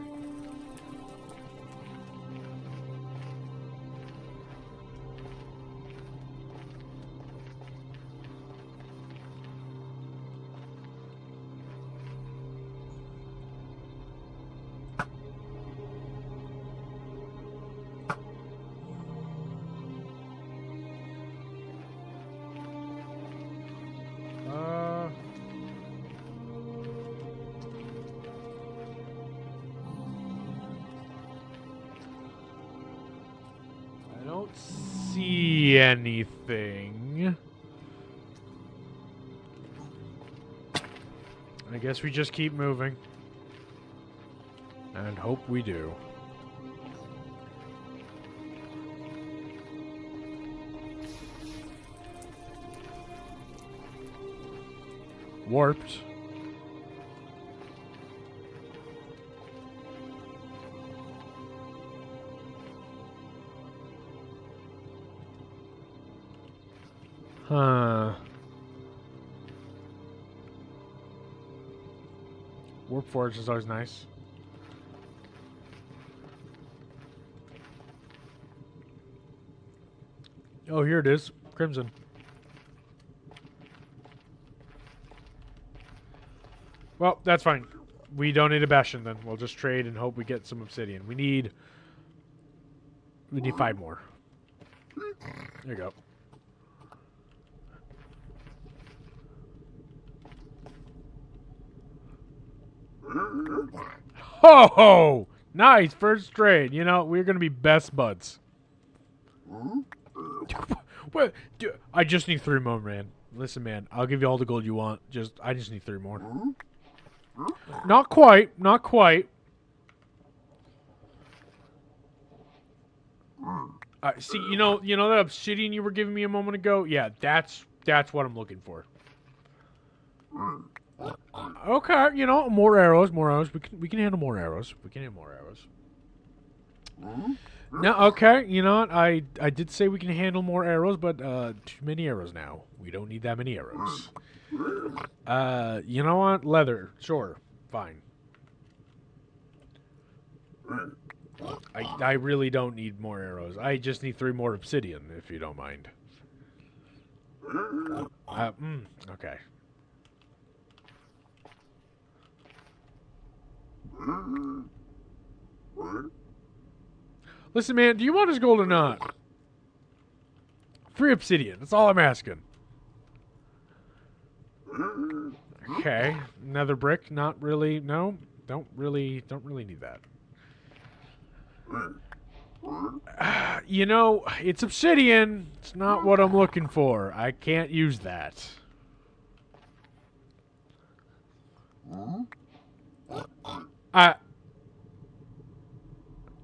See anything. I guess we just keep moving and hope we do. Warped. Huh. Warp Forge is always nice. Oh, here it is. Crimson. Well, that's fine. We don't need a bastion then. We'll just trade and hope we get some obsidian. We need 5 more. There you go. Ho ho! Nice first trade. You know, we're gonna be best buds. What? I just need 3 more, man. Listen, man. I'll give you all the gold you want. I just need 3 more. Not quite. Not quite. See, you know that obsidian you were giving me a moment ago? Yeah, that's what I'm looking for. Okay, you know, more arrows. We can handle more arrows. No, okay, you know what? I did say we can handle more arrows, but too many arrows now. We don't need that many arrows. You know what? Leather, sure, fine. I really don't need more arrows. I just need 3 more obsidian, if you don't mind. Okay. Listen, man, do you want his gold or not? 3 obsidian. That's all I'm asking. Okay, another brick. Not really. No, don't really need that. You know, it's obsidian. It's not what I'm looking for. I can't use that.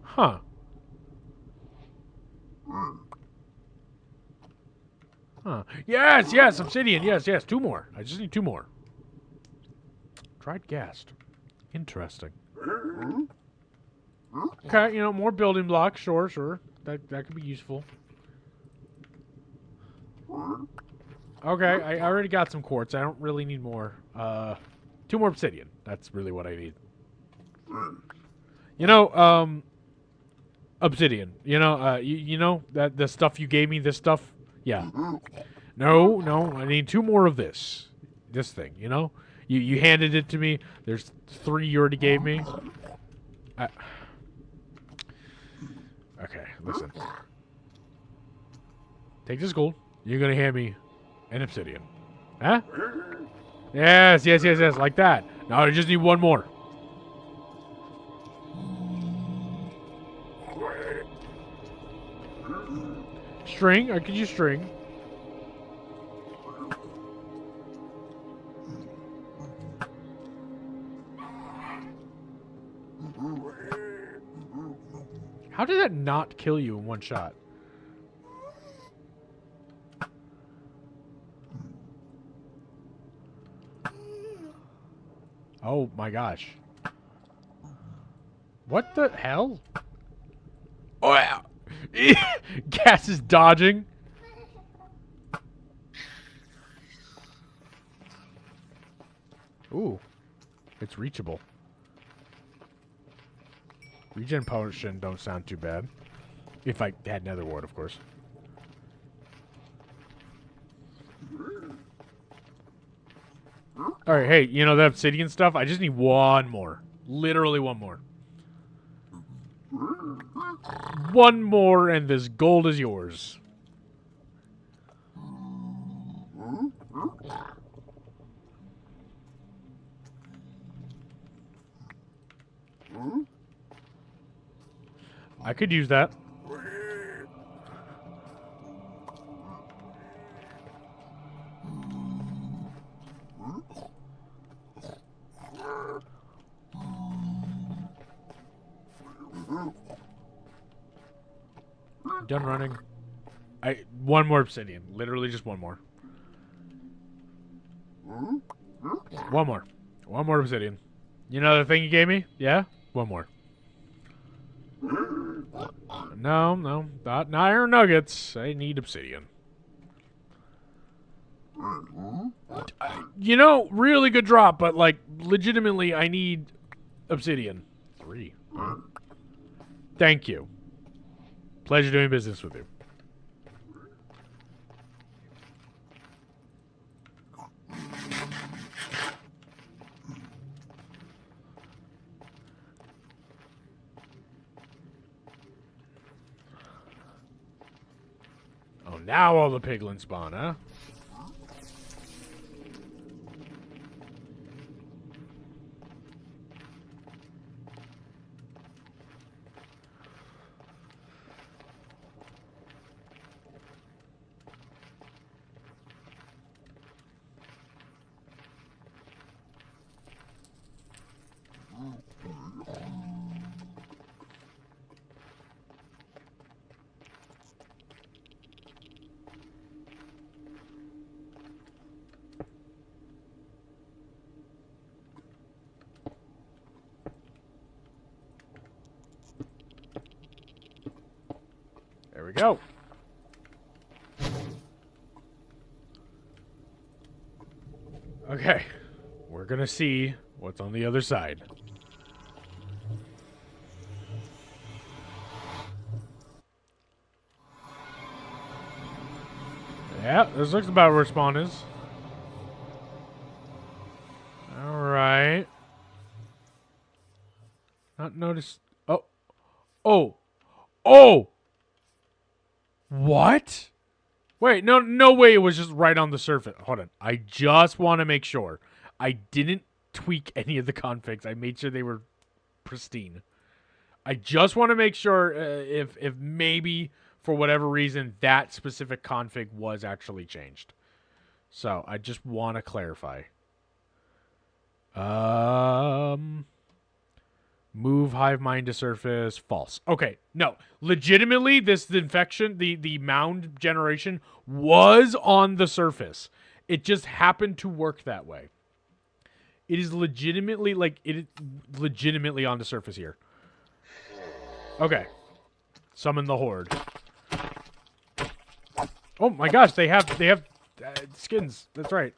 Huh. Huh. Yes, obsidian. Yes, 2 more. I just need 2 more. Tried ghast. Interesting. Okay, you know, more building blocks. Sure. That could be useful. Okay, I already got some quartz. I don't really need more. 2 more obsidian. That's really what I need. You know, obsidian. You know, you know that the stuff you gave me. This stuff. Yeah. No. I need 2 more of this. This thing. You know, you handed it to me. There's 3 you already gave me. Okay, listen. Take this gold. You're gonna hand me an obsidian. Huh? Yes. Like that. Now I just need 1 more. String? I could use string. How did that not kill you in 1 shot? Oh my gosh. What the hell? Oh yeah. Gas is dodging. Ooh. It's reachable. Regen potion don't sound too bad. If I had nether wart, of course. Alright, hey, you know that obsidian stuff? I just need 1 more. Literally 1 more. 1 more and this gold is yours. I could use that. Done running. 1 more obsidian. Literally just 1 more. 1 more. 1 more obsidian. You know the thing you gave me? Yeah? 1 more. No. Not iron nuggets. I need obsidian. You know, really good drop, but like, legitimately, I need obsidian. 3. Thank you. Pleasure doing business with you. now all the piglins spawn, huh? There we go. Okay. We're gonna see what's on the other side. Yeah, this looks about where spawn is. Alright. Not noticed. Oh. Oh. Oh! What? Wait, no way it was just right on the surface. Hold on. I just want to make sure. I didn't tweak any of the configs. I made sure they were pristine. I just want to make sure if maybe for whatever reason that specific config was actually changed. So I just want to clarify. Move hive mind to surface. False. Okay, no. Legitimately, the infection, the mound generation was on the surface. It just happened to work that way. It is legitimately, legitimately on the surface here. Okay. Summon the horde. Oh my gosh, they have skins. That's right.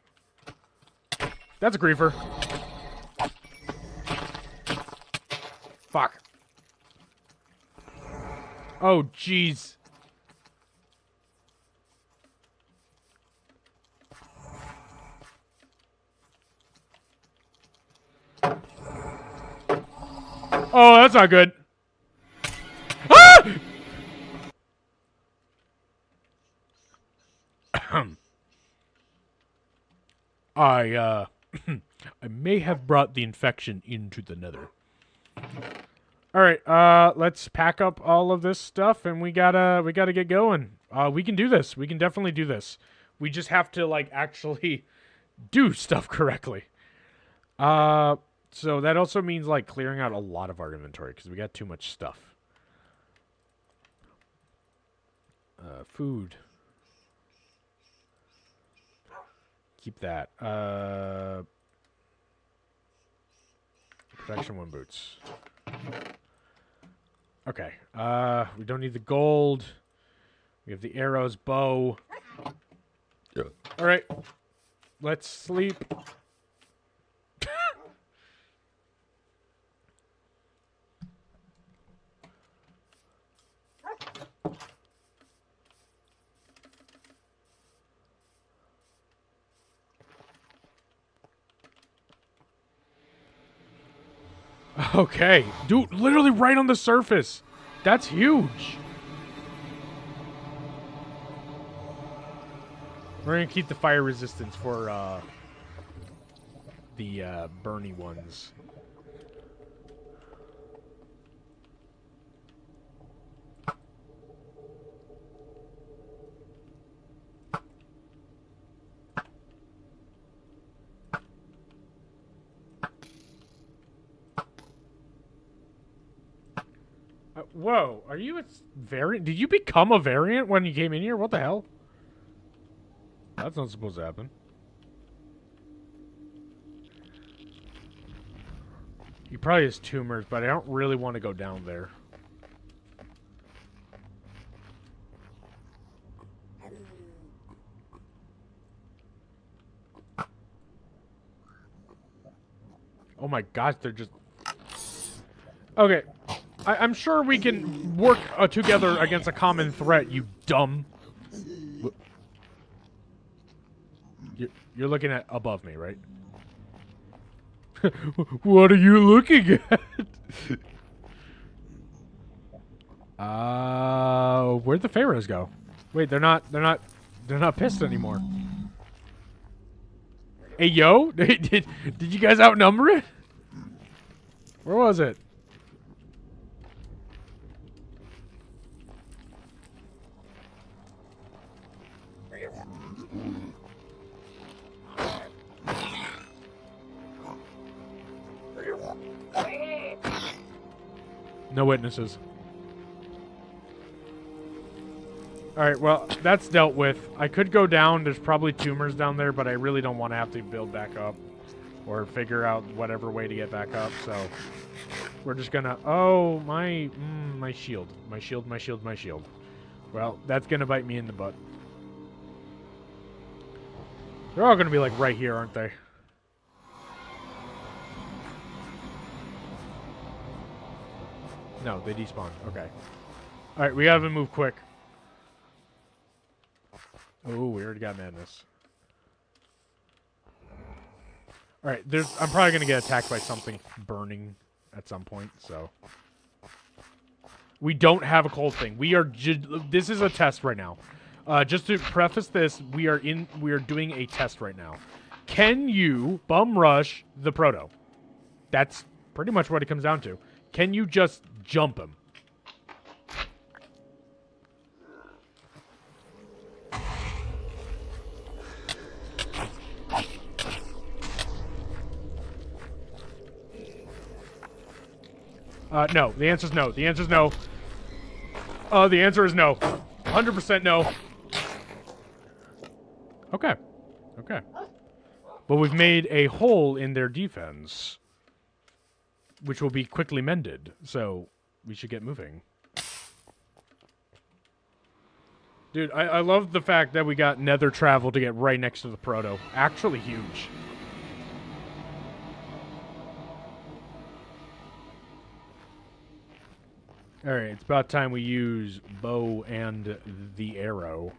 That's a griefer. Fuck. Oh, jeez. Oh, that's not good. Ah! I may have brought the infection into the nether. Alright, let's pack up all of this stuff and we gotta get going. We can do this. We can definitely do this. We just have to, like, actually do stuff correctly. So that also means, like, clearing out a lot of our inventory because we got too much stuff. Food. Keep that. Protection 1 boots. Okay. We don't need the gold. We have the arrows, bow. Yeah. All right. Let's sleep. Okay. Dude, literally right on the surface. That's huge. We're going to keep the fire resistance for the burny ones. Whoa, are you a variant? Did you become a variant when you came in here? What the hell? That's not supposed to happen. He probably has tumors, but I don't really want to go down there. Oh my gosh, they're just... Okay. I'm sure we can work together against a common threat, you dumb... You're looking at above me, right? What are you looking at? Where'd the pharaohs go? Wait, they're not pissed anymore. Hey, yo, did you guys outnumber it? Where was it? No witnesses. Alright, well, that's dealt with. I could go down. There's probably tumors down there, but I really don't want to have to build back up. Or figure out whatever way to get back up, so... We're just gonna... Oh, my shield. My shield, my shield, my shield. Well, that's gonna bite me in the butt. They're all gonna be, like, right here, aren't they? No, they despawn. Okay. Alright, we gotta move quick. Oh, we already got madness. Alright, I'm probably gonna get attacked by something burning at some point, so... We don't have a cold thing. We are this is a test right now. Just to preface this, we are doing a test right now. Can you bum rush the proto? That's pretty much what it comes down to. Can you just jump him? No. The answer is no. The answer is no. The answer is no. 100% no. Okay. Okay. But we've made a hole in their defense, which will be quickly mended, so we should get moving. Dude, I love the fact that we got nether travel to get right next to the proto. Actually huge. Alright, it's about time we use bow and the arrow.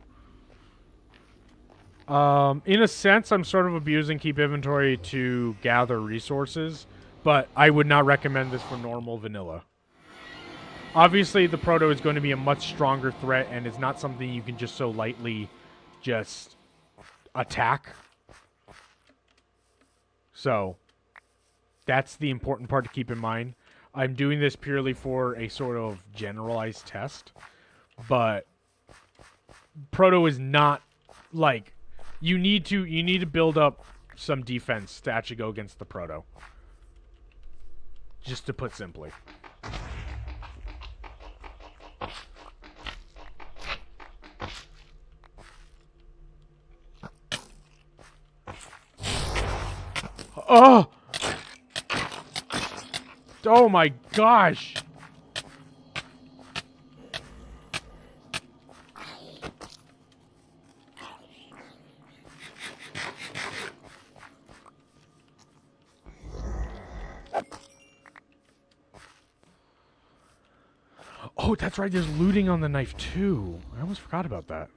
In a sense, I'm sort of abusing Kepp Inventory to gather resources, but I would not recommend this for normal vanilla. Obviously, the proto is going to be a much stronger threat, and it's not something you can just so lightly just attack. So, that's the important part to keep in mind. I'm doing this purely for a sort of generalized test, but proto is not like you need to build up some defense to actually go against the proto. Just to put simply. Oh! Oh my gosh! Oh, that's right, there's looting on the knife too. I almost forgot about that.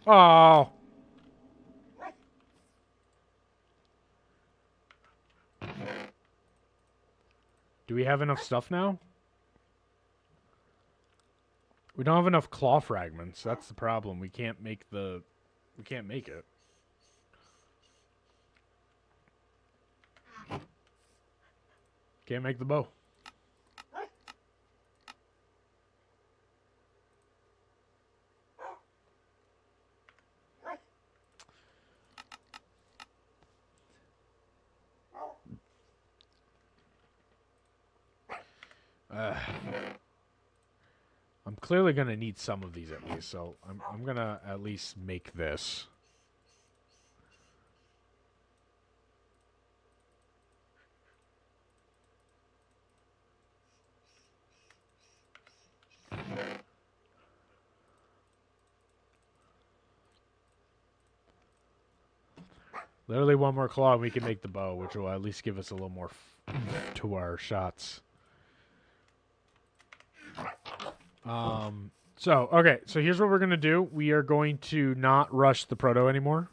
Oh. Do we have enough stuff now? We don't have enough claw fragments. That's the problem. We can't make it. Can't make the bow. I'm clearly going to need some of these at least, so I'm going to at least make this. Literally one more claw and we can make the bow, which will at least give us a little more to our shots. Okay, so here's what we're going to do. We are going to not rush the proto anymore.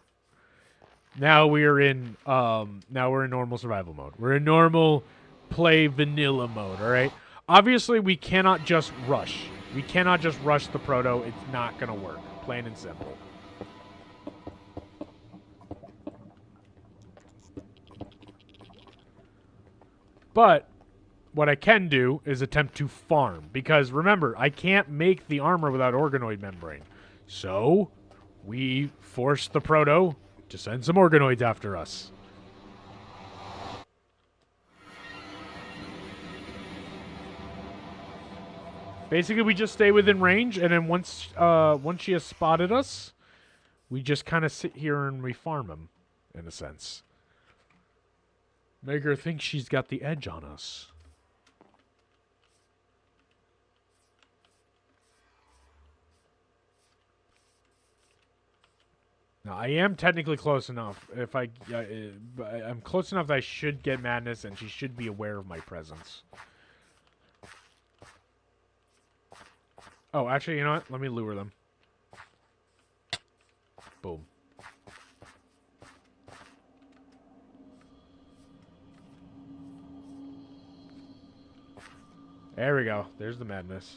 Now we're in normal survival mode. We're in normal play vanilla mode, all right? Obviously, we cannot just rush. We cannot just rush the proto. It's not going to work. Plain and simple. But what I can do is attempt to farm. Because remember, I can't make the armor without organoid membrane. So, we force the proto to send some organoids after us. Basically, we just stay within range, and then once she has spotted us, we just kind of sit here and we farm him, in a sense. Make her think she's got the edge on us. Now, I am technically close enough. If I'm close enough that I should get madness, and she should be aware of my presence. Oh, actually, you know what? Let me lure them. Boom. There we go. There's the madness.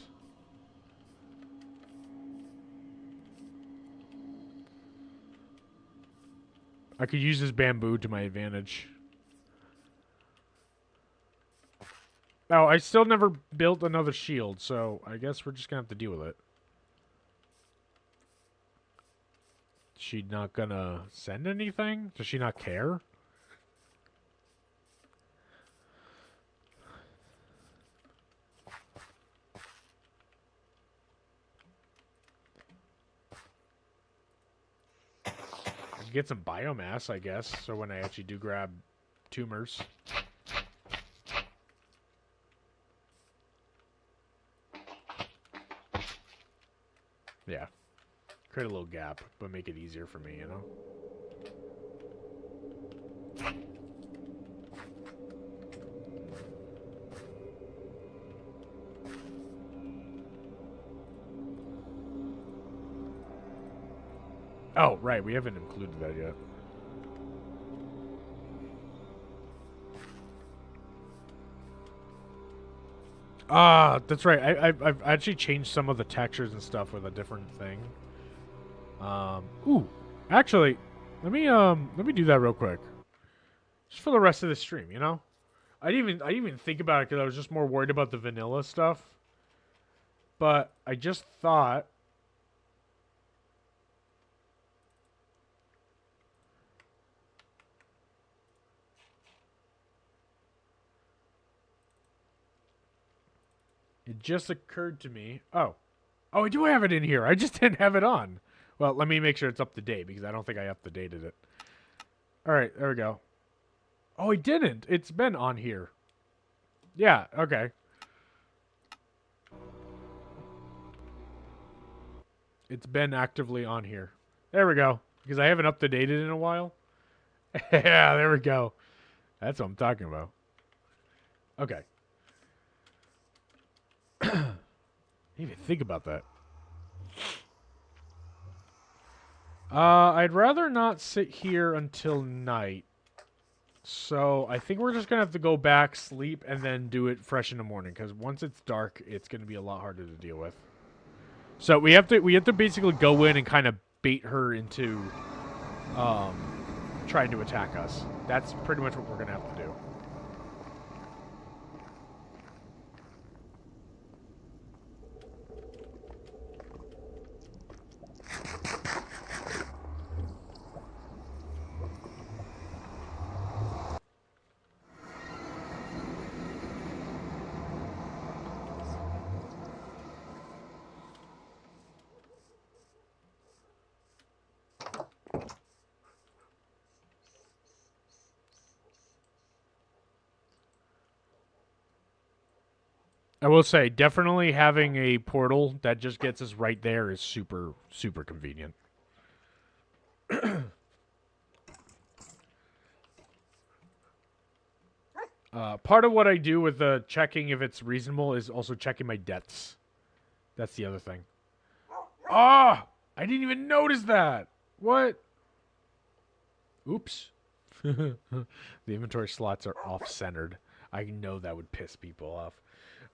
I could use this bamboo to my advantage. Oh, I still never built another shield, so I guess we're just gonna have to deal with it. She not gonna send anything? Does she not care? I can get some biomass, I guess, so when I actually do grab tumors. Yeah. Create a little gap, but make it easier for me, you know? Oh, right, we haven't included that yet. Ah, that's right. I've actually changed some of the textures and stuff with a different thing. Ooh, actually, let me do that real quick, just for the rest of the stream. You know, I didn't even think about it because I was just more worried about the vanilla stuff. But I just thought. It just occurred to me. Oh, I do have it in here. I just didn't have it on. Well, let me make sure it's up to date because I don't think I up-to-dated it. All right, there we go. Oh, I didn't. It's been on here. Yeah, okay. It's been actively on here. There we go. Because I haven't up-to-dated in a while. Yeah, there we go. That's what I'm talking about. Okay. Didn't even think about that. I'd rather not sit here until night. So I think we're just gonna have to go back, sleep, and then do it fresh in the morning. Because once it's dark, it's gonna be a lot harder to deal with. So we have to basically go in and kind of bait her into trying to attack us. That's pretty much what we're gonna have to do. I will say, definitely having a portal that just gets us right there is super, super convenient. Part of what I do with the checking if it's reasonable is also checking my deaths. That's the other thing. Ah! I didn't even notice that! What? Oops. The inventory slots are off-centered. I know that would piss people off.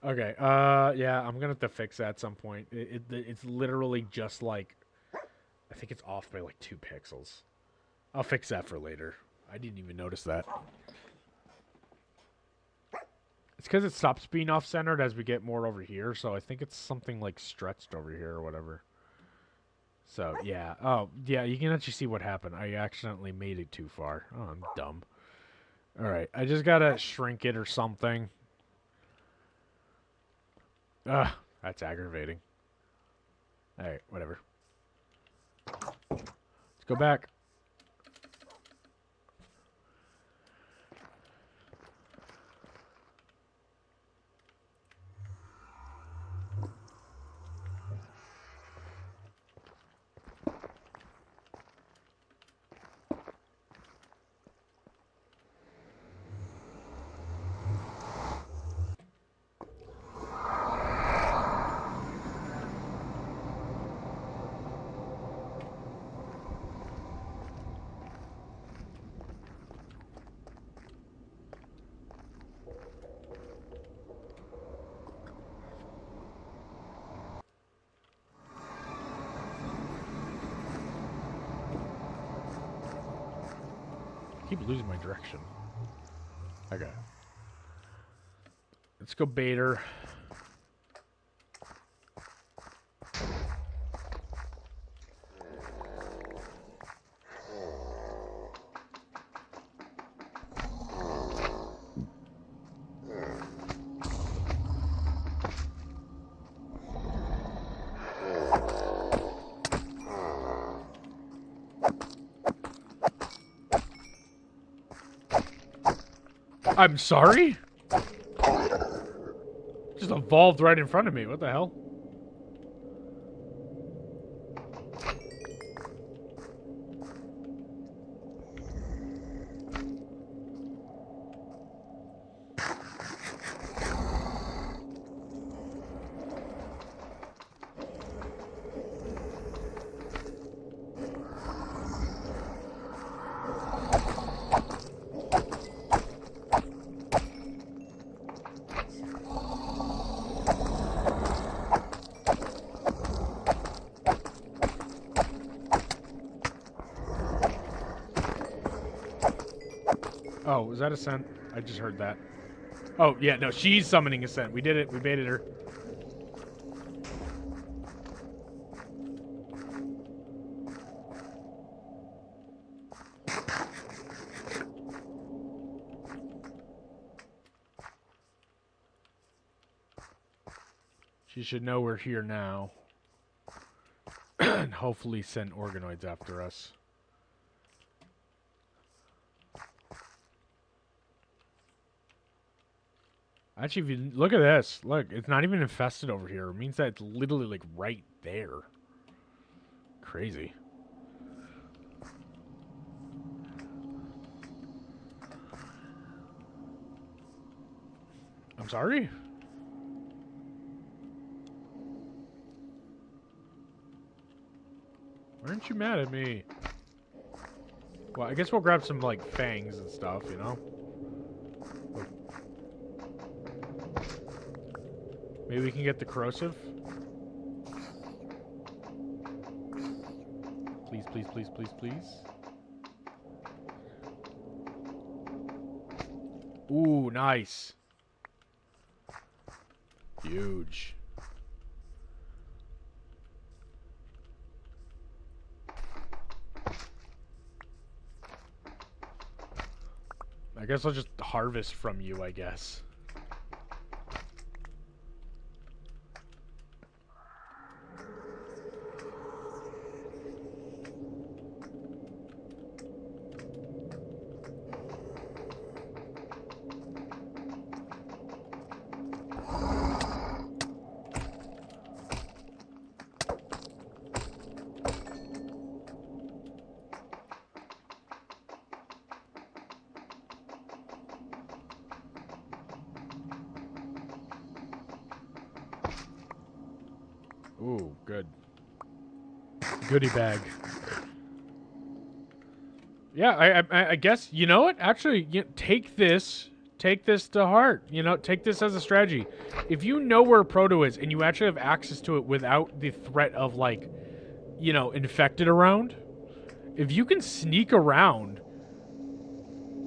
Okay, yeah, I'm gonna have to fix that at some point. It's literally just like, I think it's off by like 2 pixels. I'll fix that for later. I didn't even notice that. It's because it stops being off-centered as we get more over here, so I think it's something like stretched over here or whatever. So, yeah. Oh, yeah, you can actually see what happened. I accidentally made it too far. Oh, I'm dumb. Alright, I just gotta shrink it or something. Ugh, that's aggravating. Alright, whatever. Let's go back. I keep losing my direction. Okay. Let's go baiter. I'm sorry? Just evolved right in front of me. What the hell? Oh, was that a scent? I just heard that. Oh, yeah, no, she's summoning a scent. We did it. We baited her. She should know we're here now. And hopefully send organoids after us. Actually, if you look at this, look, it's not even infested over here. It means that it's literally, like, right there. Crazy. I'm sorry? Why aren't you mad at me? Well, I guess we'll grab some, like, fangs and stuff, you know? Maybe we can get the corrosive? Please, please, please, please, please. Ooh, nice. Huge. I guess I'll just harvest from you, I guess. Ooh, good. Goodie bag. Yeah, I guess, you know what? Actually, take this to heart. Take this as a strategy. If you know where Proto is and you actually have access to it without the threat of, like, infected around, if you can sneak around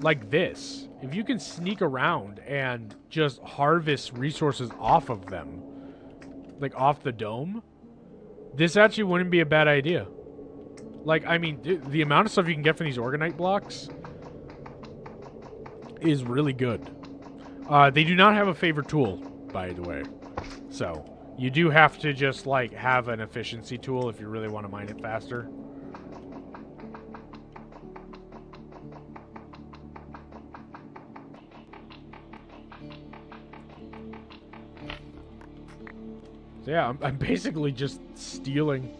like this, if you can sneak around and just harvest resources off of them, like off the dome, this actually wouldn't be a bad idea. Like, I mean, the amount of stuff you can get from these Organite blocks is really good. They do not have a favorite tool, by the way. So, you do have to just, like, have an efficiency tool if you really want to mine it faster. So yeah, I'm basically just stealing.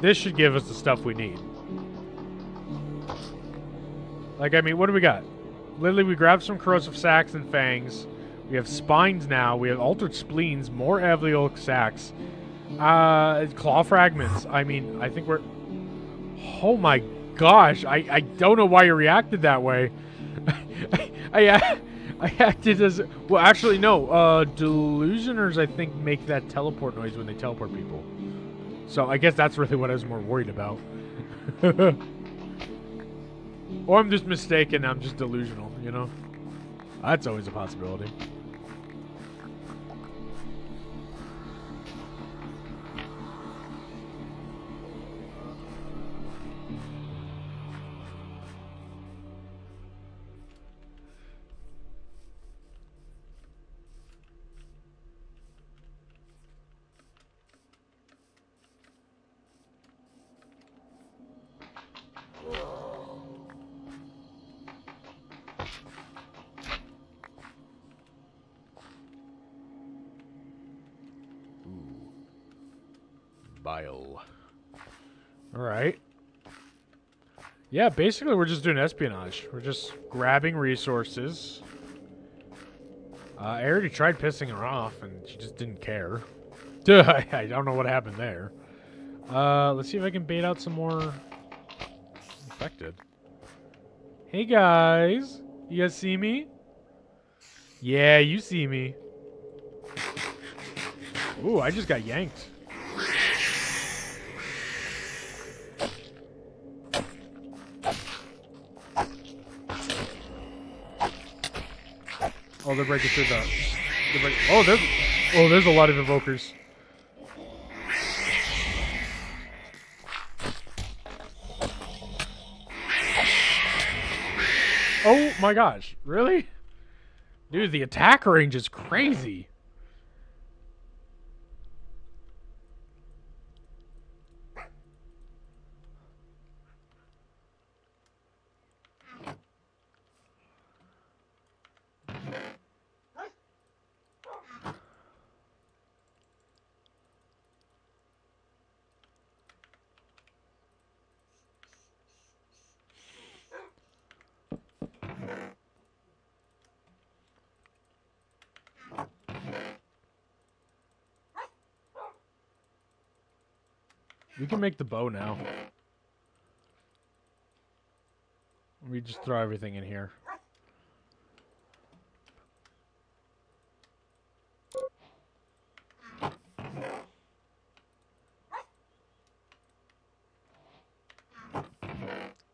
This should give us the stuff we need. Like, I mean, what do we got? Literally, we grabbed some corrosive sacs and fangs. We have spines now. We have altered spleens, more alveolar sacs. Claw fragments. I mean, I think we're... Oh my gosh. I don't know why you reacted that way. I acted as... Well, actually, no. Delusioners, I think, make that teleport noise when they teleport people. So I guess that's really what I was more worried about. Or I'm just mistaken, I'm just delusional, you know? That's always a possibility. Bile. Alright. Yeah, basically we're just doing espionage. We're just grabbing resources. I already tried pissing her off, and she just didn't care. I don't know what happened there. Let's see if I can bait out some more infected. Hey guys! You guys see me? Yeah, you see me. Ooh, I just got yanked. Oh, they're breaking through the... there's a lot of evokers. Oh my gosh, really? Dude, the attack range is crazy. We can make the bow now. We just throw everything in here.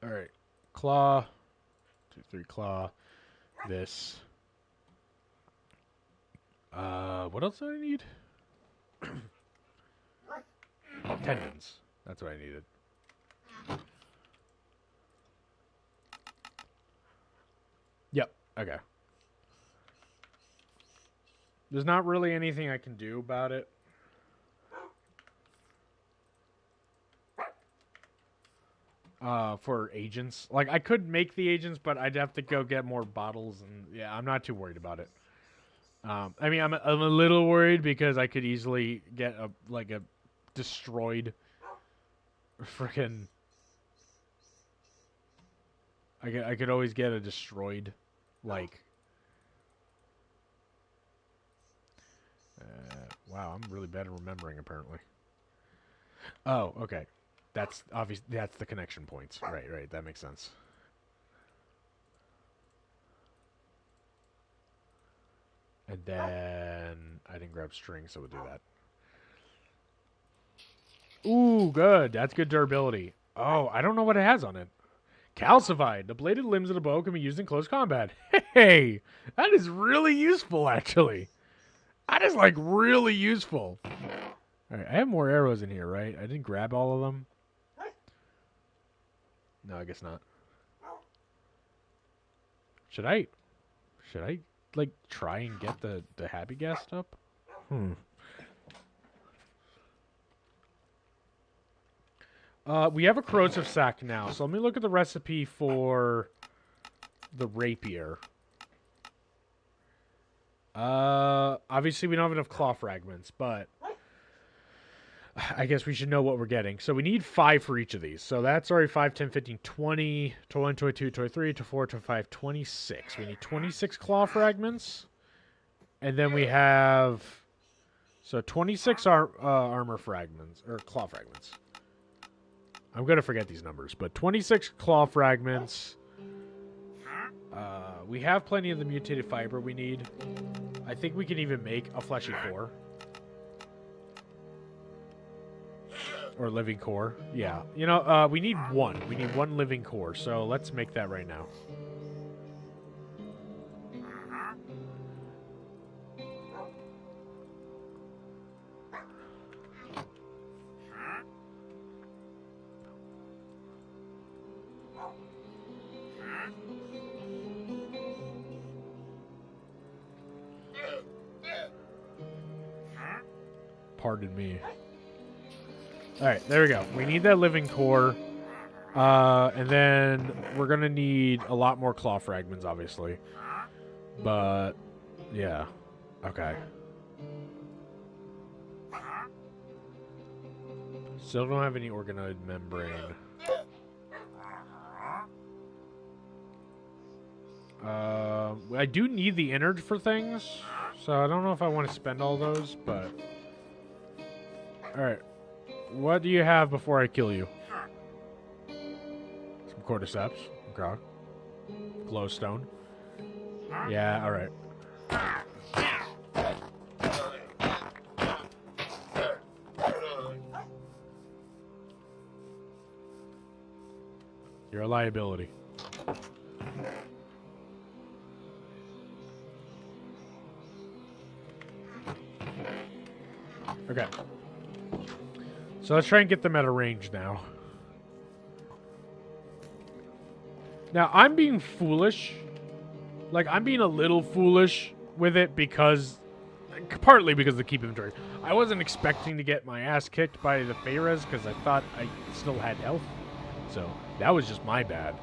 Alright. Claw. 2, 3 claw. This. What else do I need? Tendons. That's what I needed. Yep. Okay. There's not really anything I can do about it. For agents. Like, I could make the agents, but I'd have to go get more bottles, and yeah, I'm not too worried about it. I mean, I'm a little worried because I could easily get a destroyed freaking. I could always get a destroyed, like. Wow, I'm really bad at remembering apparently. Oh, okay. That's obvious. That's the connection points. Right. That makes sense. And then I didn't grab string, so we'll do that. Ooh, good. That's good durability. Oh, I don't know what it has on it. Calcified. The bladed limbs of the bow can be used in close combat. Hey, that is really useful, actually. That is, like, really useful. All right, I have more arrows in here, right? I didn't grab all of them. No, I guess not. Should I, like, try and get the happy guest up? We have a corrosive sack now, so let me look at the recipe for the rapier. Obviously we don't have enough claw fragments, but I guess we should know what we're getting. So we need 5 for each of these. So that's already 5, 10, 15, 20, 21, 22, 23, 24, 25, 26. We need 26 claw fragments. And then we have... So 26 armor fragments, or claw fragments. I'm going to forget these numbers, but 26 claw fragments. We have plenty of the mutated fiber we need. I think we can even make a fleshy core. Or living core. Yeah. You know, we need one. We need 1 living core, so let's make that right now. Pardon me. Alright, there we go. We need that living core. And then we're going to need a lot more claw fragments, obviously. But, yeah. Okay. Still don't have any organoid membrane. I do need the innards for things, so I don't know if I want to spend all those, but... Alright. What do you have before I kill you? Some cordyceps. Okay. Glowstone. Yeah, alright. You're a liability. Okay. So let's try and get them at a range now. Now, I'm being foolish. Like, I'm being a little foolish with it because... Partly because of the Kepp Inventory. I wasn't expecting to get my ass kicked by the Pharaohs because I thought I still had health. So, that was just my bad.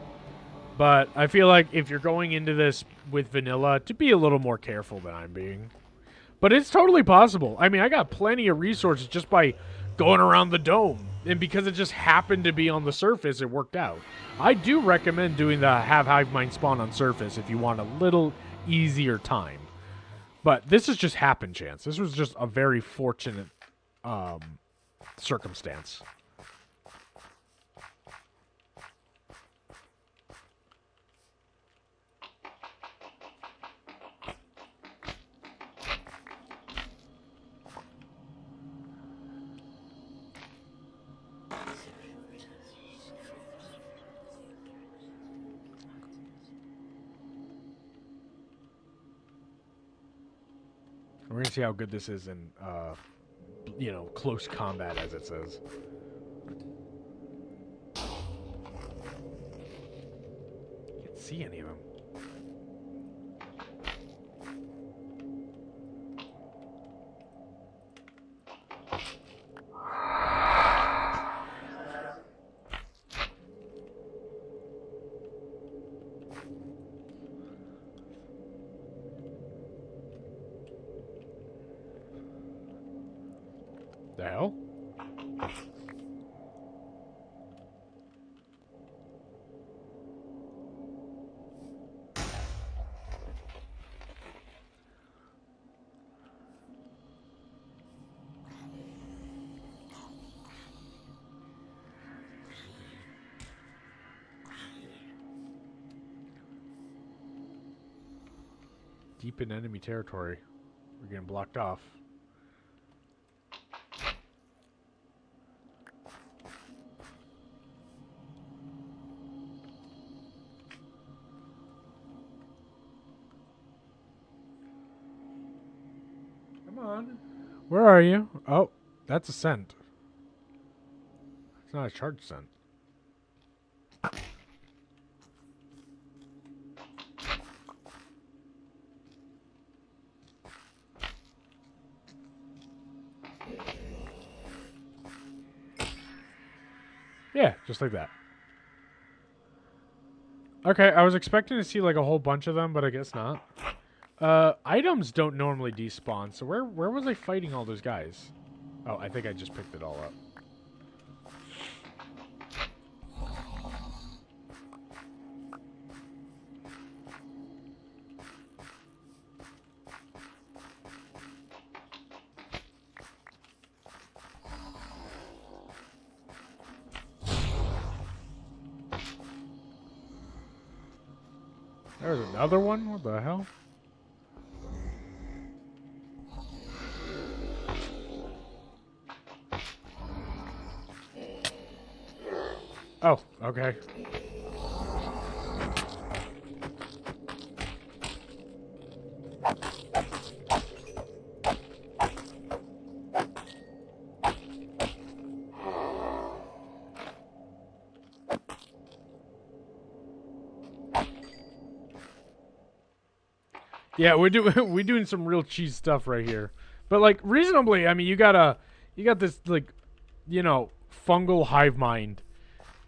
But I feel like if you're going into this with vanilla, to be a little more careful than I'm being. But it's totally possible. I mean, I got plenty of resources just by going around the dome. And because it just happened to be on the surface, it worked out. I do recommend doing the have hive mind spawn on surface if you want a little easier time. But this is just happen chance. This was just a very fortunate circumstance. We're going to see how good this is in you know, close combat, as it says. Can't see any of them. The hell? Deep in enemy territory. We're getting blocked off. Come on. Where are you? Oh, that's a scent. It's not a charged scent. Yeah, just like that. Okay, I was expecting to see like a whole bunch of them, but I guess not. Items don't normally despawn, so where was I fighting all those guys? Oh, I think I just picked it all up. There's another one? What the hell? Oh, okay. Yeah, we're doing some real cheese stuff right here. But like reasonably, I mean, you got this like, you know, fungal hive mind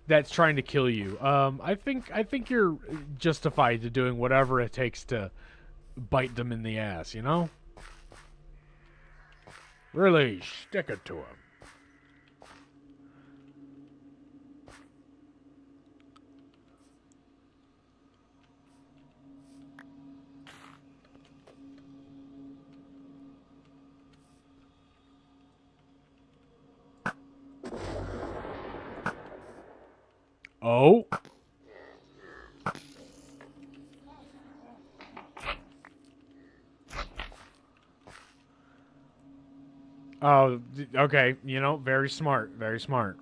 that's trying to kill you. I think you're justified to doing whatever it takes to bite them in the ass, you know? Really stick it to them. Oh. Oh, okay. You know, very smart. Very smart.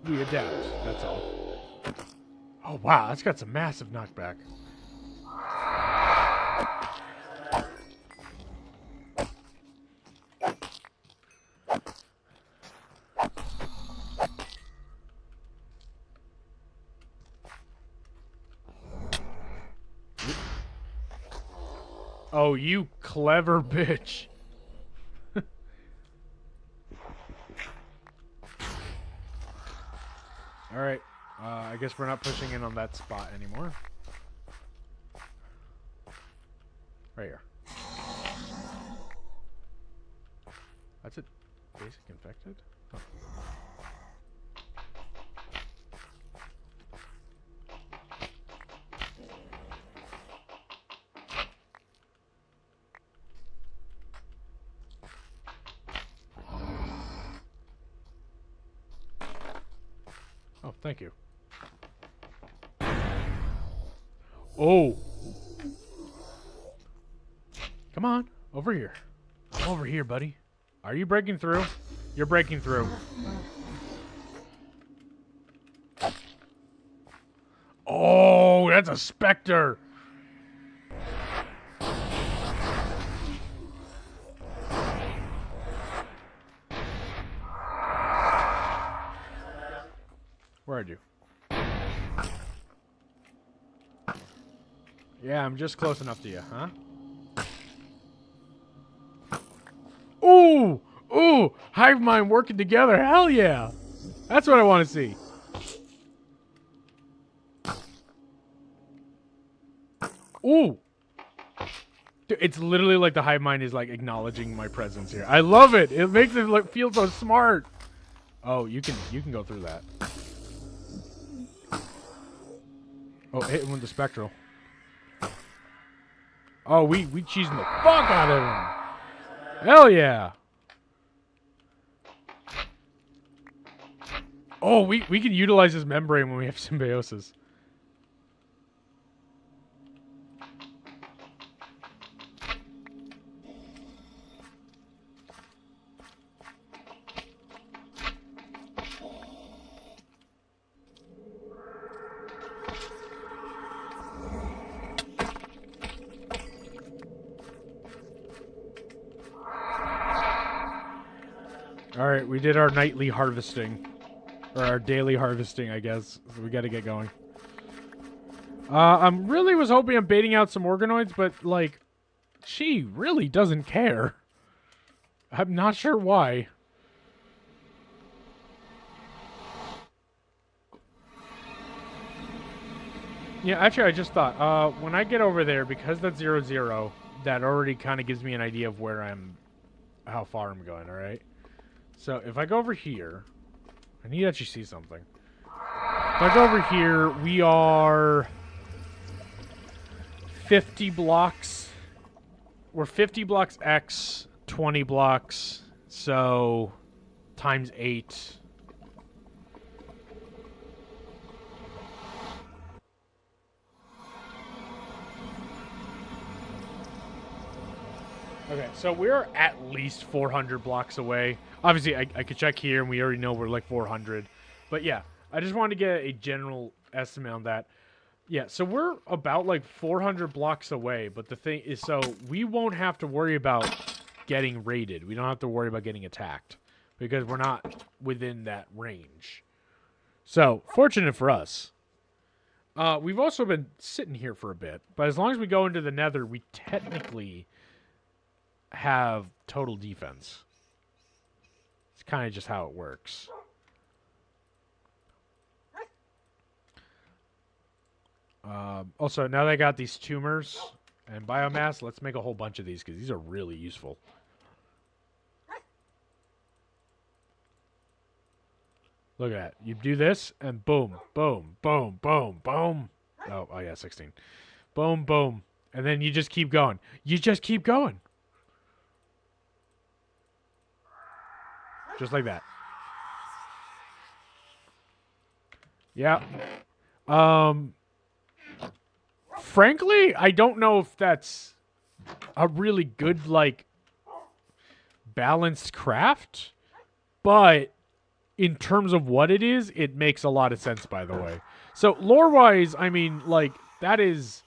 We adapt. That's all. Oh, wow. That's got some massive knockback. Oh, you clever bitch. Alright. I guess we're not pushing in on that spot anymore. Right here. That's it. Basic infected? Oh. Oh, thank you. Oh! Come on, over here. I'm over here, buddy. Are you breaking through? You're breaking through. Oh, that's a specter. Where'd you? Yeah, I'm just close enough to you, huh? Ooh! Ooh! Hive mind working together. Hell yeah! That's what I want to see. Ooh! Dude, it's literally like the hive mind is like acknowledging my presence here. I love it. It makes it look feel so smart. Oh, you can go through that. Oh, hit him with the spectral. Oh, we cheesing the fuck out of him. Hell yeah. Oh, we can utilize his membrane when we have symbiosis. Alright, we did our nightly harvesting. Or our daily harvesting, I guess. So we gotta get going. I really was hoping I'm baiting out some organoids, but, like, she really doesn't care. I'm not sure why. Yeah, actually, I just thought, when I get over there, because that's 0-0, that already kind of gives me an idea of where how far I'm going, alright? So, if I go over here, I need to actually see something. If I go over here, we are 50 blocks. We're 50 blocks X, 20 blocks, so times 8. Okay, so we're at least 400 blocks away. Obviously, I could check here, and we already know we're like 400. But yeah, I just wanted to get a general estimate on that. Yeah, so we're about like 400 blocks away, but the thing is, so we won't have to worry about getting raided. We don't have to worry about getting attacked because we're not within that range. So, fortunate for us. We've also been sitting here for a bit, but as long as we go into the nether, we technically have total defense. It's kind of just how it works. Also, now that I got these tumors and biomass, let's make a whole bunch of these because these are really useful. Look at that. You do this, and boom, boom, boom, boom, boom. Oh yeah, 16. Boom, boom. And then you just keep going. You just keep going. Just like that. Yeah. Frankly, I don't know if that's a really good, like, balanced craft, but in terms of what it is, it makes a lot of sense, by the way. So, lore-wise, I mean, like, that is...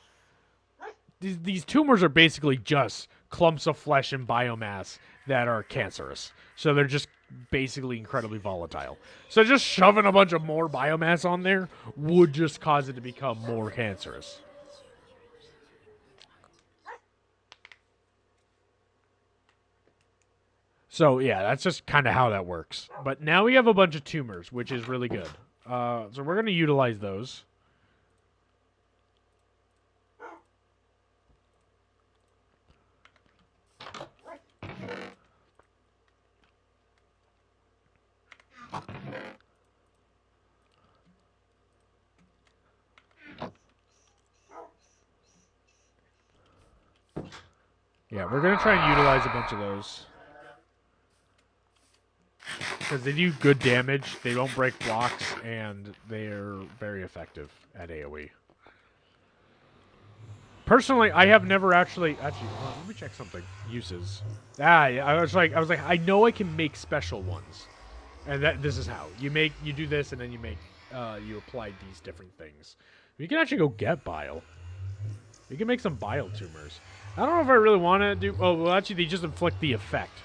These tumors are basically just clumps of flesh and biomass that are cancerous. So they're just basically incredibly volatile. So just shoving a bunch of more biomass on there would just cause it to become more cancerous. So, yeah, that's just kind of how that works. But now we have a bunch of tumors, which is really good. So we're going to utilize those. Yeah, we're going to try and utilize a bunch of those. Because they do good damage, they don't break blocks, and they're very effective at AoE. Personally, I have never actually hold on, let me check something. Uses. Yeah, I was like, I know I can make special ones, and this is how you do this, and then you apply these different things. You can actually go get bile. You can make some bile tumors. I don't know if I really want to do. Oh, well, actually, they just inflict the effect,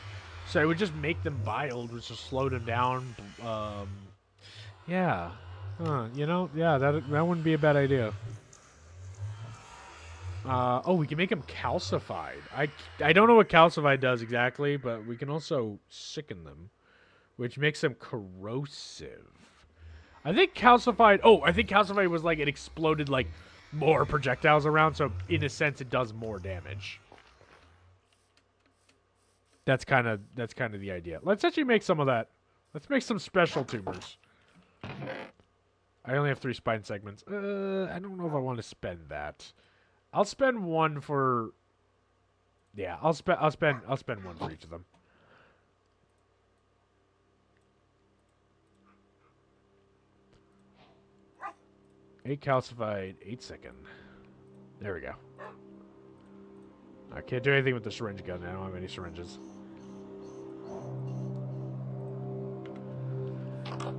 so I would just make them bile, which will slow them down. Yeah. You know, yeah, that wouldn't be a bad idea. Oh, we can make them calcified. I don't know what calcified does exactly, but we can also sicken them, which makes them corrosive. I think calcified. Oh, I think calcified was like it exploded like more projectiles around, so in a sense it does more damage. That's kind of the idea. Let's actually make some of that. Let's make some special tumors. I only have 3 spine segments. I don't know if I want to spend that. I'll spend 1 for. Yeah, I'll spend 1 for each of them. Eight calcified, 8 second. There we go. I can't do anything with the syringe gun. I don't have any syringes.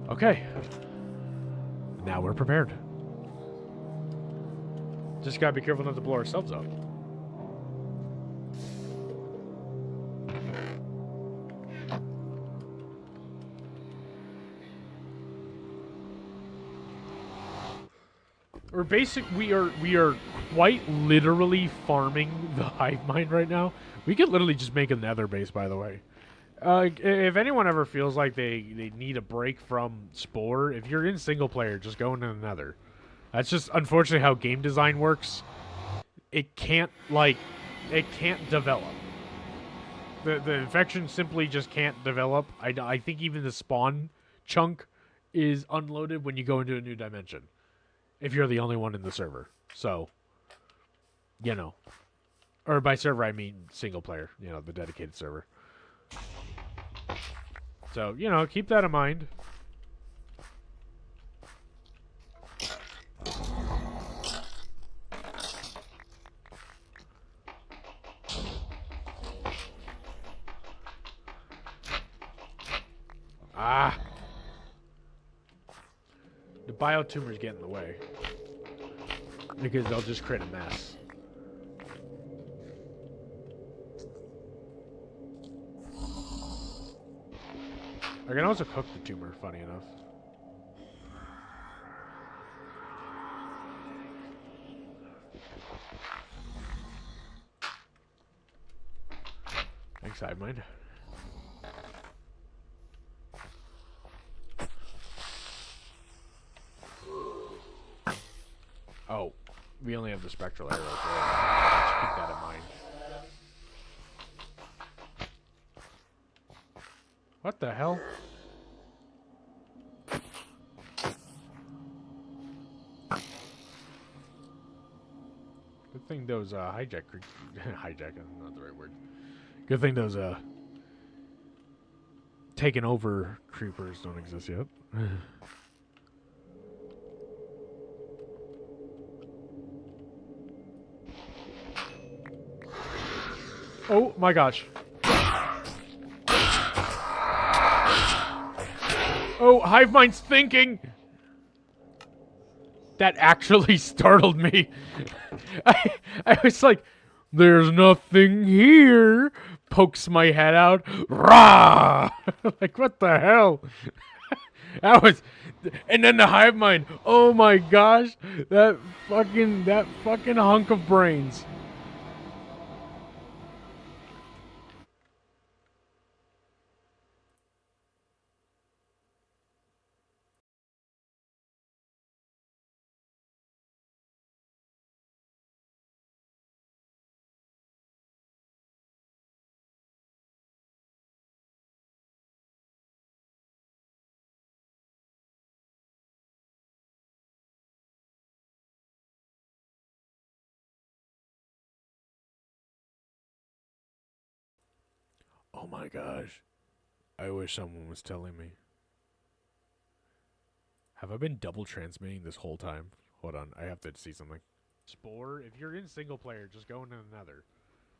Okay. Now we're prepared. Just gotta be careful not to blow ourselves up. We are quite literally farming the hive mind right now. We could literally just make a nether base, by the way. If anyone ever feels like they need a break from Spore, if you're in single player, just go into the nether. That's just unfortunately how game design works. It can't develop. The infection simply just can't develop. I think even the spawn chunk is unloaded when you go into a new dimension. If you're the only one in the server. So, you know. Or by server, I mean single player. You know, the dedicated server. So, you know, keep that in mind. Ah! The biotumors get in the way. Because they'll just create a mess. I can also cook the tumor, funny enough. Thanks, hive mind. Oh, we only have the spectral arrows. Let's keep that in mind. What the hell? Good thing those hijack hijack is not the right word. Good thing those taken over creepers don't exist yet. Oh my gosh. Oh, hive mind's thinking. That actually startled me. I was like, there's nothing here. Pokes my head out. Rah! Like, what the hell? That was, and then the hive mind. Oh my gosh, that fucking hunk of brains. Oh my gosh. I wish someone was telling me. Have I been double transmitting this whole time? Hold on, I have to see something. Spore, if you're in single player, just go into another.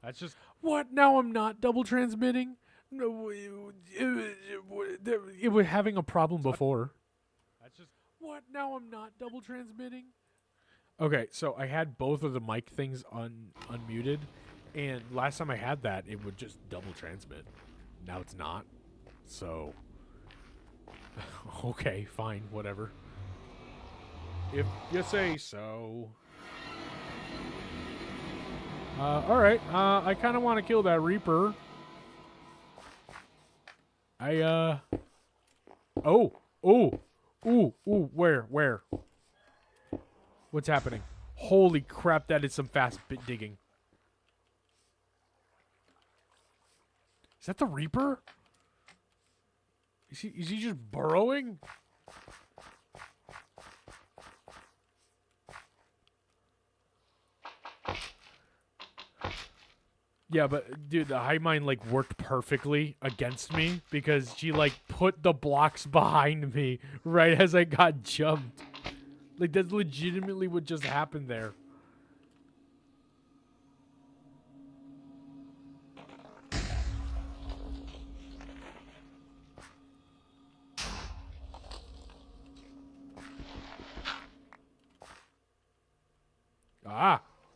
That's just what? Now I'm not double transmitting. No, it was having a problem before. That's just what? Now I'm not double transmitting. Okay, so I had both of the mic things unmuted, and last time I had that, it would just double transmit. Now it's not. So, okay, fine, whatever. If you say so. Alright, I kind of want to kill that Reaper. Ooh, where? What's happening? Holy crap, that is some fast bit digging. Is that the Reaper? Is he just burrowing? Yeah, but dude, the hive mind like worked perfectly against me because she like put the blocks behind me right as I got jumped. Like that's legitimately what just happened there.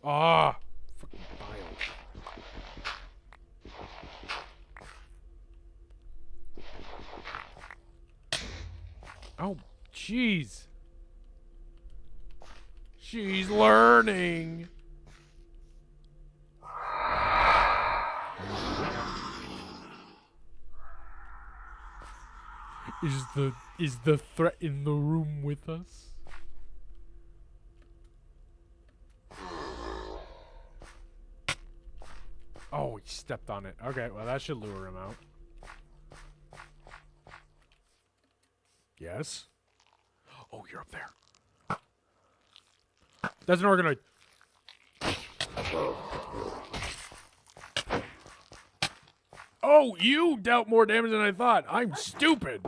Fucking bile. Oh, jeez. She's learning. Is the threat in the room with us? Oh, he stepped on it. Okay, well that should lure him out. Yes. Oh, you're up there. That's an organoid. Oh, you dealt more damage than I thought. I'm stupid.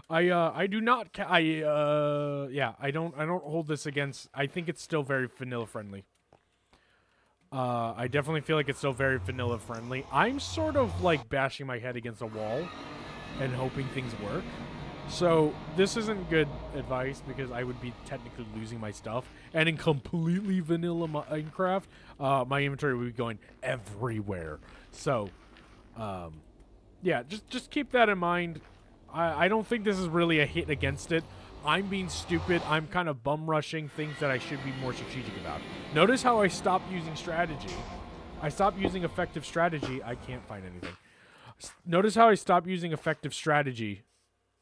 I do not. Yeah. I don't hold this against. I think it's still very vanilla friendly. I definitely feel like it's still very vanilla friendly. I'm sort of like bashing my head against a wall and hoping things work. So this isn't good advice because I would be technically losing my stuff. And in completely vanilla Minecraft, my inventory would be going everywhere. So, yeah, just keep that in mind. I don't think this is really a hit against it. I'm being stupid. I'm kind of bum rushing things that I should be more strategic about. Notice how I stopped using strategy. I stopped using effective strategy. I can't find anything. Notice how I stopped using effective strategy,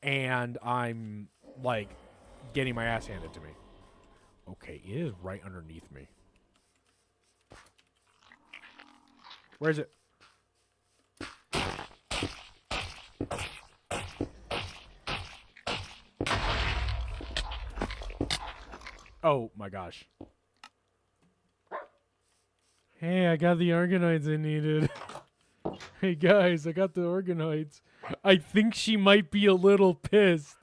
and I'm, like, getting my ass handed to me. Okay, it is right underneath me. Where is it? Oh, my gosh. Hey, I got the organoids I needed. Hey, guys, I got the organoids. I think she might be a little pissed.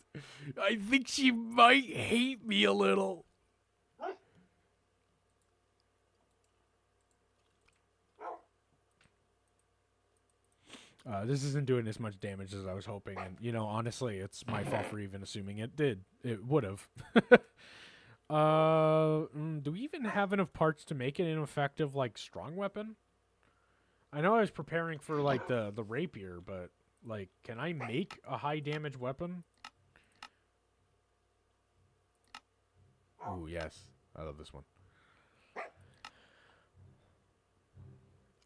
I think she might hate me a little. This isn't doing as much damage as I was hoping, and, you know, honestly, it's my fault for even assuming it did. It would have. Do we even have enough parts to make it an effective, like, strong weapon? I know I was preparing for, like, the rapier, but, like, can I make a high damage weapon? Ooh, yes. I love this one.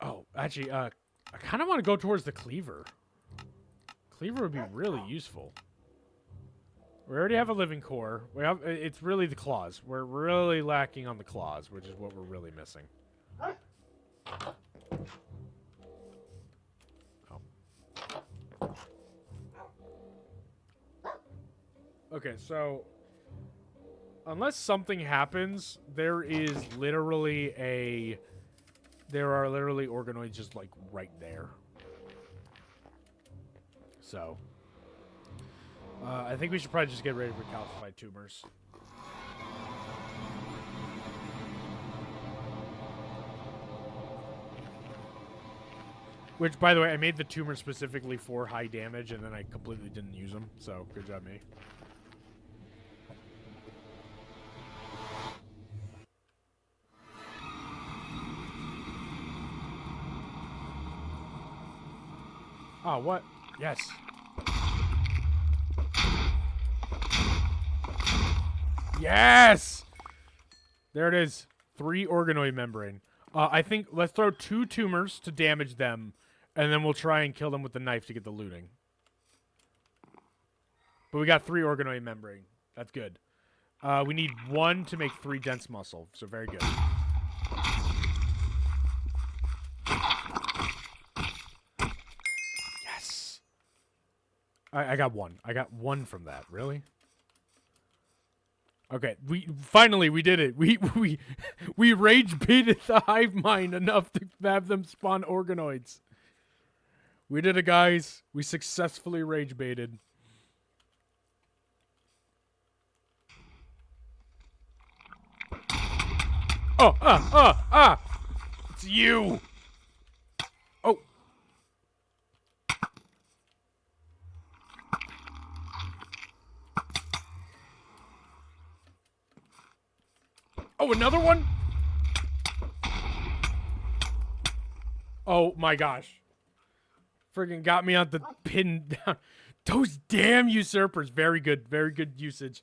Oh, actually, I kind of want to go towards the cleaver. Cleaver would be really useful. We already have a living core. It's really the claws. We're really lacking on the claws, which is what we're really missing. Oh. Okay, so unless something happens, there are literally organoids just like right there. So I think we should probably just get ready for calcified tumors. Which, by the way, I made the tumor specifically for high damage, and then I completely didn't use them. So, good job, me. Oh, what? Yes. Yes! There it is. 3 organoid membrane. I think let's throw 2 tumors to damage them, and then we'll try and kill them with the knife to get the looting. But we got 3 organoid membrane. That's good. We need 1 to make 3 dense muscle, so very good. Yes. I got 1. I got 1 from that. Really? Okay, we did it. We rage baited the hive mind enough to have them spawn organoids. We did it, guys. We successfully rage baited. Oh, it's you. Oh. Oh, another one? Oh my gosh. Friggin' got me on the pin down. Those damn usurpers. Very good usage.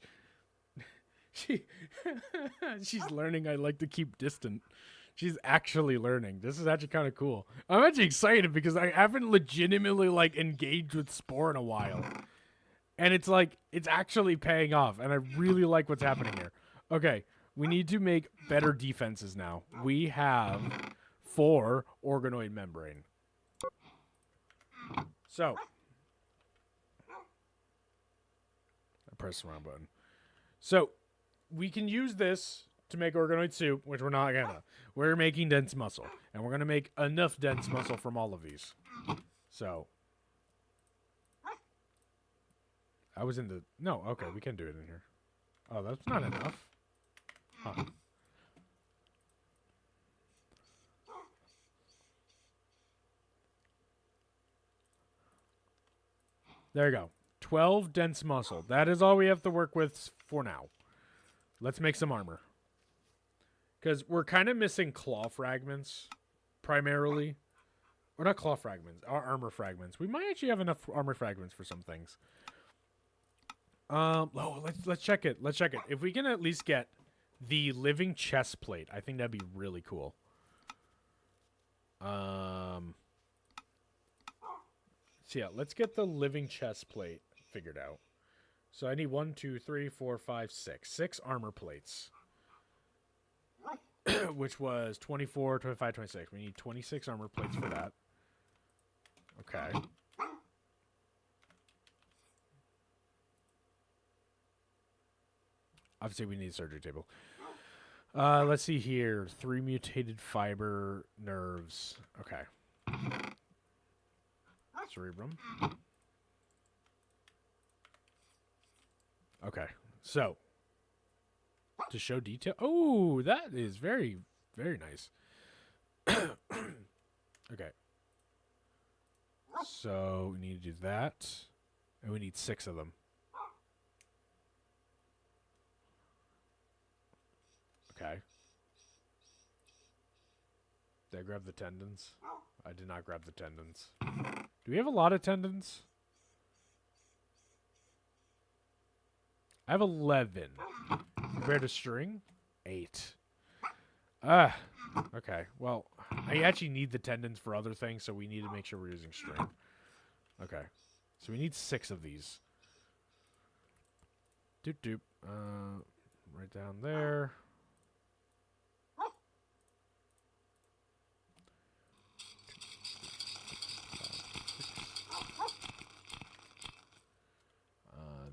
She's learning I like to keep distant. She's actually learning. This is actually kind of cool. I'm actually excited because I haven't legitimately like engaged with Spore in a while. And it's like, it's actually paying off. And I really like what's happening here. Okay, we need to make better defenses now. We have 4 organoid membrane. So, I pressed the wrong button. So, we can use this to make organoid soup, which we're not gonna. We're making dense muscle, and we're gonna make enough dense muscle from all of these. So, I was in the... No, okay, we can do it in here. Oh, that's not enough. Huh. There you go. 12 dense muscle. That is all we have to work with for now. Let's make some armor. Because we're kind of missing claw fragments, primarily. Or not claw fragments, our armor fragments. We might actually have enough armor fragments for some things. Let's check it. Let's check it. If we can at least get the living chest plate, I think that'd be really cool. So yeah, let's get the living chest plate figured out. So I need 1, 2, 3, 4, 5, 6. 6 armor plates. Which was 24, 25, 26. We need 26 armor plates for that. Okay. Obviously, we need a surgery table. Let's see here. 3 mutated fiber nerves. Okay. Cerebrum. Okay. So, to show detail. Oh, that is very, very nice. Okay. So, we need to do that. And we need 6 of them. Okay. Did I grab the tendons? I did not grab the tendons. Do we have a lot of tendons? I have 11. Compared to string? 8. Okay. Well, I actually need the tendons for other things, so we need to make sure we're using string. Okay. So we need 6 of these. Doop doop. Right down there.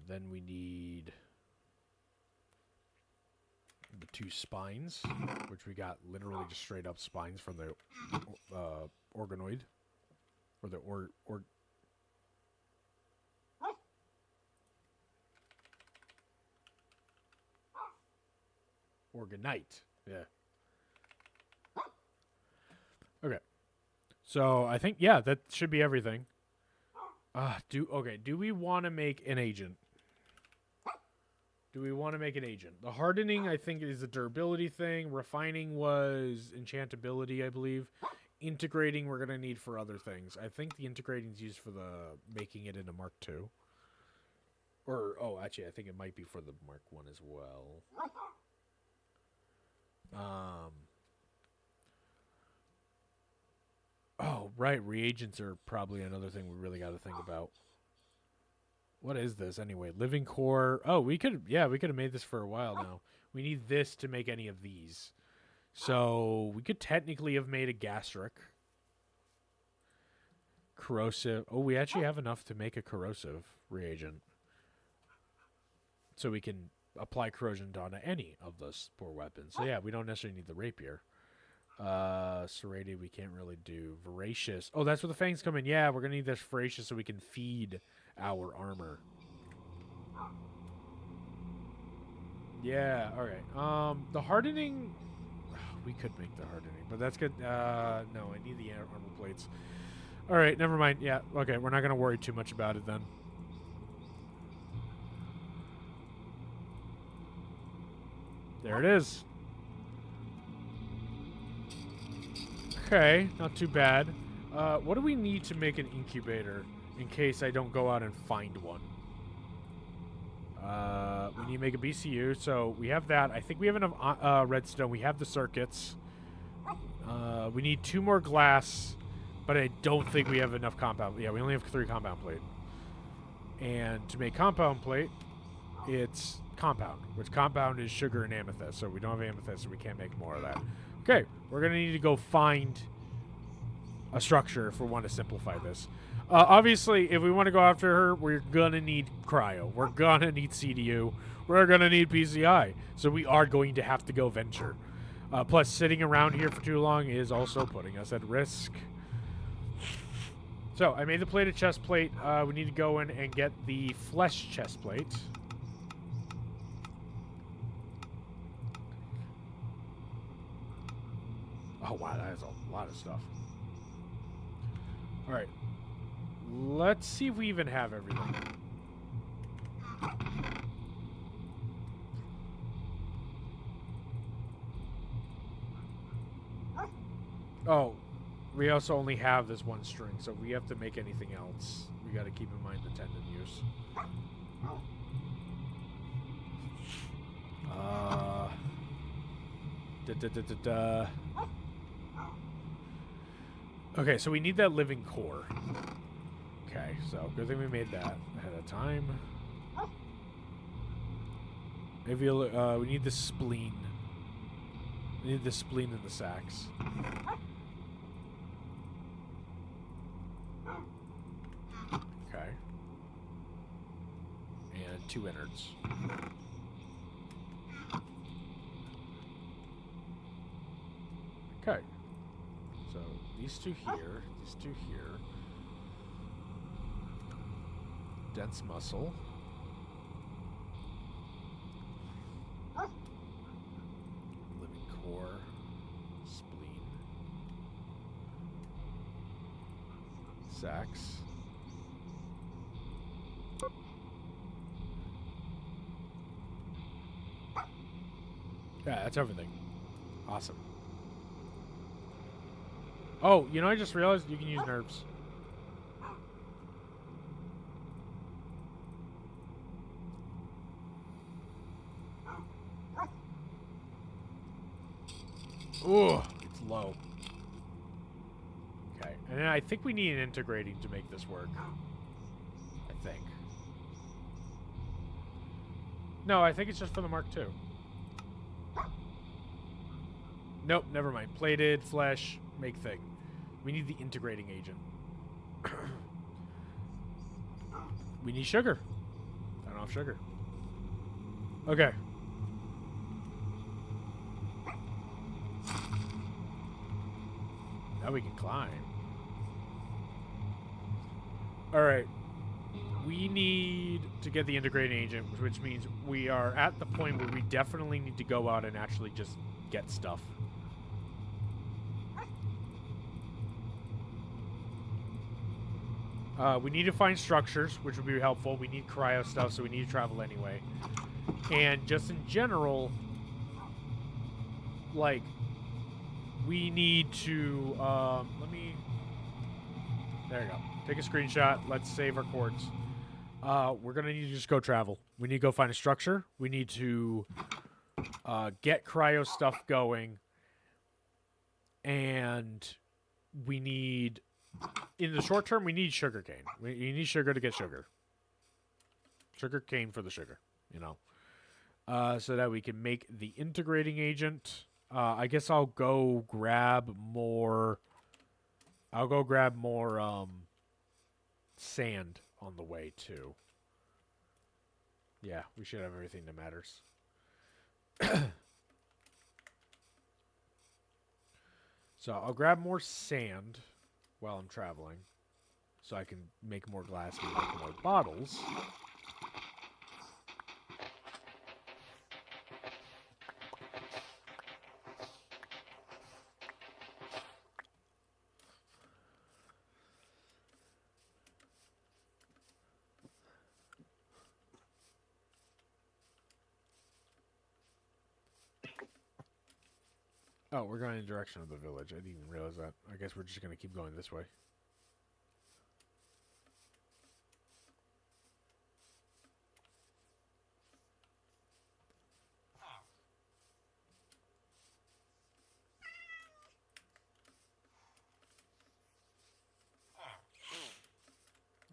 Then we need the 2 spines, which we got literally just straight up spines from the organoid. Or the organite. Yeah. Okay. So I think, yeah, that should be everything. Do we want to make an agent? Do we want to make an agent? The hardening, I think, is a durability thing. Refining was enchantability, I believe. Integrating, we're going to need for other things. I think the integrating is used for the making it into Mark II. Or, oh, actually, I think it might be for the Mark I as well. Oh, right. Reagents are probably another thing we really got to think about. What is this anyway? Living core. Oh, we could have made this for a while now. We need this to make any of these. So we could technically have made a gastric. Corrosive. Oh, we actually have enough to make a corrosive reagent. So we can apply corrosion onto any of the spore weapons. So yeah, we don't necessarily need the rapier. Serrated we can't really do. Voracious. Oh, that's where the fangs come in. Yeah, we're gonna need this voracious so we can feed our armor. Yeah, alright. The hardening, we could make the hardening, but that's good. No, I need the armor plates. Alright, never mind. Yeah, okay, we're not gonna worry too much about it then. There it is. Okay, not too bad. What do we need to make an incubator in case I don't go out and find one? We need to make a BCU, so we have that. I think we have enough redstone. We have the circuits. We need 2 more glass, but I don't think we have enough compound. Yeah, we only have 3 compound plate. And to make compound plate, it's compound, which compound is sugar and amethyst, so we don't have amethyst, so we can't make more of that. Okay, we're going to need to go find a structure if we want to simplify this. Obviously, if we want to go after her, we're going to need cryo. We're going to need CDU. We're going to need PCI. So we are going to have to go venture. Plus, sitting around here for too long is also putting us at risk. So, I made the plated chest plate. We need to go in and get the flesh chest plate. Oh, wow, that is a lot of stuff. All right. Let's see if we even have everything. Oh, we also only have this 1 string, so if we have to make anything else, we got to keep in mind the tendon use. Okay, so we need that living core. Okay, so good thing we made that ahead of time. Maybe we need the spleen. We need the spleen in the sacks. Okay. And 2 innards. Okay. So these 2 here, these 2 here. Dense muscle. Living core. Spleen. Sacks. Yeah, that's everything. Awesome. Oh, you know, I just realized you can use nerves. Ooh, it's low. Okay, and then I think we need an integrating to make this work. I think. No, I think it's just for the Mark II. Nope, never mind. Plated, flesh, make thing. We need the integrating agent. We need sugar. I don't have sugar. Okay. Now we can climb. Alright. We need to get the integrating agent, which means we are at the point where we definitely need to go out and actually just get stuff. We need to find structures, which would be helpful. We need cryo stuff, so we need to travel anyway. And just in general, like, we need to, let me, there you go. Take a screenshot. Let's save our cords. We're going to need to just go travel. We need to go find a structure. We need to get cryo stuff going. And we need, in the short term, we need sugarcane. We need sugar to get sugar. Sugar cane for the sugar, you know. So that we can make the integrating agent. I guess I'll go grab more. I'll go grab more sand on the way too. Yeah, we should have everything that matters. So I'll grab more sand while I'm traveling, so I can make more glass and make more bottles. Oh, we're going in the direction of the village. I didn't even realize that. I guess we're just going to keep going this way.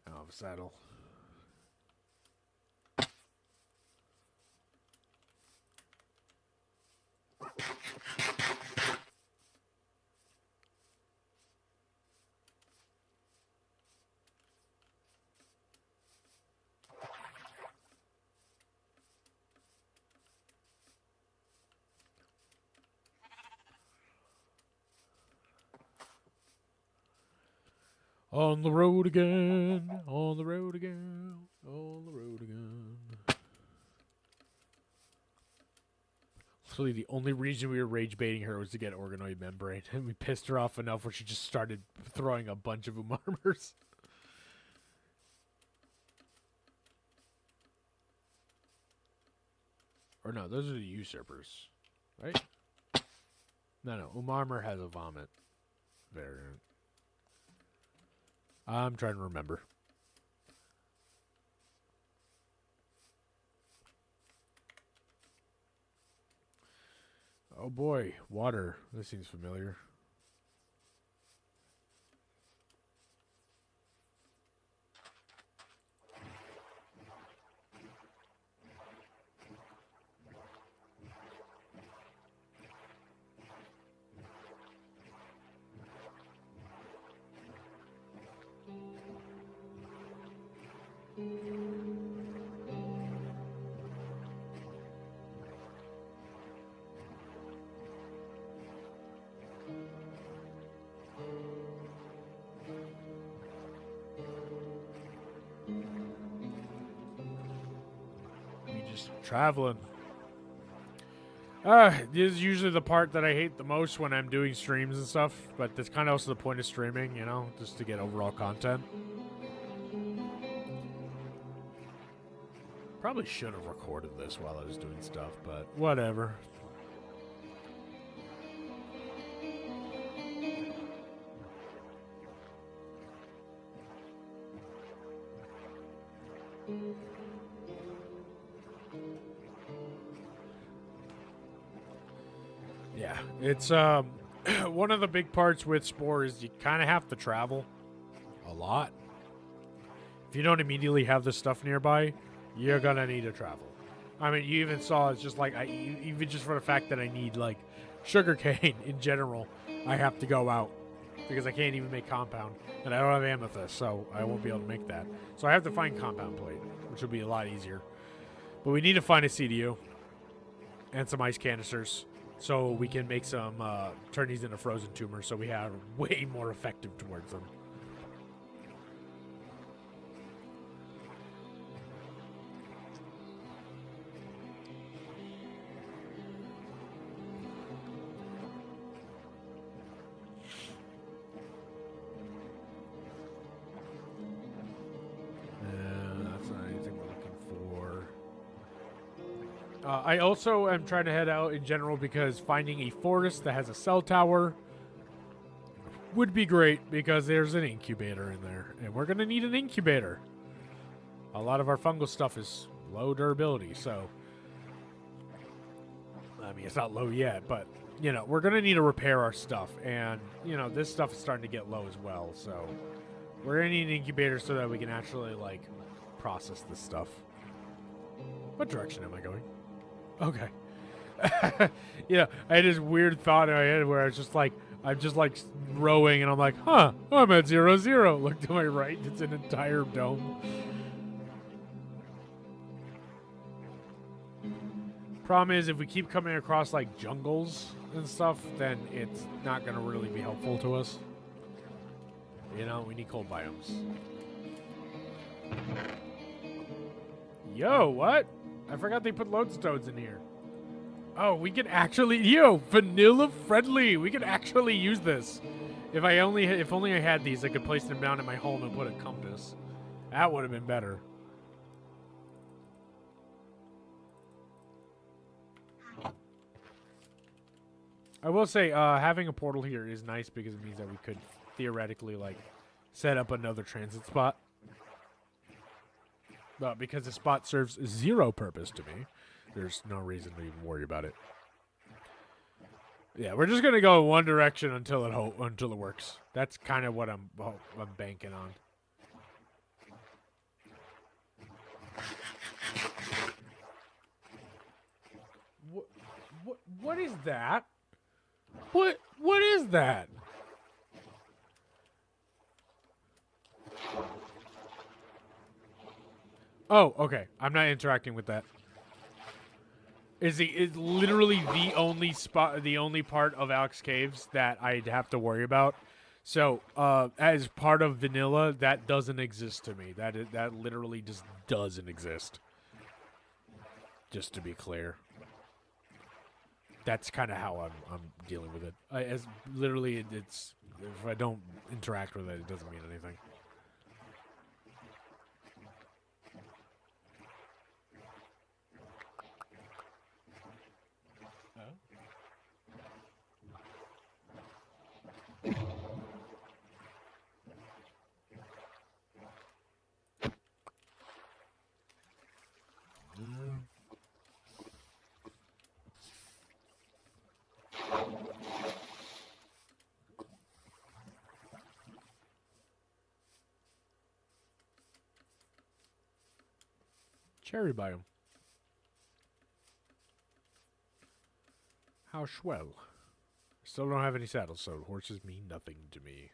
Oh, the saddle. On the road again, on the road again, on the road again. Literally, the only reason we were rage baiting her was to get organoid membrane, and we pissed her off enough where she just started throwing a bunch of umarmers. Or no, those are the usurpers, right? No, Umarmer has a vomit variant. I'm trying to remember. Oh boy, water. This seems familiar. Traveling. This is usually the part that I hate the most when I'm doing streams and stuff, but that's kind of also the point of streaming, you know, just to get overall content. Probably should have recorded this while I was doing stuff, but whatever. Yeah, it's one of the big parts with Spore is you kind of have to travel a lot. If you don't immediately have this stuff nearby, you're gonna need to travel. I mean, you even saw it's just like even just for the fact that I need like sugarcane in general, I have to go out because I can't even make compound, and I don't have amethyst, so I won't be able to make that. So I have to find compound plate, which will be a lot easier. But we need to find a CDU and some ice canisters, so we can make some, turn these into frozen tumors so we have way more effective towards them. I also am trying to head out in general because finding a forest that has a cell tower would be great because there's an incubator in there, and we're going to need an incubator. A lot of our fungal stuff is low durability, so... I mean, it's not low yet, but, you know, we're going to need to repair our stuff, and, you know, this stuff is starting to get low as well, so... We're going to need an incubator so that we can actually, like, process this stuff. What direction am I going? Okay. Yeah, I had this weird thought in my head where I was just like, I'm just like rowing and I'm like, huh, I'm at 0-0. Look to my right, it's an entire dome. Problem is, if we keep coming across like jungles and stuff, then it's not going to really be helpful to us. You know, we need cold biomes. Yo, what? I forgot they put lodestones in here. Oh, we can actually... Yo, vanilla friendly! We can actually use this. If only I had these, I could place them down in my home and put a compass. That would have been better. I will say, having a portal here is nice because it means that we could theoretically, like, set up another transit spot. But because the spot serves zero purpose to me, there's no reason to even worry about it. Yeah, we're just gonna go in one direction until it works. That's kind of what I'm banking on. What is that? What is that? Oh, okay. I'm not interacting with that. Is literally the only spot, the only part of Alex Caves that I'd have to worry about. So, as part of vanilla, that doesn't exist to me. That literally just doesn't exist. Just to be clear. That's kind of how I'm dealing with it. As literally, it's if I don't interact with it, it doesn't mean anything. Cherry biome. How swell. Still don't have any saddles, so horses mean nothing to me.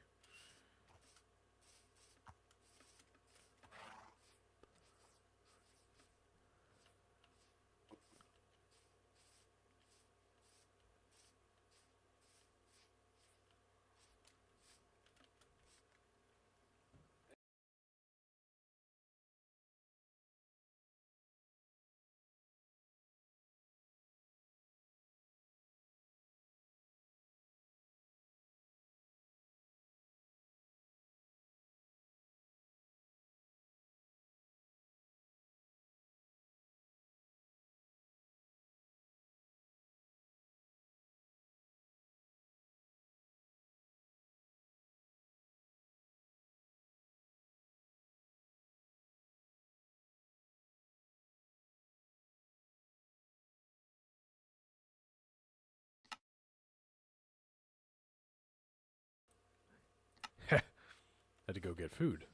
Had to go get food.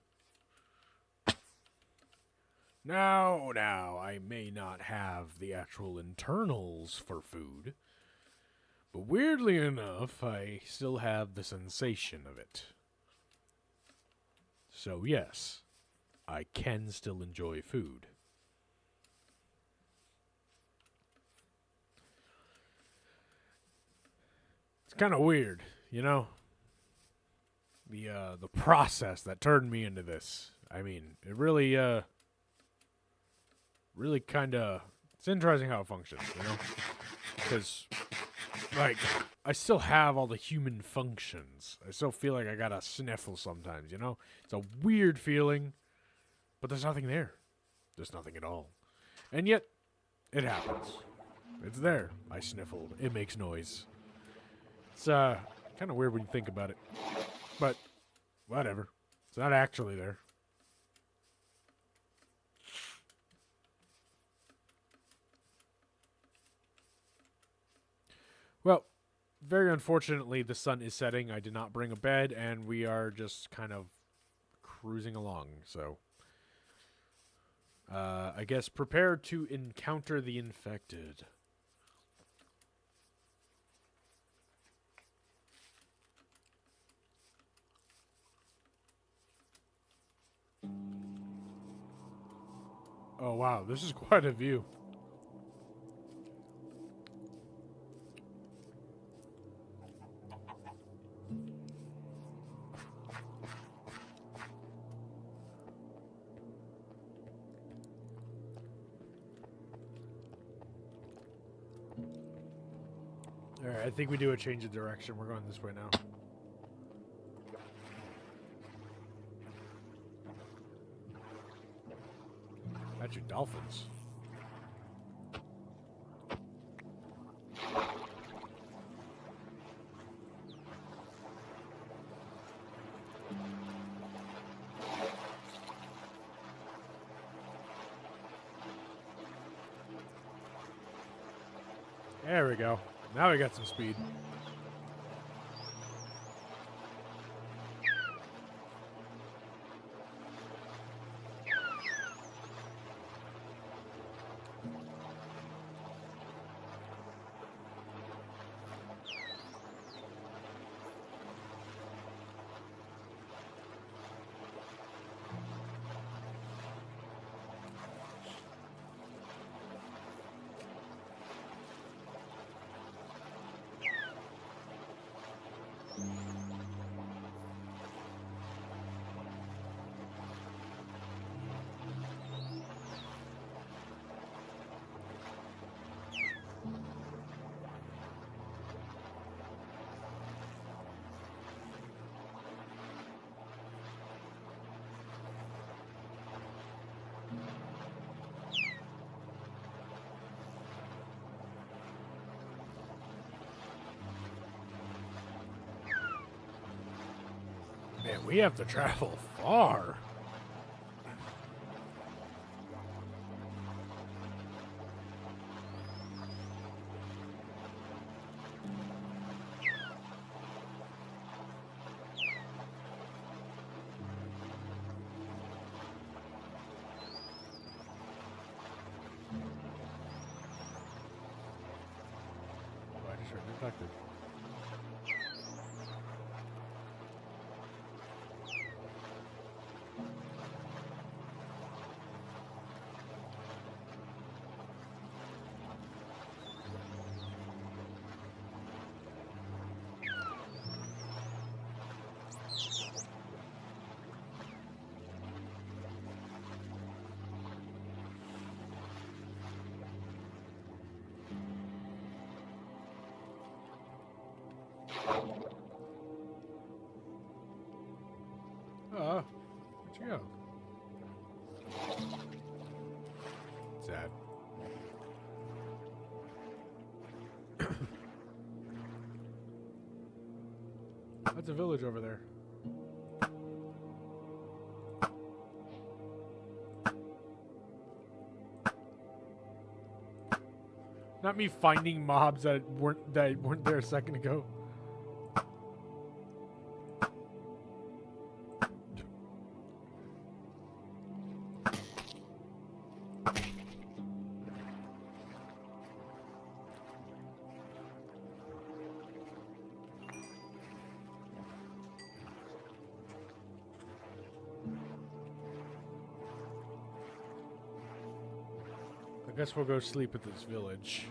Now, I may not have the actual internals for food, but weirdly enough, I still have the sensation of it. So yes, I can still enjoy food. It's kind of weird, you know? The process that turned me into this. I mean, it really kind of... It's interesting how it functions, you know? Because, like, I still have all the human functions. I still feel like I got a sniffle sometimes, you know? It's a weird feeling, but there's nothing there. There's nothing at all. And yet, it happens. It's there. I sniffled. It makes noise. It's kind of weird when you think about it. But whatever. It's not actually there. Well, very unfortunately, the sun is setting. I did not bring a bed, and we are just kind of cruising along. So, I guess prepare to encounter the infected. Oh, wow. This is quite a view. Alright, I think we do a change of direction. We're going this way now. Actually, dolphins. There we go. Now we got some speed. Man, we have to travel far. Oh, I just heard infected. Where'd you go? Sad. That's a village over there. Not me finding mobs that weren't there a second ago. I guess we'll go sleep at this village.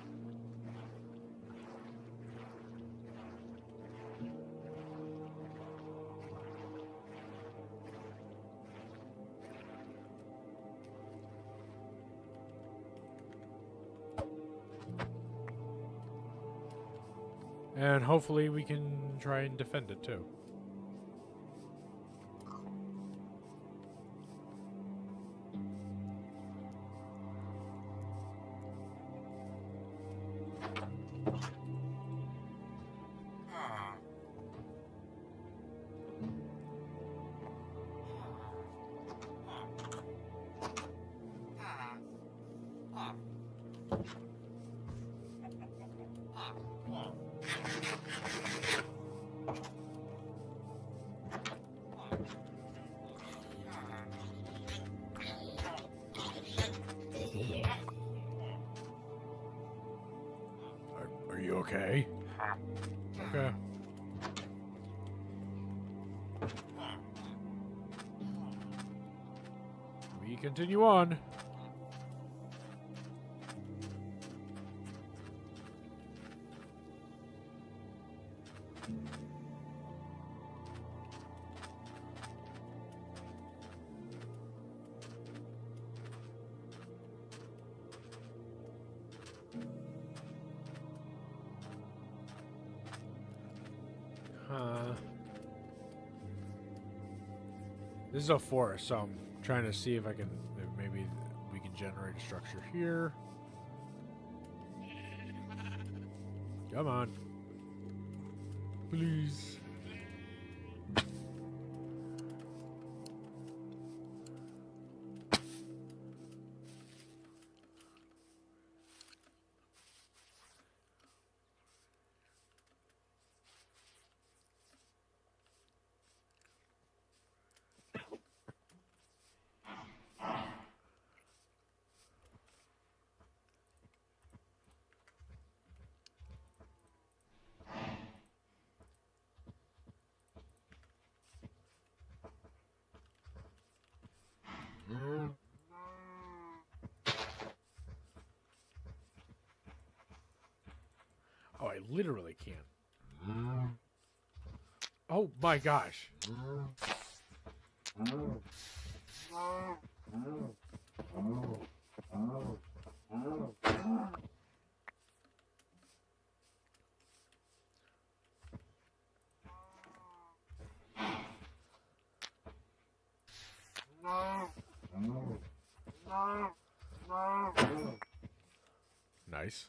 And hopefully we can try and defend it too. Are you okay? Okay. We continue on. This is a forest, so I'm trying to see if I can, if maybe we can generate a structure here. Come on. Please. Oh, I literally can't. Oh my gosh. Nice.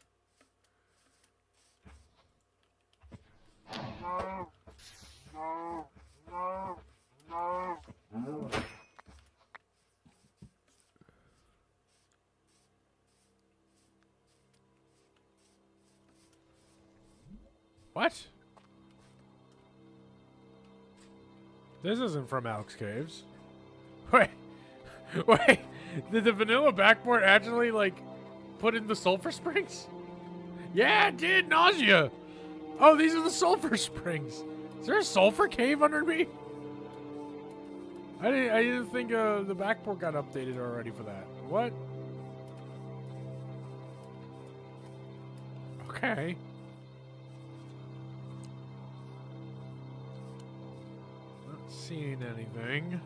What? This isn't from Alex Caves. Wait. Wait. Did the vanilla backboard actually, like, put in the sulfur springs? Yeah, it did. Nausea. Oh, these are the sulfur springs. Is there a sulfur cave under me? I didn't think the backboard got updated already for that. What? Okay. Not seeing anything.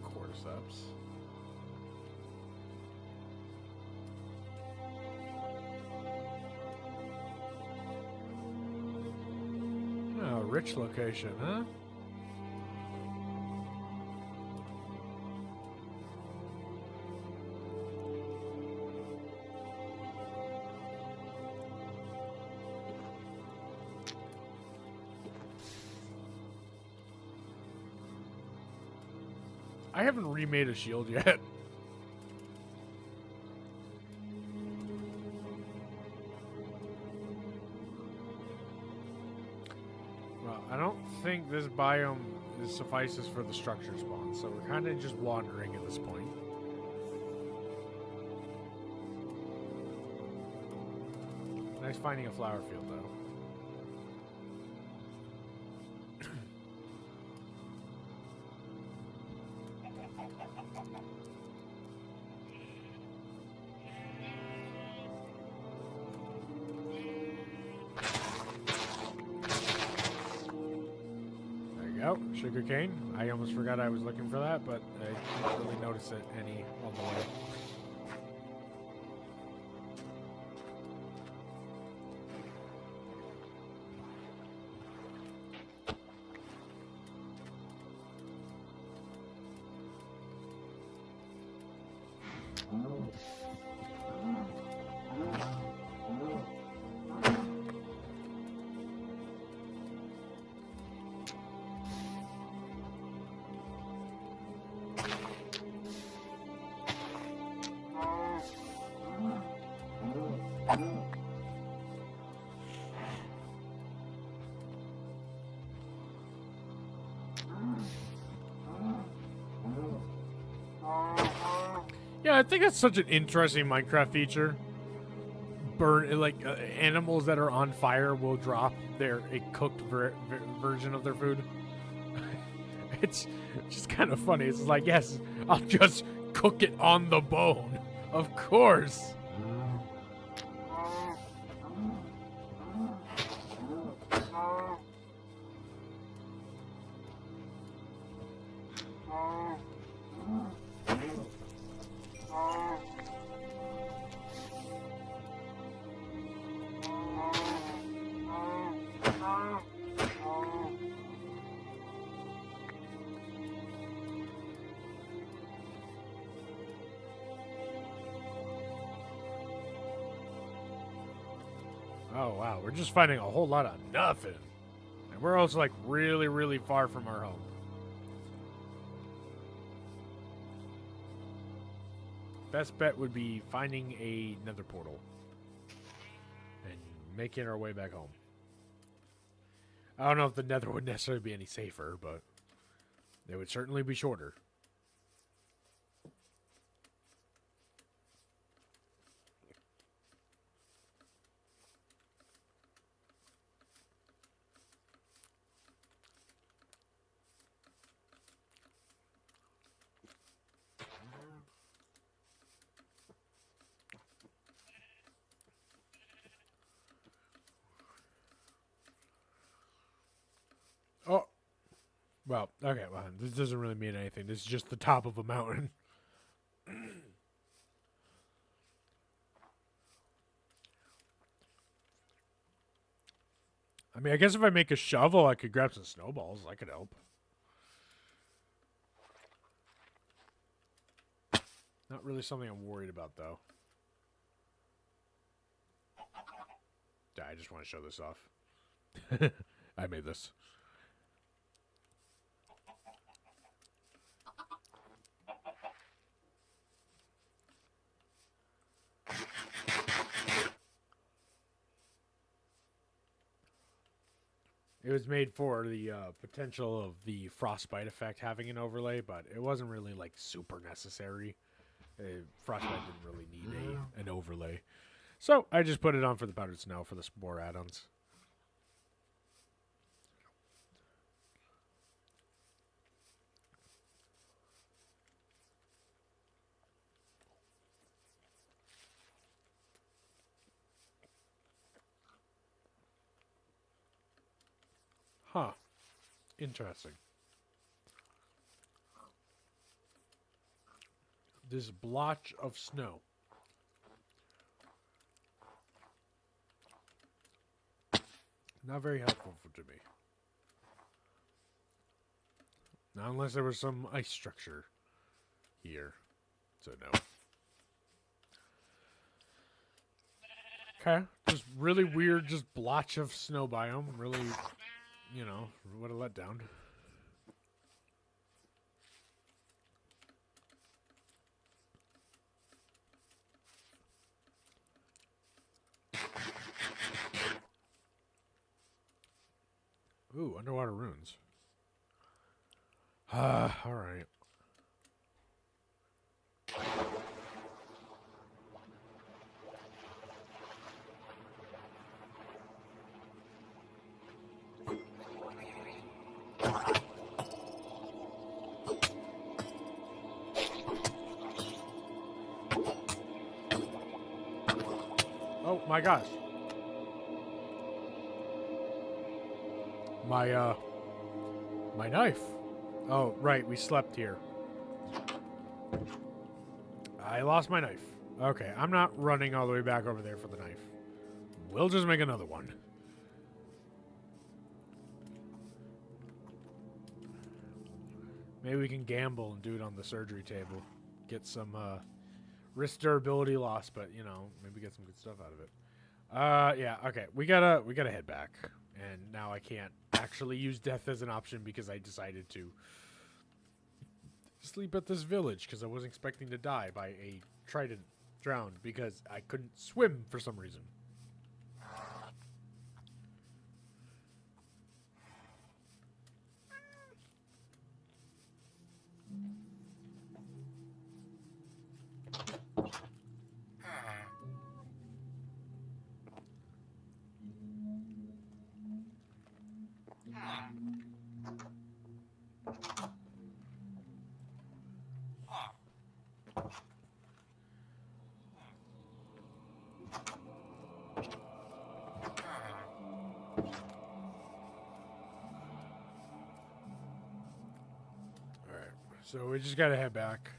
Cordyceps. Oh, rich location, huh? I haven't remade a shield yet. Well, I don't think this biome suffices for the structure spawn, so we're kind of just wandering at this point. Nice finding a flower field, though. Oh, sugarcane. I almost forgot I was looking for that, but I didn't really notice it any on the way. Yeah, I think that's such an interesting Minecraft feature. Animals that are on fire will drop a cooked version of their food. It's just kind of funny. It's like, yes, I'll just cook it on the bone. Of course. Oh, wow. We're just finding a whole lot of nothing. And we're also, like, really, really far from our home. Best bet would be finding a nether portal. And making our way back home. I don't know if the nether would necessarily be any safer, but they would certainly be shorter. Oh. Well, okay, well, this doesn't really mean anything. This is just the top of a mountain. I mean, I guess if I make a shovel, I could grab some snowballs. That could help. Not really something I'm worried about, though. Yeah, I just want to show this off. I made this. It was made for the potential of the frostbite effect having an overlay, but it wasn't really like super necessary. Frostbite didn't really need an overlay. So I just put it on for the powdered snow for the Spore add-ons. Huh. Interesting. This blotch of snow. Not very helpful to me. Not unless there was some ice structure here. So no. Okay. Just really weird, just blotch of snow biome. Really, you know, what a letdown. Ooh, underwater runes. Alright. Oh my gosh. My knife. Oh, right, we slept here. I lost my knife. Okay, I'm not running all the way back over there for the knife. We'll just make another one. Maybe we can gamble and do it on the surgery table. Get some Risk durability loss, but you know, maybe get some good stuff out of it. Yeah, okay. We gotta head back. And now I can't actually use death as an option because I decided to sleep at this village because I wasn't expecting to die by a trident drowned because I couldn't swim for some reason. Alright, so we just gotta head back.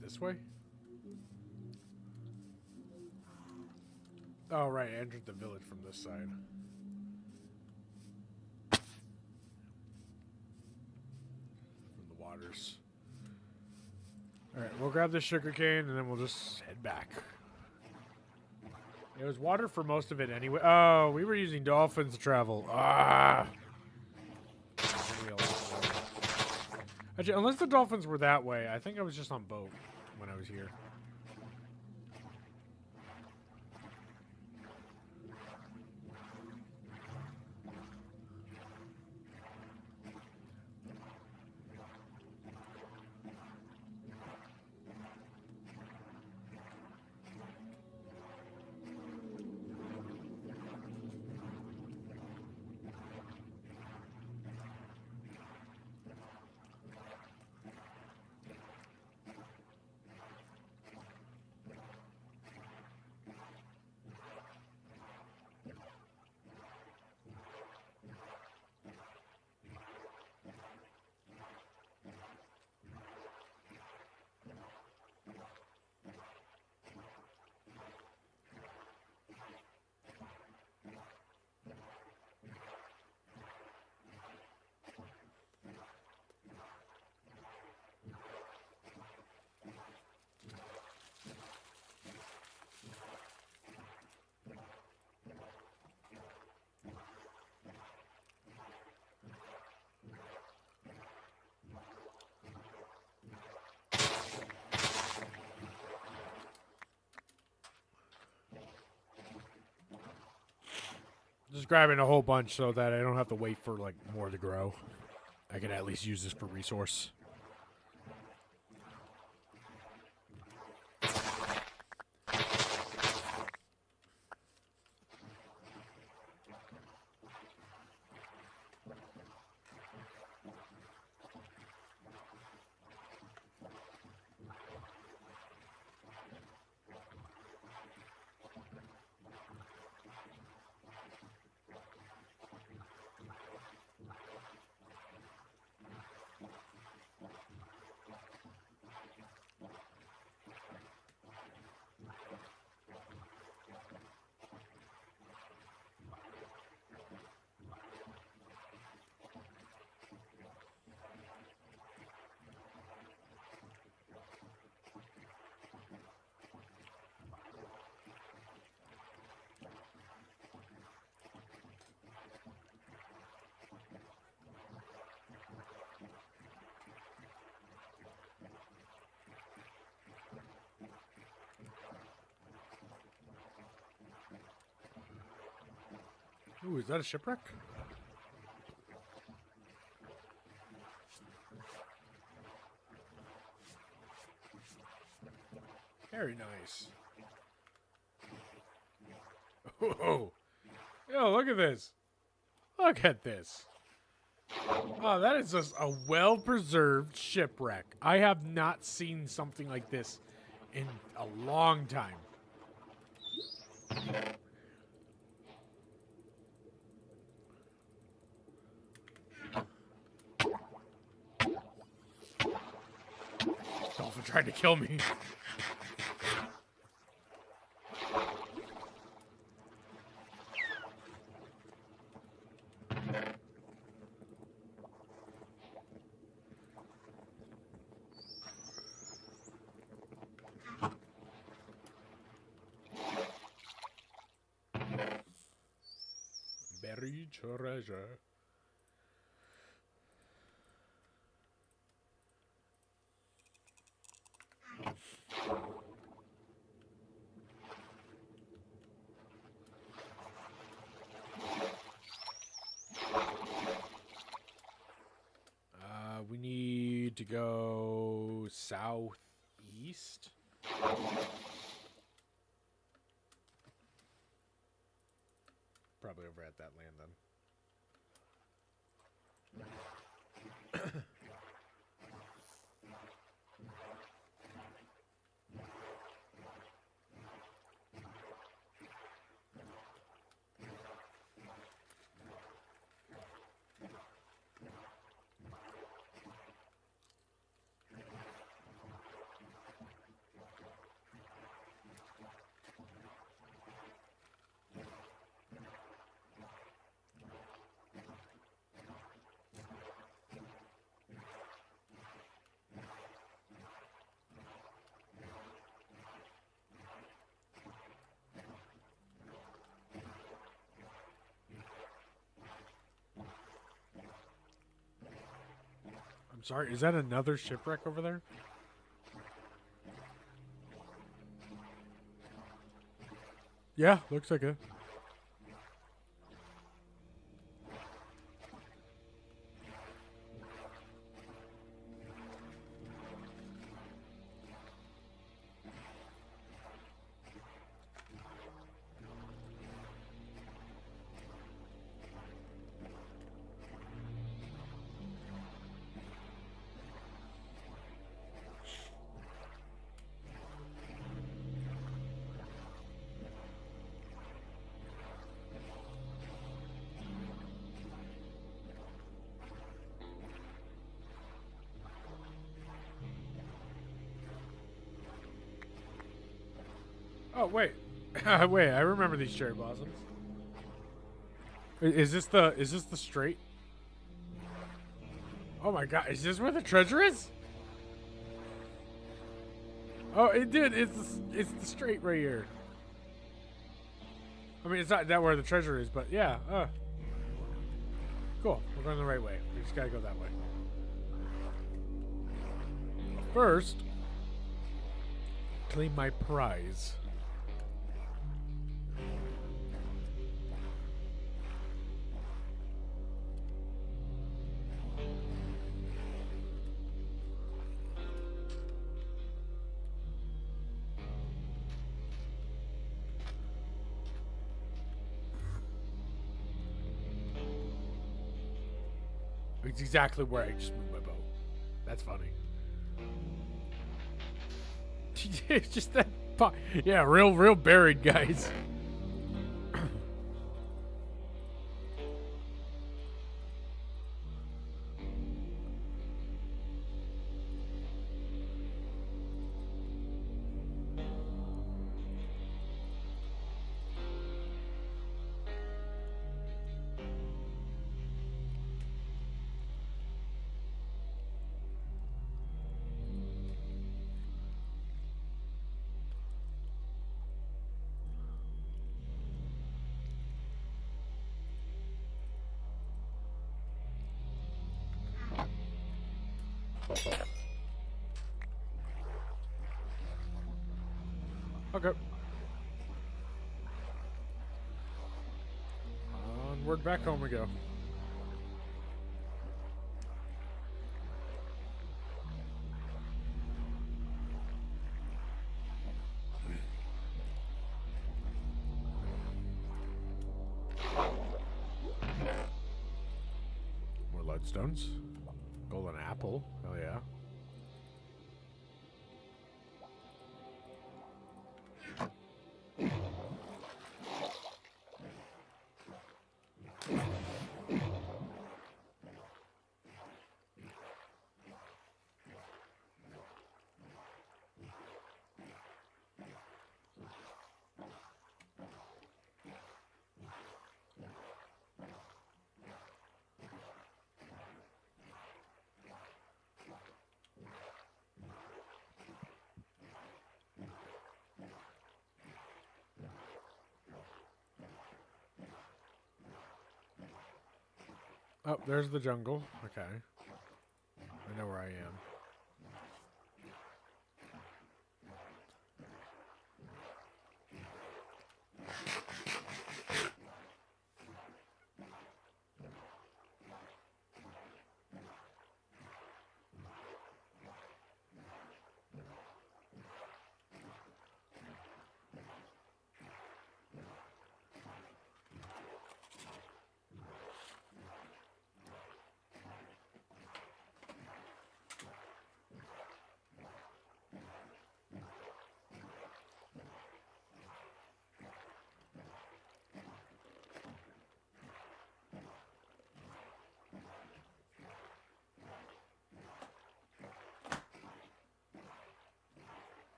This way? Oh, right, I entered the village from this side. From the waters. Alright, we'll grab this sugarcane and then we'll just head back. It was water for most of it anyway. Oh, we were using dolphins to travel. Ah! Actually, unless the dolphins were that way, I think I was just on boat when I was here. Just grabbing a whole bunch so that I don't have to wait for like more to grow. I can at least use this for resource. Ooh, is that a shipwreck? Very nice. Oh, yo, look at this. Look at this. Oh, that is just a well-preserved shipwreck. I have not seen something like this in a long time. Dolphin tried to kill me. Buried treasure. We need to go southeast. Probably over at that land then. I'm sorry, is that another shipwreck over there? Yeah, looks like it. Oh wait, wait! I remember these cherry blossoms. Is this the strait? Oh my god! Is this where the treasure is? Oh, it did. It's the strait right here. I mean, it's not that where the treasure is, but yeah. Cool. We're going the right way. We just gotta go that way. First, claim my prize. It's exactly where I just moved my boat. That's funny. It's just that. Yeah, real buried, guys. Okay. Onward back home we go. More leadstones. Golden apple. Hell yeah. Oh, there's the jungle. Okay. I know where I am.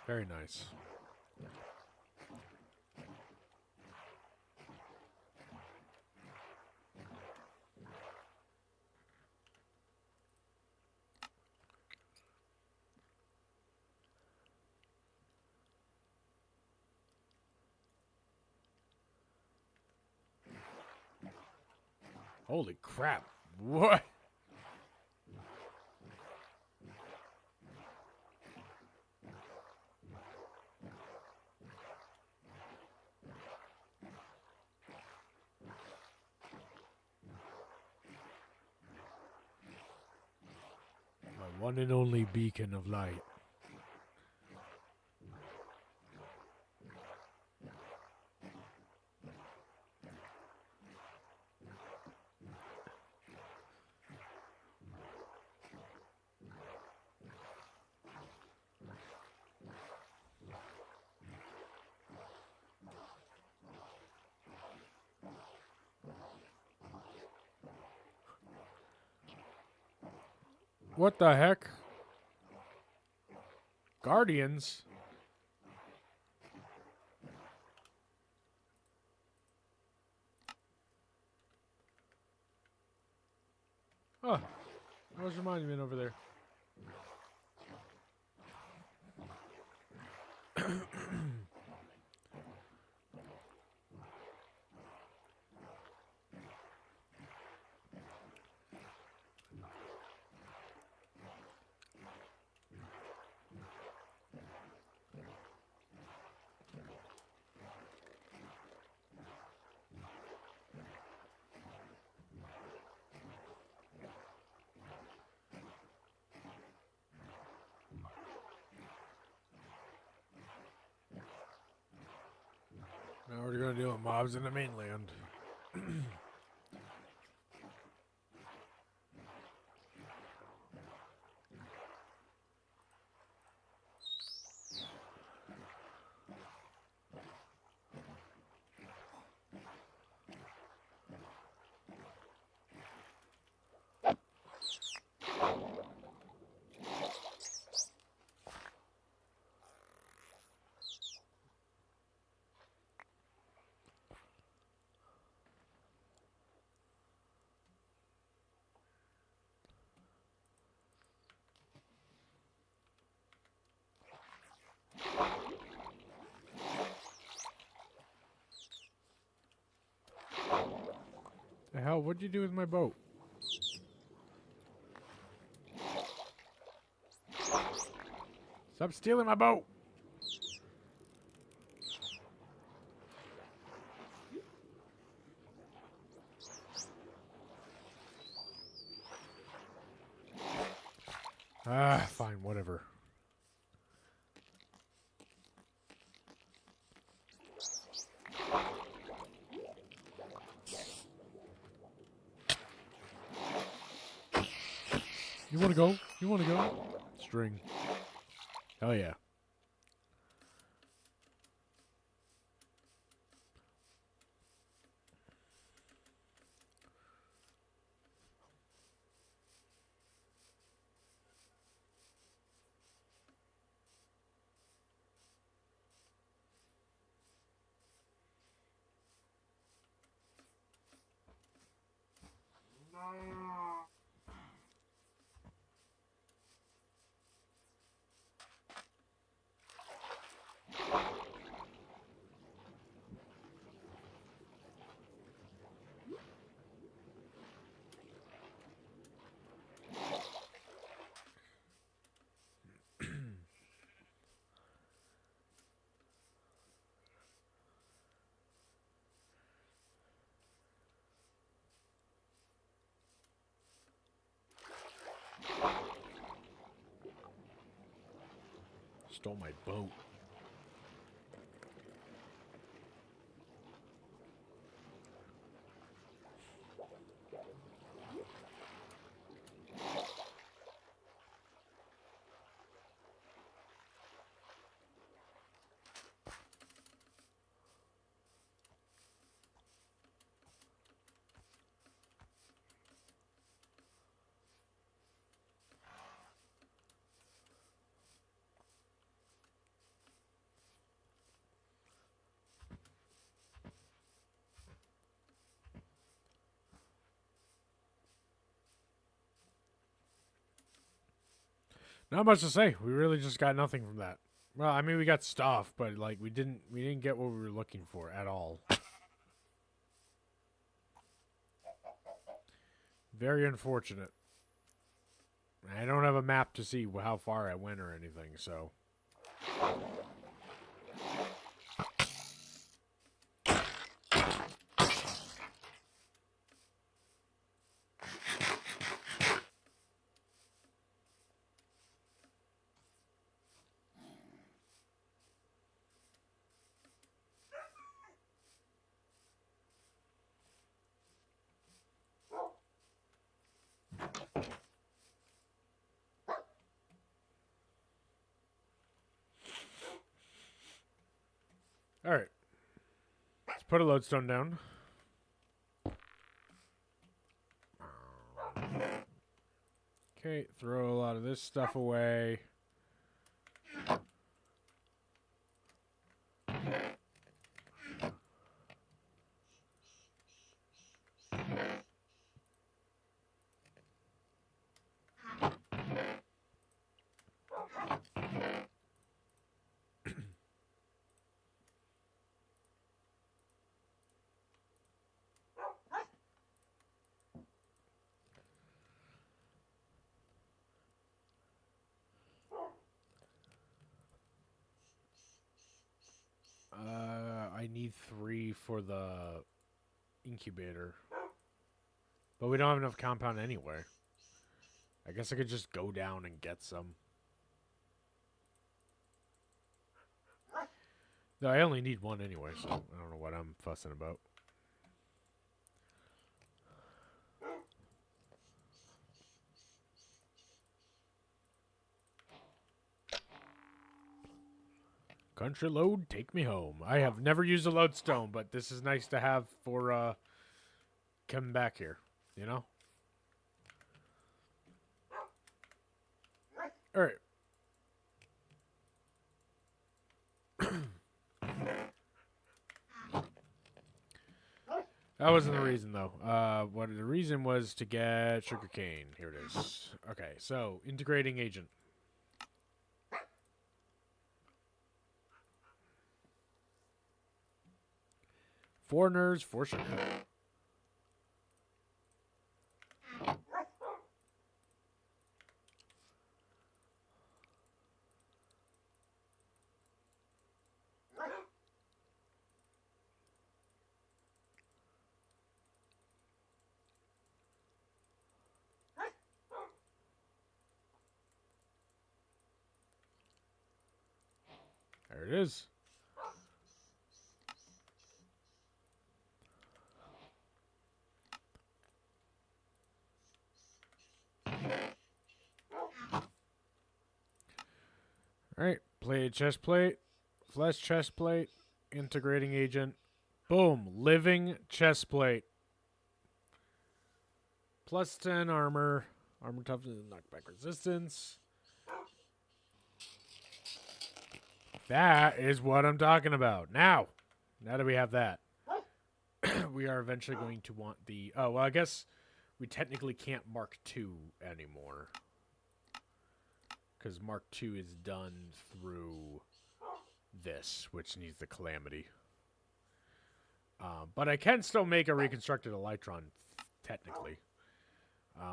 Very nice. Holy crap. What? My one and only beacon of light. What the heck? Guardians? Oh, that was your monument over there. Now we're gonna deal with mobs in the mainland. The hell? What'd you do with my boat? Stop stealing my boat! Ah, fine, whatever. You wanna go? You wanna go? String. Hell yeah. Stole my boat. Not much to say. We really just got nothing from that. Well, I mean, we got stuff, but like we didn't get what we were looking for at all. Very unfortunate. I don't have a map to see how far I went or anything, so. All right. Let's put a lodestone down. Okay, throw a lot of this stuff away. I need 3 for the incubator. But we don't have enough compound anyway. I guess I could just go down and get some. No, I only need 1 anyway, so I don't know what I'm fussing about. Country load, take me home. I have never used a lodestone, but this is nice to have for coming back here, you know? All right. That wasn't the reason, though. What the reason was to get sugarcane. Here it is. Okay, so integrating agent. Foreigners for sugar. There it is. Alright, plate, chest plate, flesh chest plate, integrating agent. Boom, living chest plate. Plus 10 armor. Armor toughness and knockback resistance. That is what I'm talking about. Now that we have that, we are eventually going to want the... Oh, well, I guess we technically can't Mark II anymore. Because Mark II is done through this, which needs the Calamity. But I can still make a reconstructed Elytron, technically.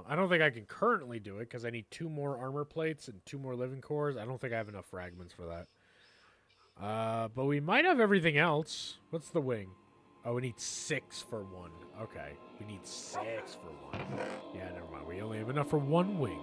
I don't think I can currently do it, because I need 2 more armor plates and 2 more living cores. I don't think I have enough fragments for that. But we might have everything else. What's the wing? Oh, we need 6 for 1. Okay. We need 6 for 1. Yeah, never mind. We only have enough for 1 wing.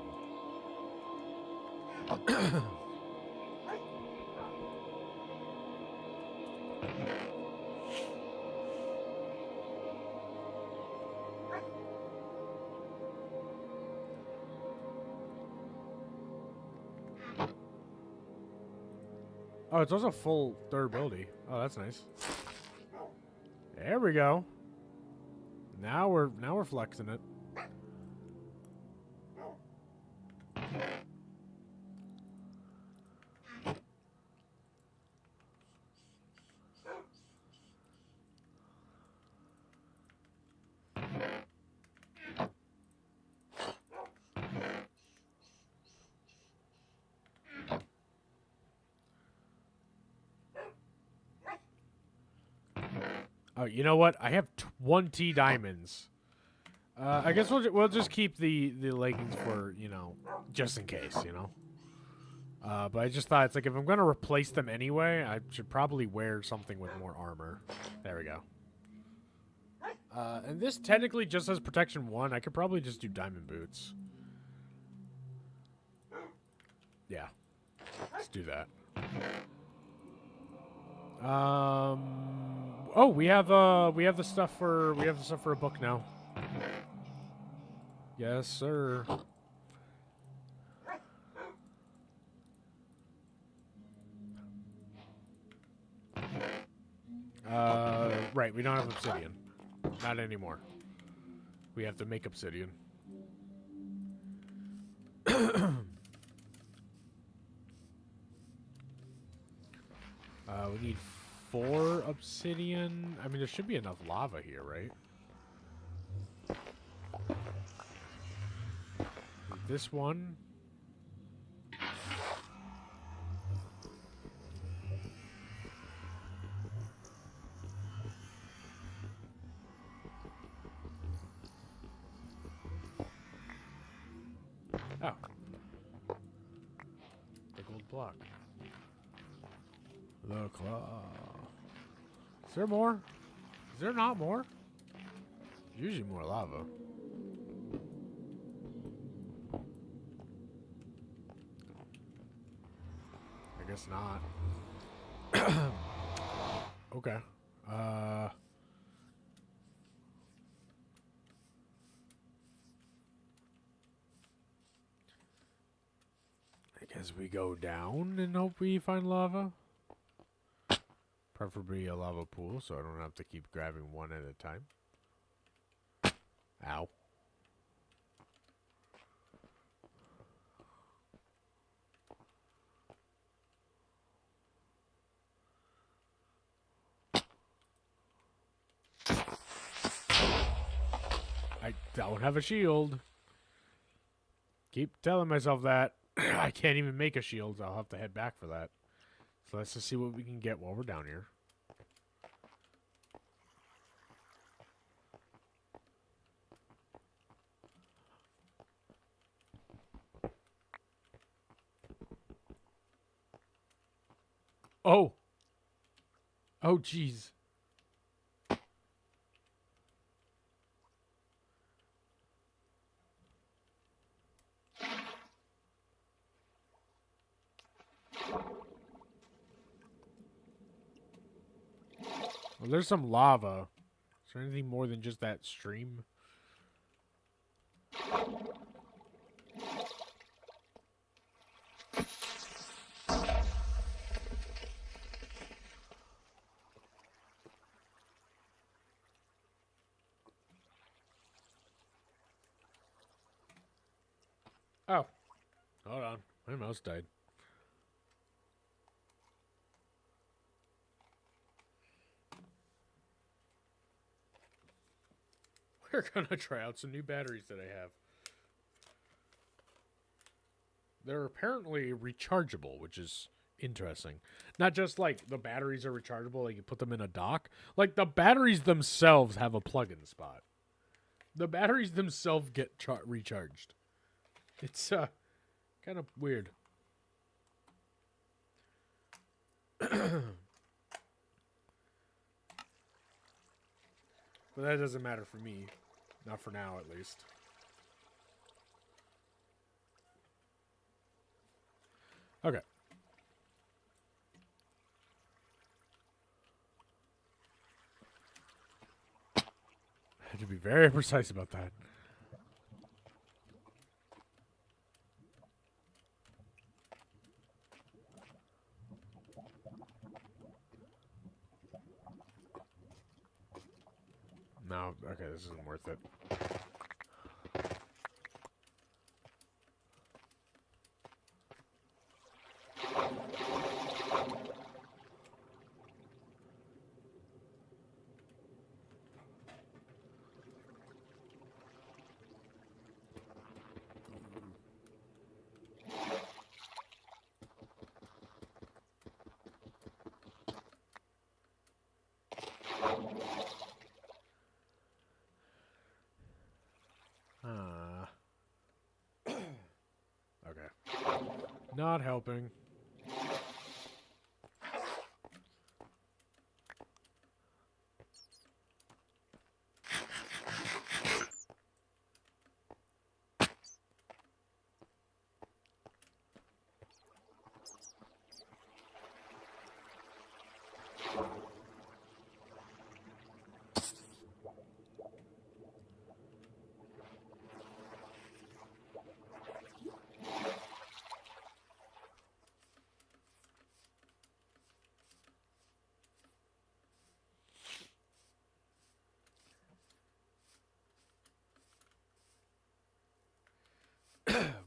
Oh, it's also full durability. Oh, that's nice. There we go. Now we're flexing it. Oh, you know what? I have 20 diamonds. I guess we'll just keep the leggings for, you know, just in case, you know. But I just thought it's like if I'm gonna replace them anyway, I should probably wear something with more armor. There we go. And this technically just has protection 1. I could probably just do diamond boots. Yeah, let's do that. Oh, we have the stuff for a book now. Yes, sir. Right, we don't have obsidian. Not anymore. We have to make obsidian. We need 4 obsidian. I mean, there should be enough lava here, right? This one. Oh. The gold block. The claw. Is there more? Is there not more? There's usually more lava. I guess not. Okay. I guess we go down and hope we find lava. Preferably a lava pool, so I don't have to keep grabbing one at a time. Ow. I don't have a shield. Keep telling myself that. I can't even make a shield, so I'll have to head back for that. So let's just see what we can get while we're down here. Oh! Oh, jeez. Well, there's some lava. Is there anything more than just that stream? Oh. Hold on. My mouse died. We're gonna try out some new batteries that I have. They're apparently rechargeable, which is interesting. Not just like the batteries are rechargeable, like you put them in a dock. Like the batteries themselves have a plug-in spot. The batteries themselves get recharged. It's kind of weird. But that doesn't matter for me. Not for now, at least. Okay. I had to be very precise about that. No, okay, this isn't worth it. Okay. Not helping.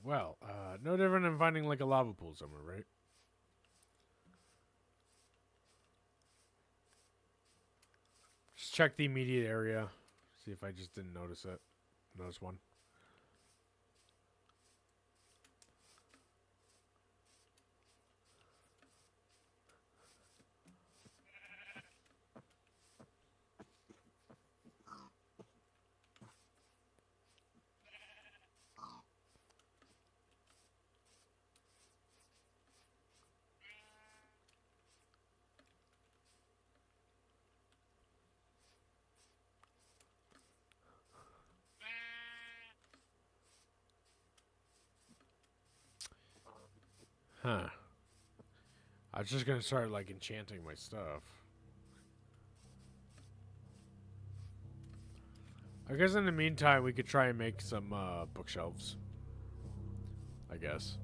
Well, no different than finding like a lava pool somewhere, right? Just check the immediate area. See if I just didn't notice it. Notice one. Huh. I was just gonna start like enchanting my stuff. I guess in the meantime we could try and make some bookshelves. I guess.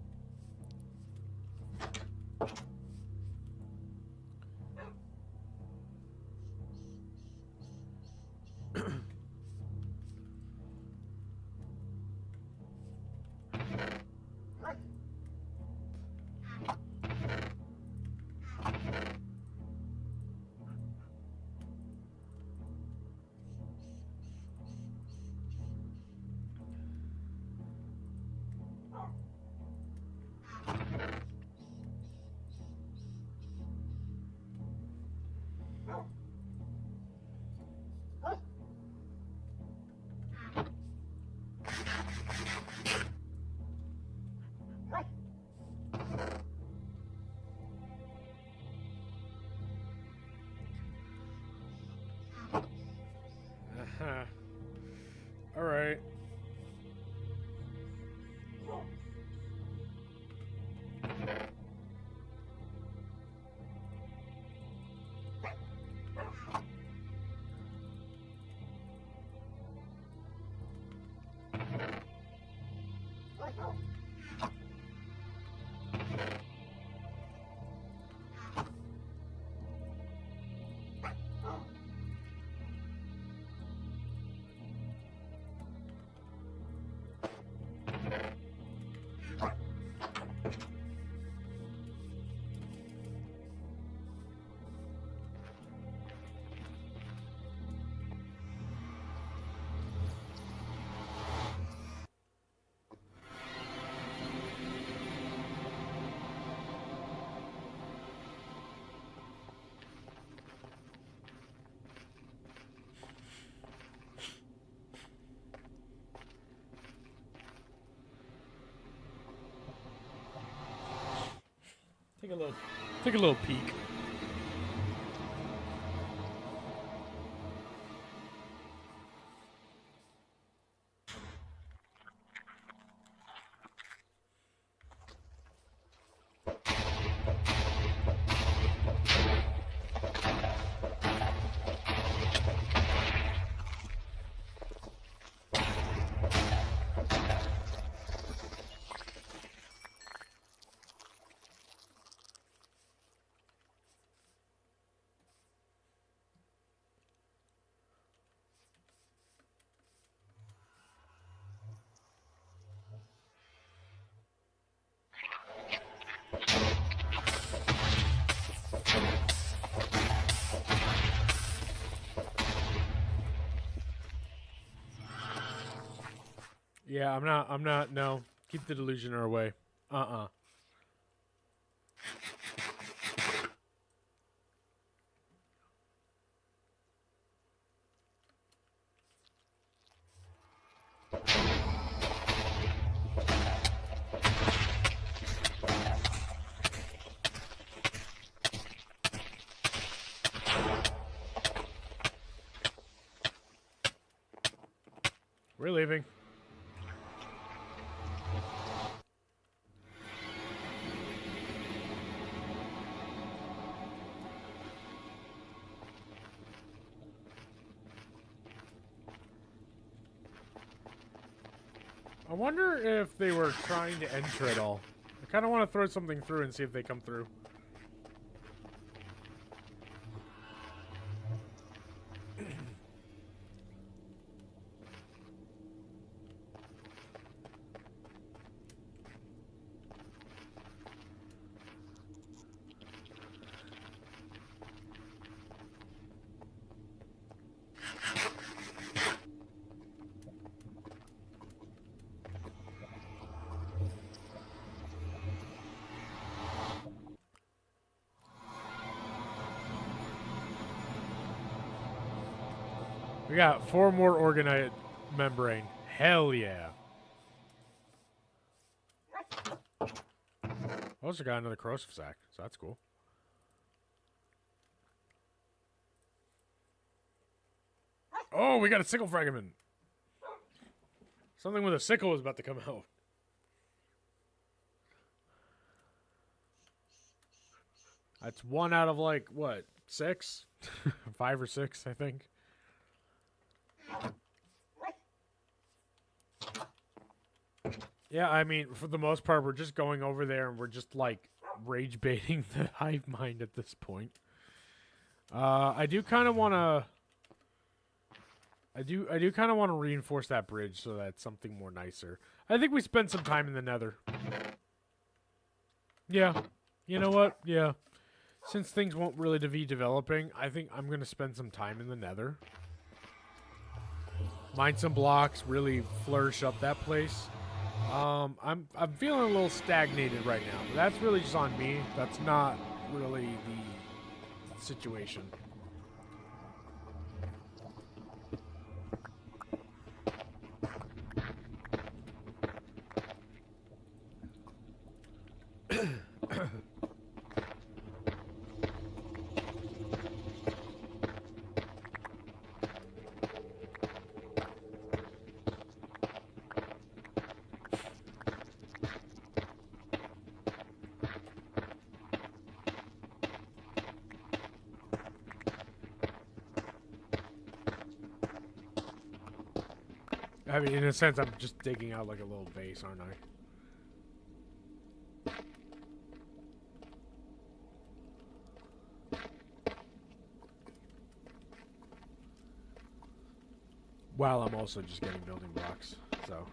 All right. Take a little peek. Yeah, I'm not, no. Keep the delusioner away. Uh-uh. We're leaving. I wonder if they were trying to enter it all. I kind of want to throw something through and see if they come through. We got 4 more organite membrane. Hell yeah. Also got another corrosive sack, so that's cool. Oh, we got a sickle fragment. Something with a sickle is about to come out. That's 1 out of like, what, 6? 5 or 6, I think. Yeah, I mean, for the most part, we're just going over there and we're just, like, rage baiting the hive mind at this point. I do kind of want to... I do kind of want to reinforce that bridge so that it's something more nicer. I think we spent some time in the nether. Yeah. You know what? Yeah. Since things won't really be developing, I think I'm going to spend some time in the nether. Mine some blocks, really flourish up that place. I'm feeling a little stagnated right now, but that's really just on me. That's not really the situation. I mean, in a sense, I'm just digging out like a little base, aren't I? While I'm also just getting building blocks, so...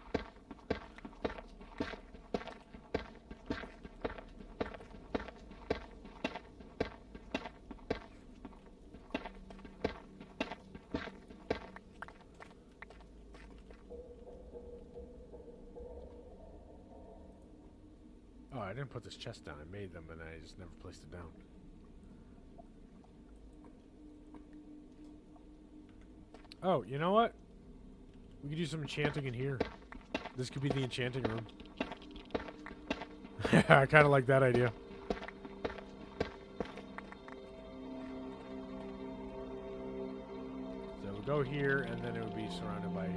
Oh, I didn't put this chest down. I made them, and I just never placed it down. Oh, you know what? We could do some enchanting in here. This could be the enchanting room. I kind of like that idea. So we'll go here, and then it would be surrounded by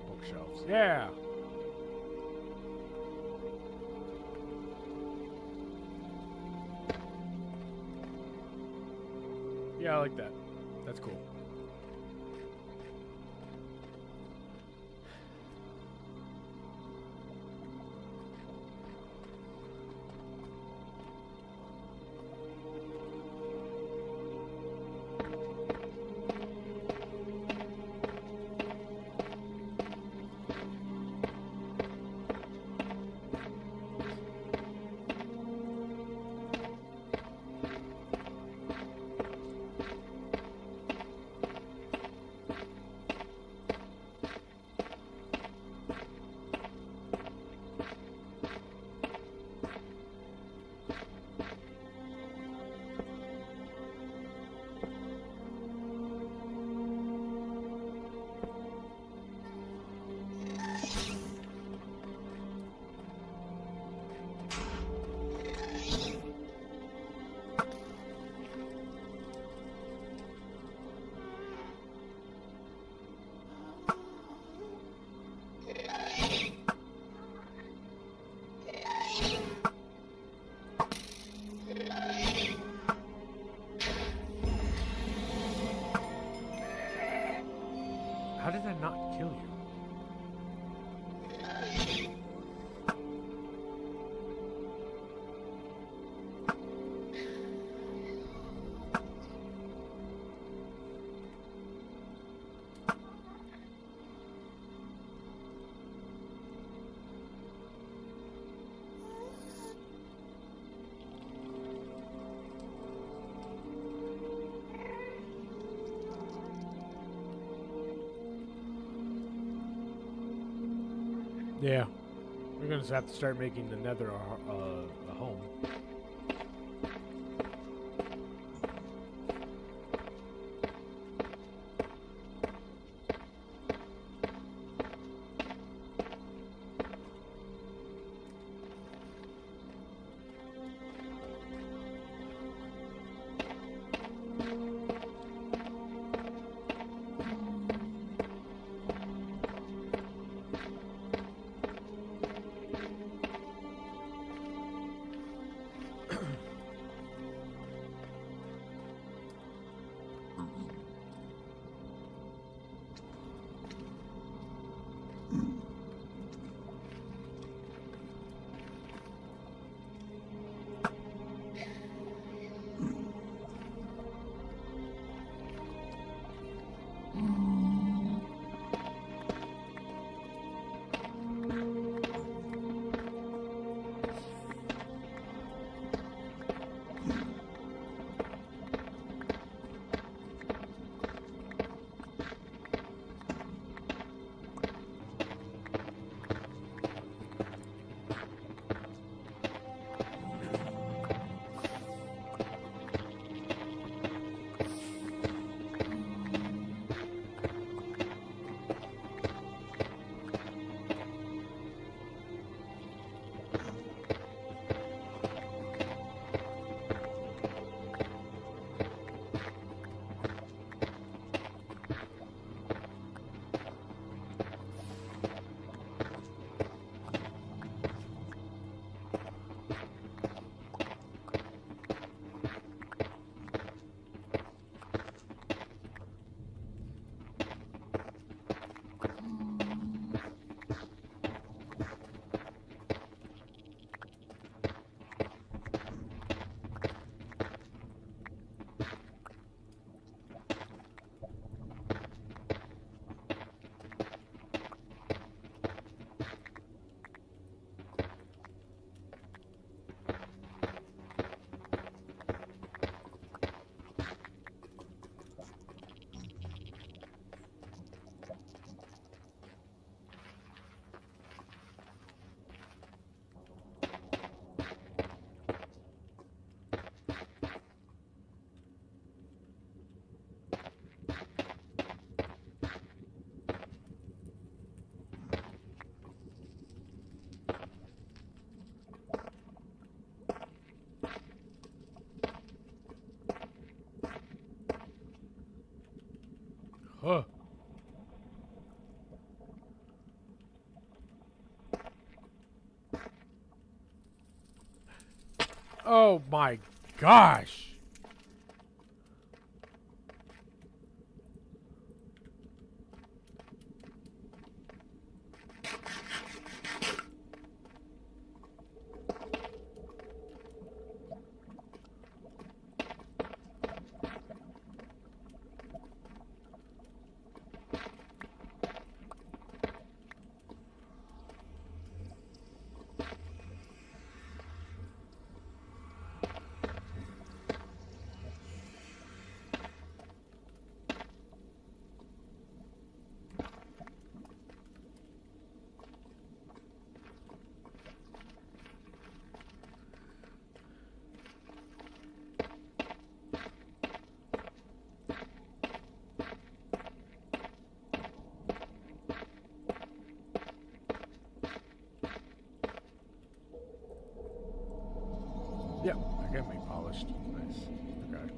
bookshelves. Yeah! Yeah, I like that. That's cool. Yeah. We're gonna have to start making the Nether a home. Huh. Oh my gosh. Yep, I can make polished. Nice. Okay.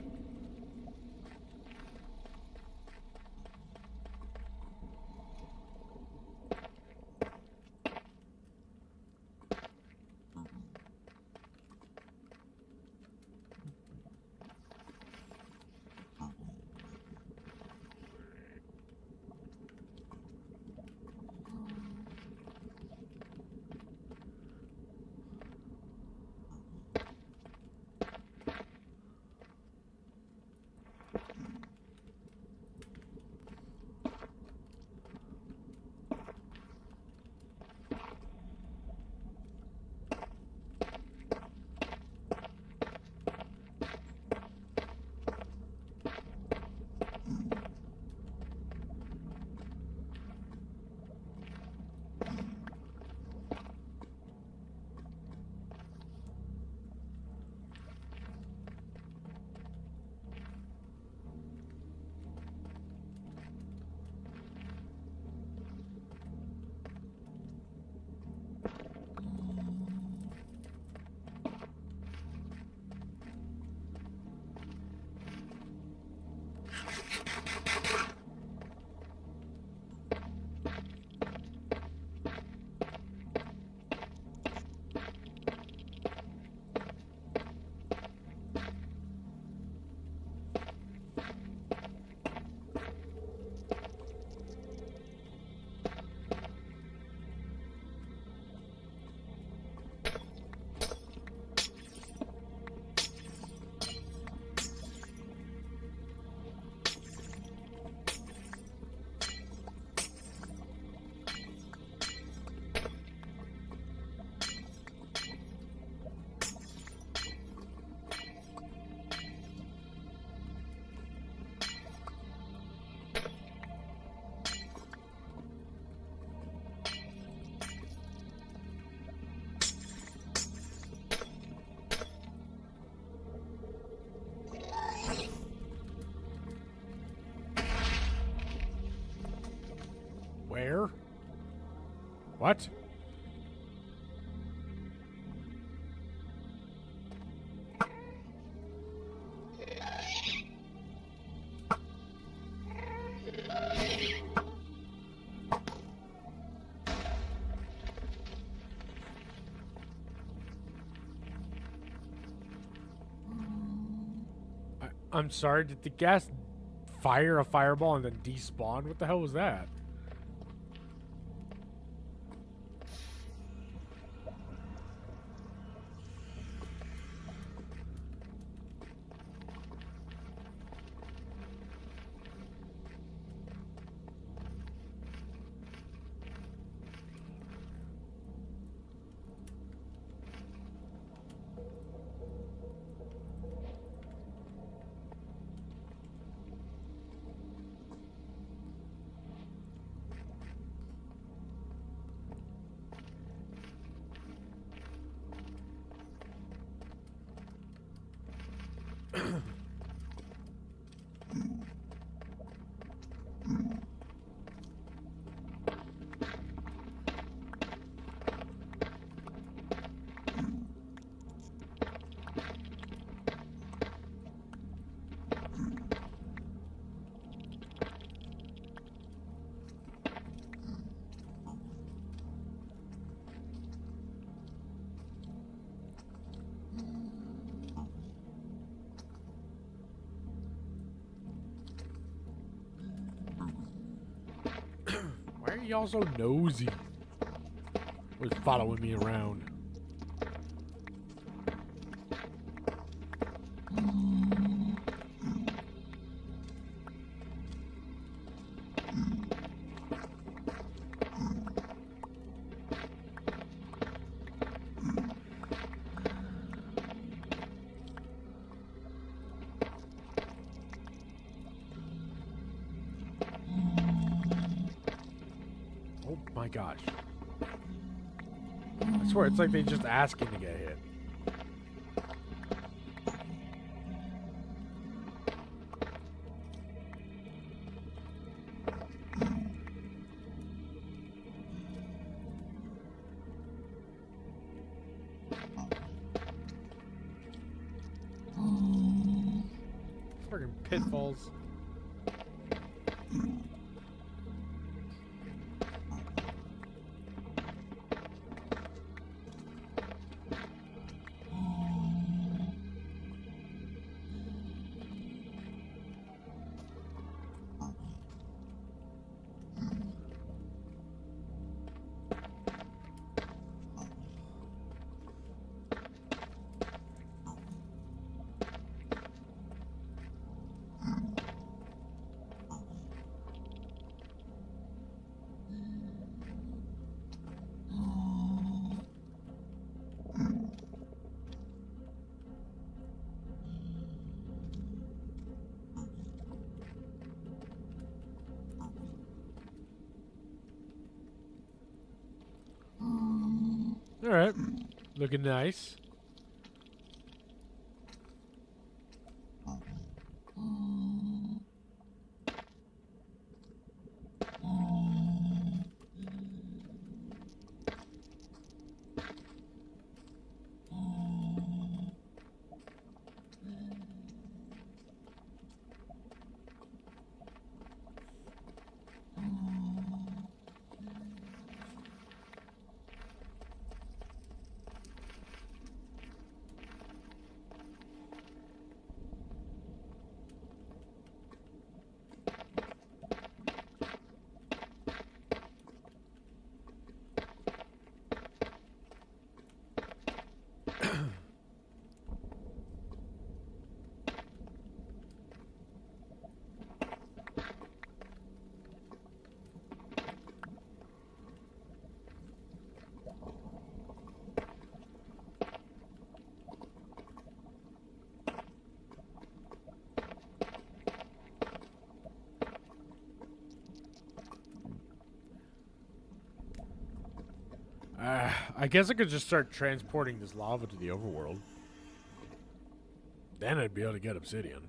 What? I'm sorry, did the gas fire a fireball and then despawn? What the hell was that? Why are y'all so nosy? Always following me around. Oh my gosh. I swear, it's like they just asking to get hit. Friggin' pitfalls. Alright. Looking nice. I guess I could just start transporting this lava to the overworld. Then I'd be able to get obsidian.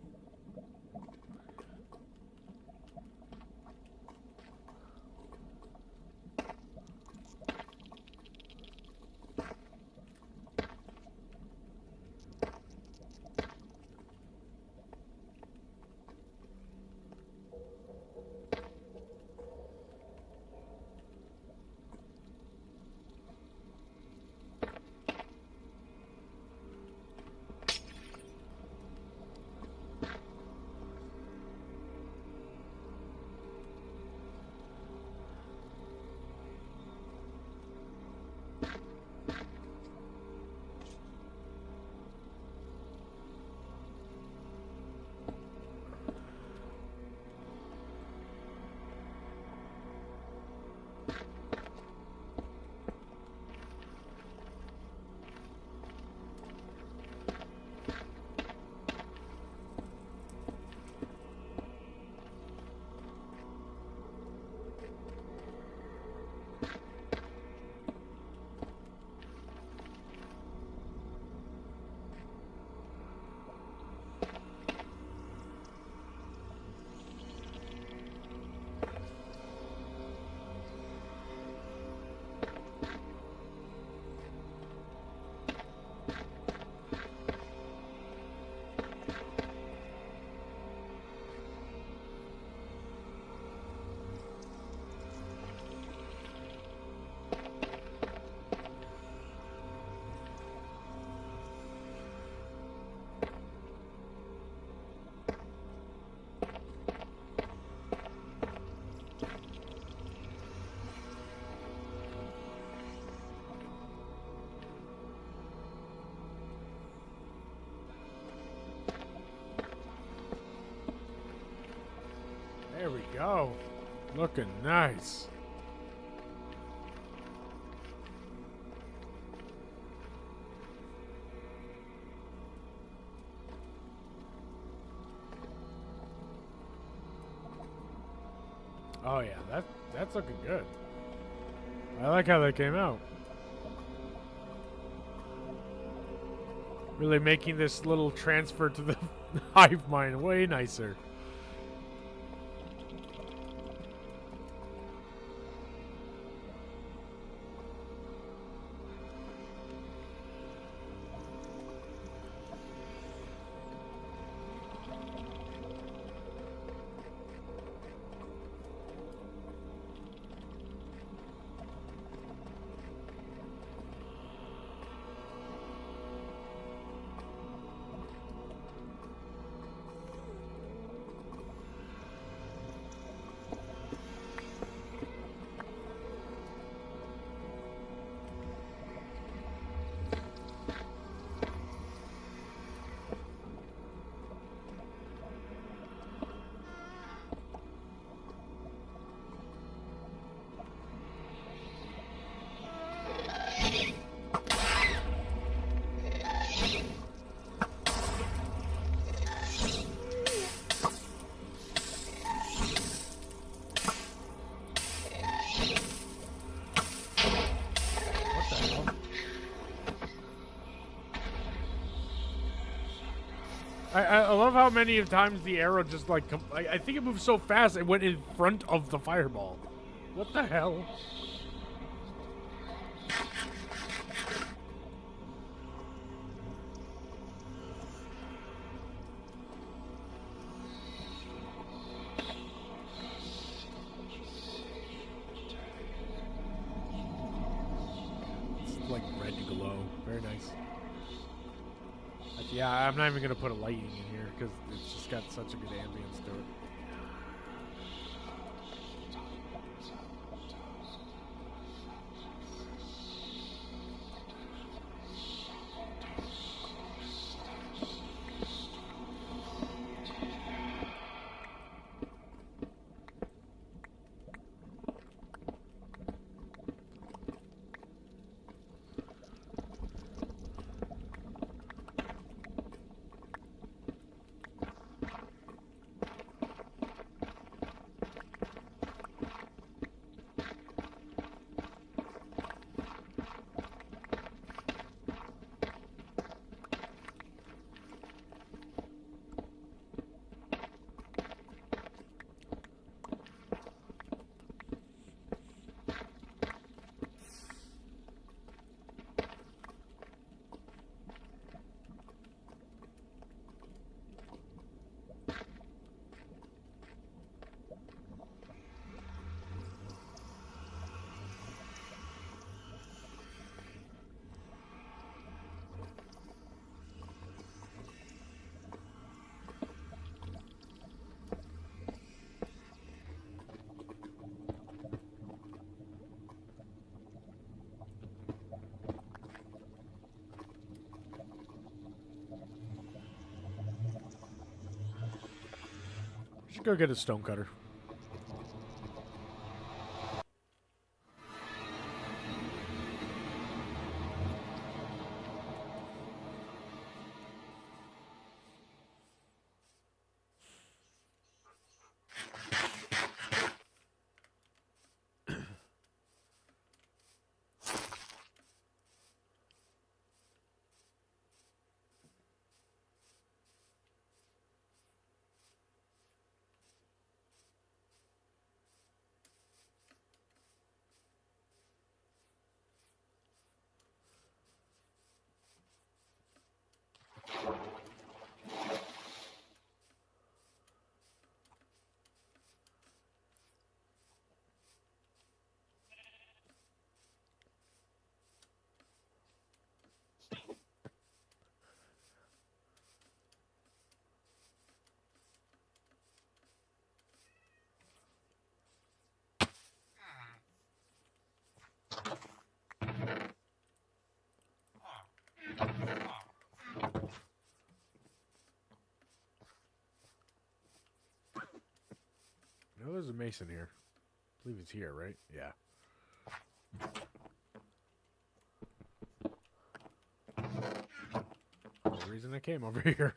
go. Looking nice. Oh yeah, that's looking good. I like how that came out. Really making this little transfer to the hive mind way nicer. I love how many times the arrow just like I think it moved so fast it went in front of the fireball. What the hell? It's like red glow. Very nice. Yeah, I'm not even gonna put a lighting in here because it's just got such a good ambience to it. Should go get a stone cutter. says a mason here. I believe he's here, right? Yeah. The reason I came over here.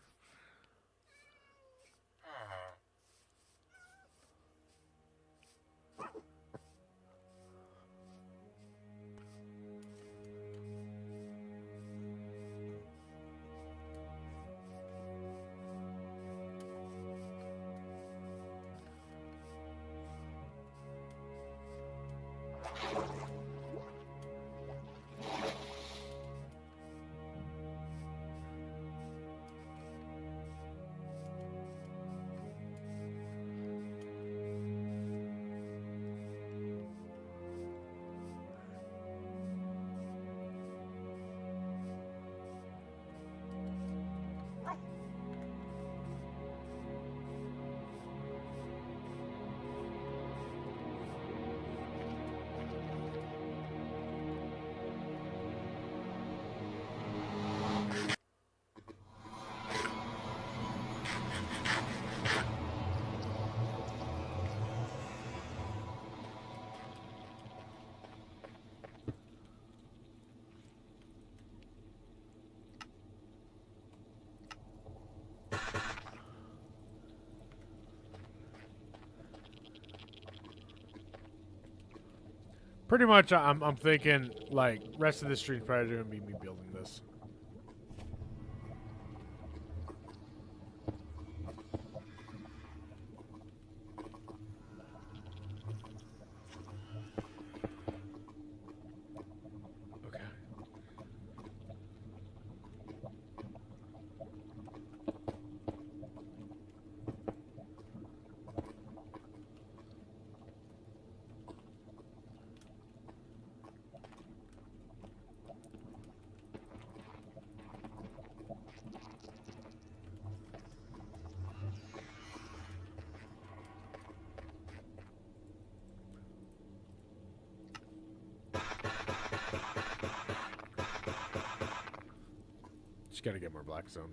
Pretty much, I'm thinking, like, rest of the stream's probably going to be me building this. Okay. Just gotta get more black stone.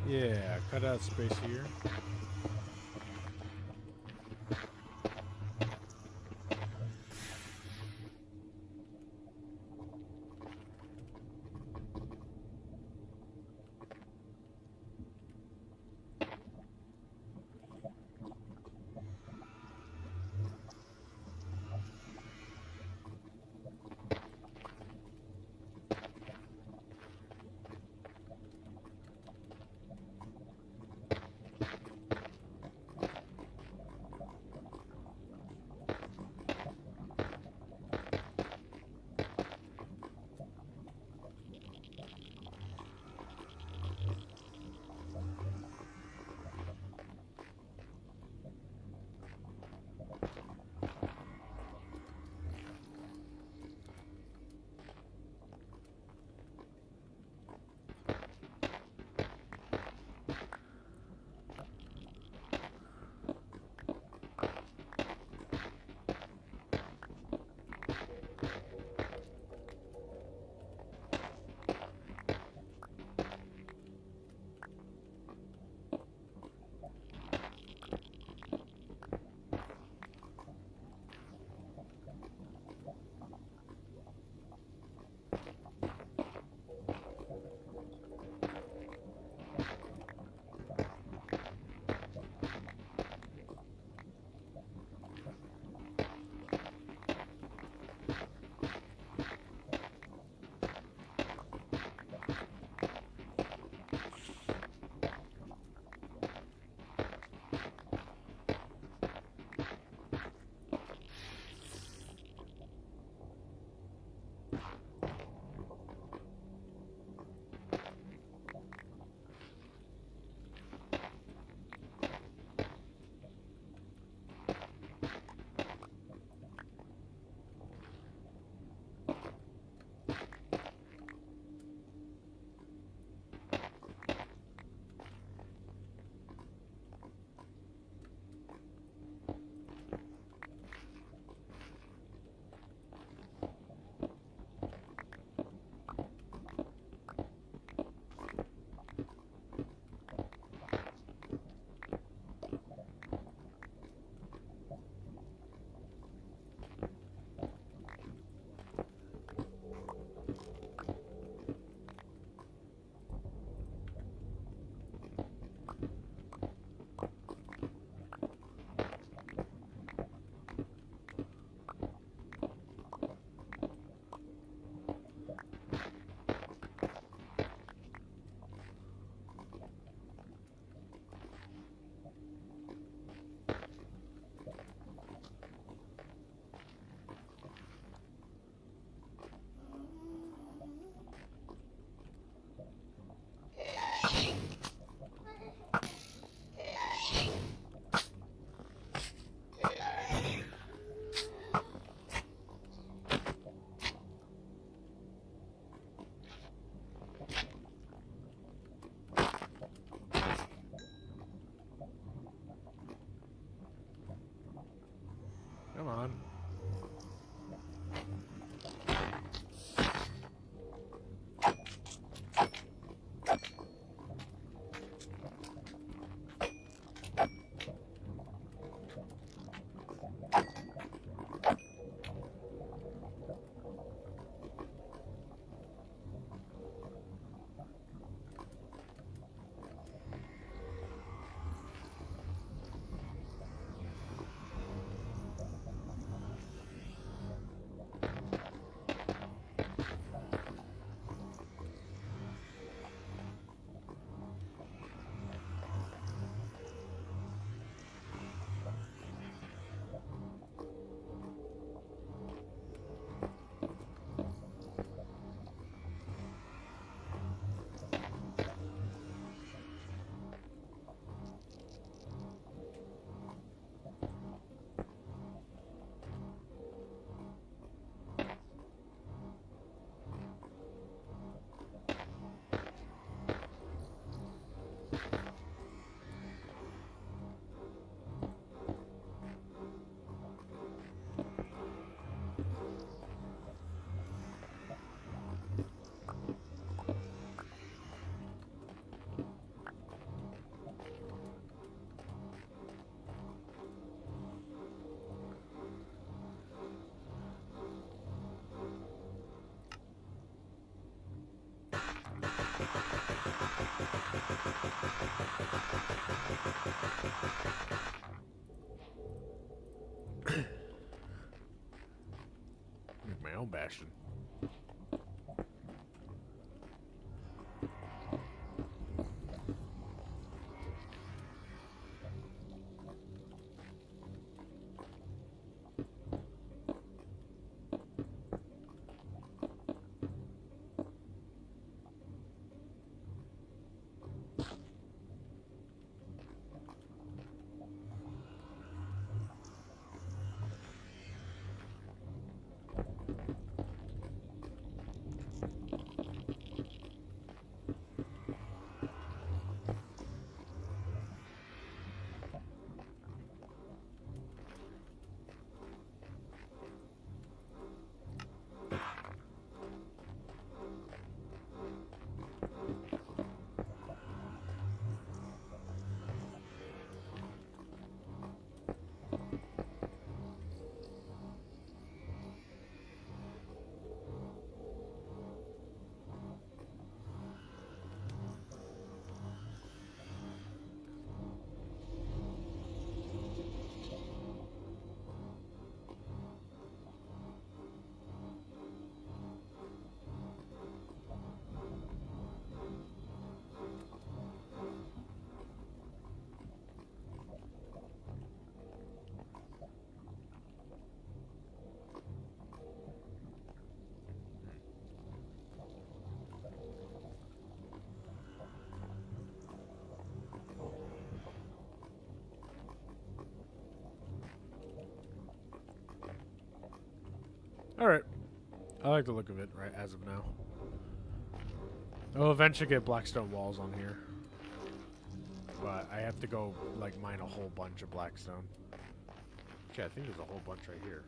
Yeah, cut out space here. fashion. Alright. I like the look of it right as of now. I'll eventually get blackstone walls on here. But I have to go, like, mine a whole bunch of blackstone. Okay, I think there's a whole bunch right here.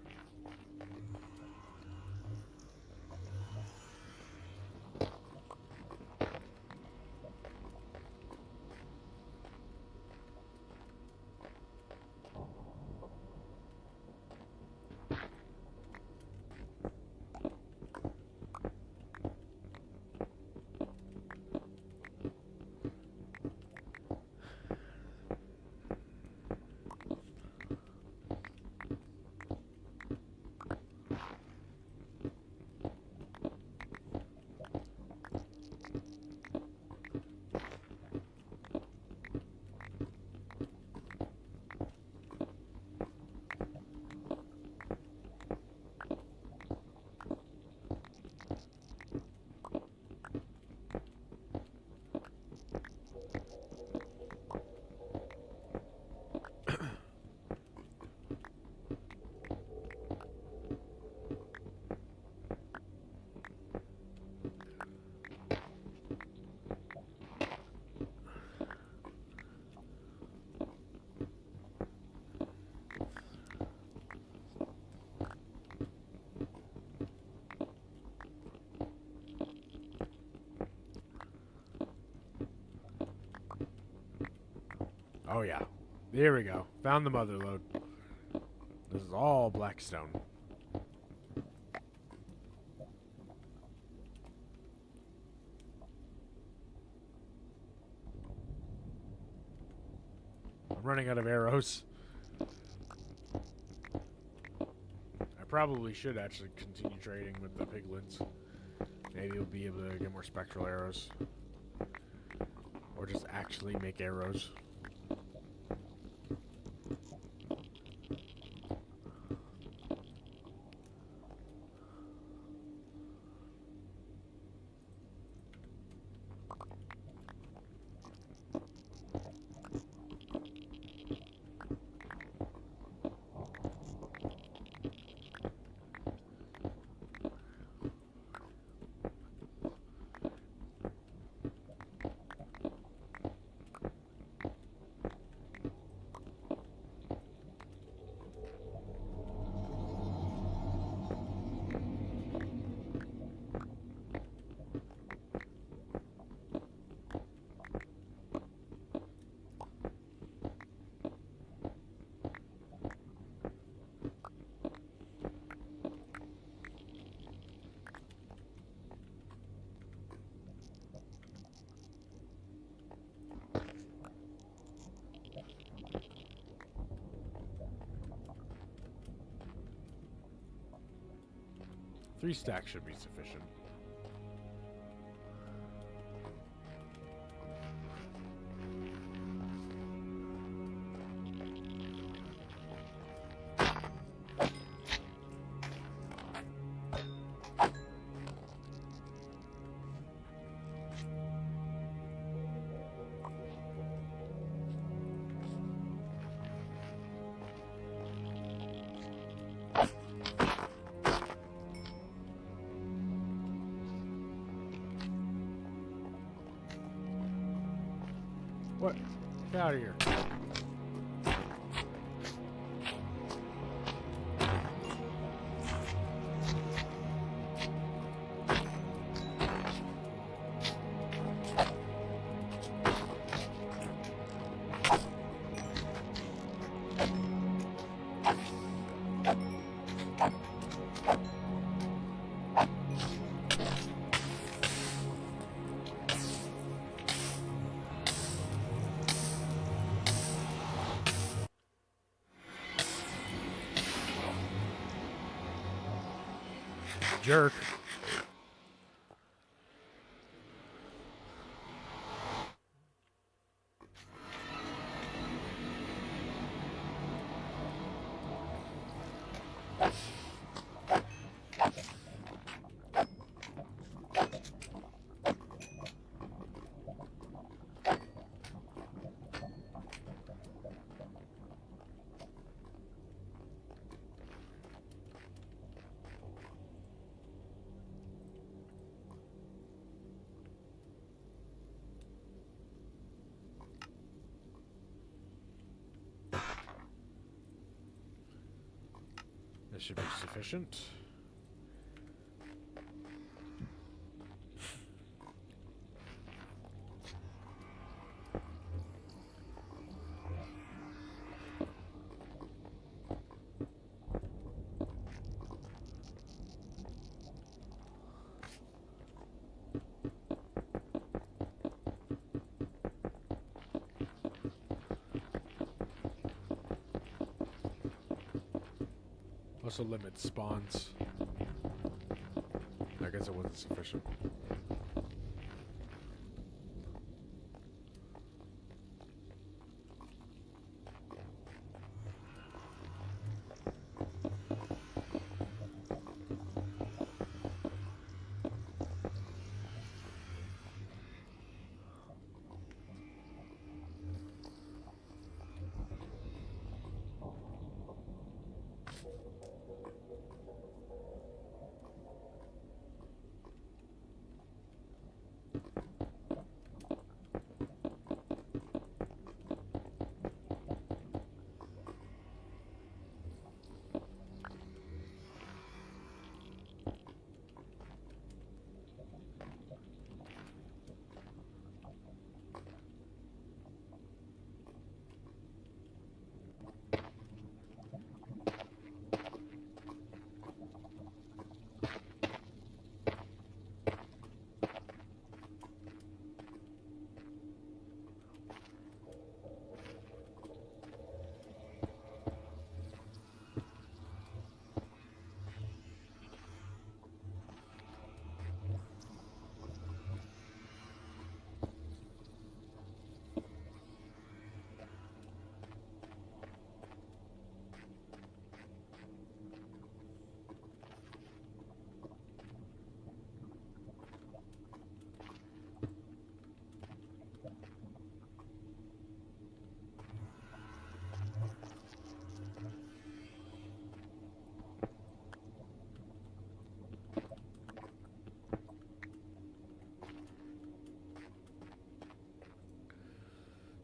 Oh yeah. There we go. Found the mother lode. This is all blackstone. I'm running out of arrows. I probably should actually continue trading with the piglins. Maybe we'll be able to get more spectral arrows. Or just actually make arrows. 3 stacks should be sufficient. What? Get out of here. Jerk. This should be sufficient. Also limit spawns. I guess it wasn't sufficient.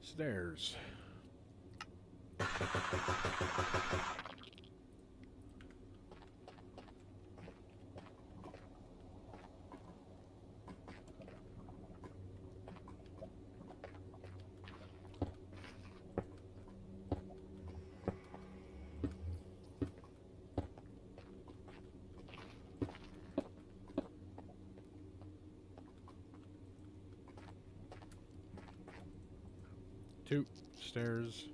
Stairs. Two stairs.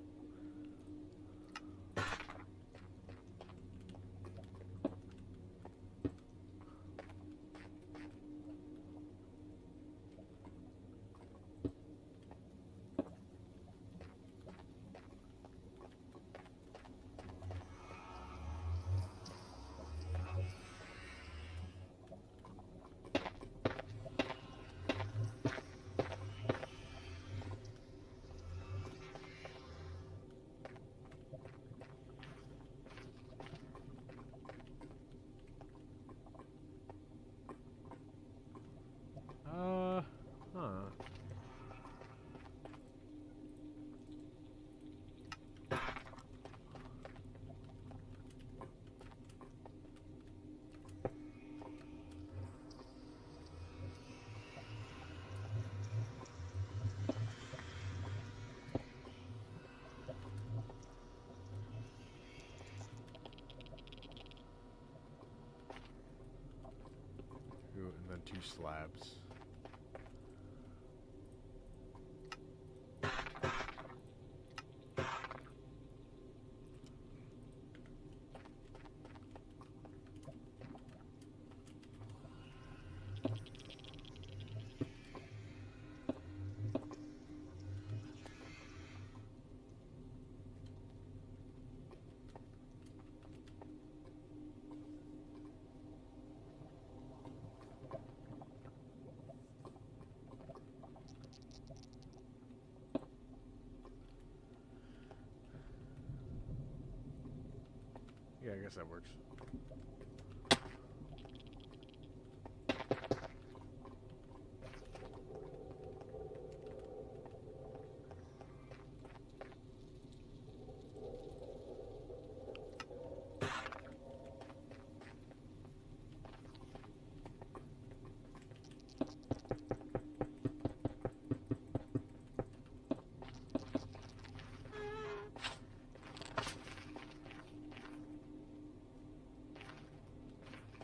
few slabs. Yeah, I guess that works.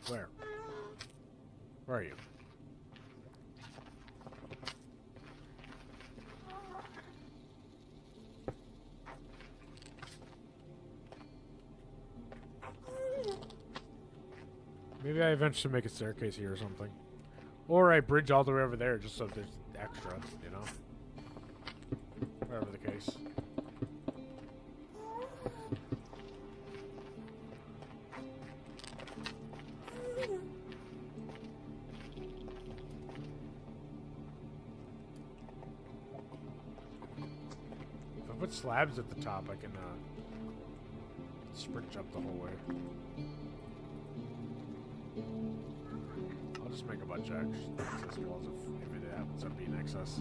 Where? Where are you? Maybe I eventually make a staircase here or something. Or I bridge all the way over there just so there's extra, you know? Whatever the case. If I put slabs at the top, I can sprint jump the whole way. I'll just make a bunch of access walls if it happens to be in excess.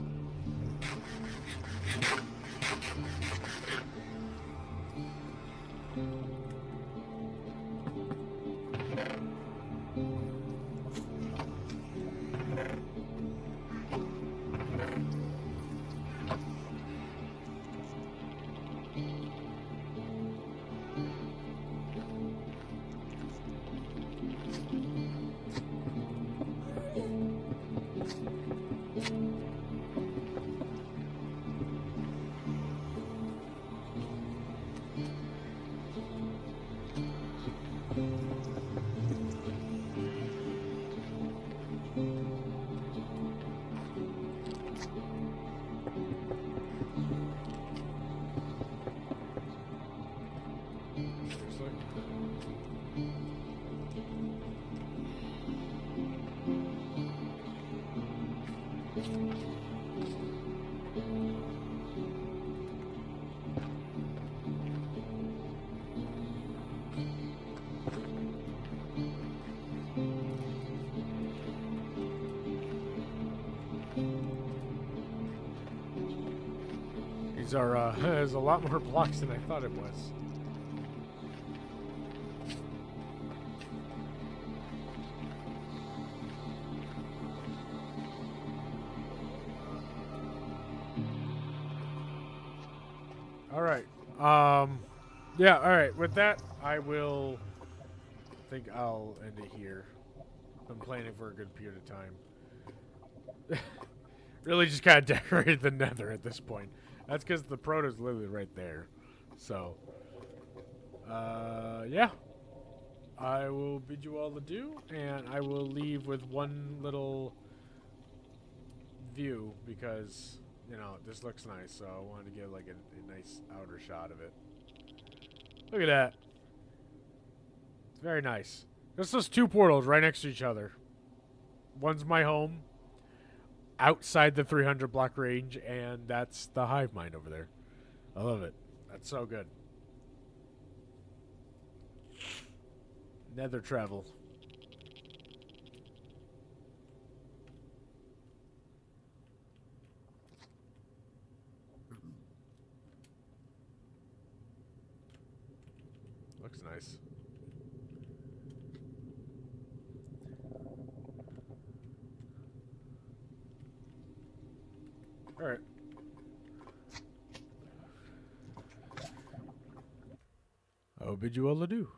These are, there's a lot more blocks than I thought it was. Alright. Yeah, alright. With that, I think I'll end it here. Been playing it for a good period of time. Really just kind of decorated the nether at this point. That's because the proto's literally right there. So, yeah. I will bid you all adieu, and I will leave with one little view because, you know, this looks nice, so I wanted to get like a nice outer shot of it. Look at that. It's very nice. There's those two portals right next to each other. One's my home, outside the 300 block range, and that's the hive mind over there. I love it. That's so good. Nether travel. Looks nice. All right. I will bid you all adieu.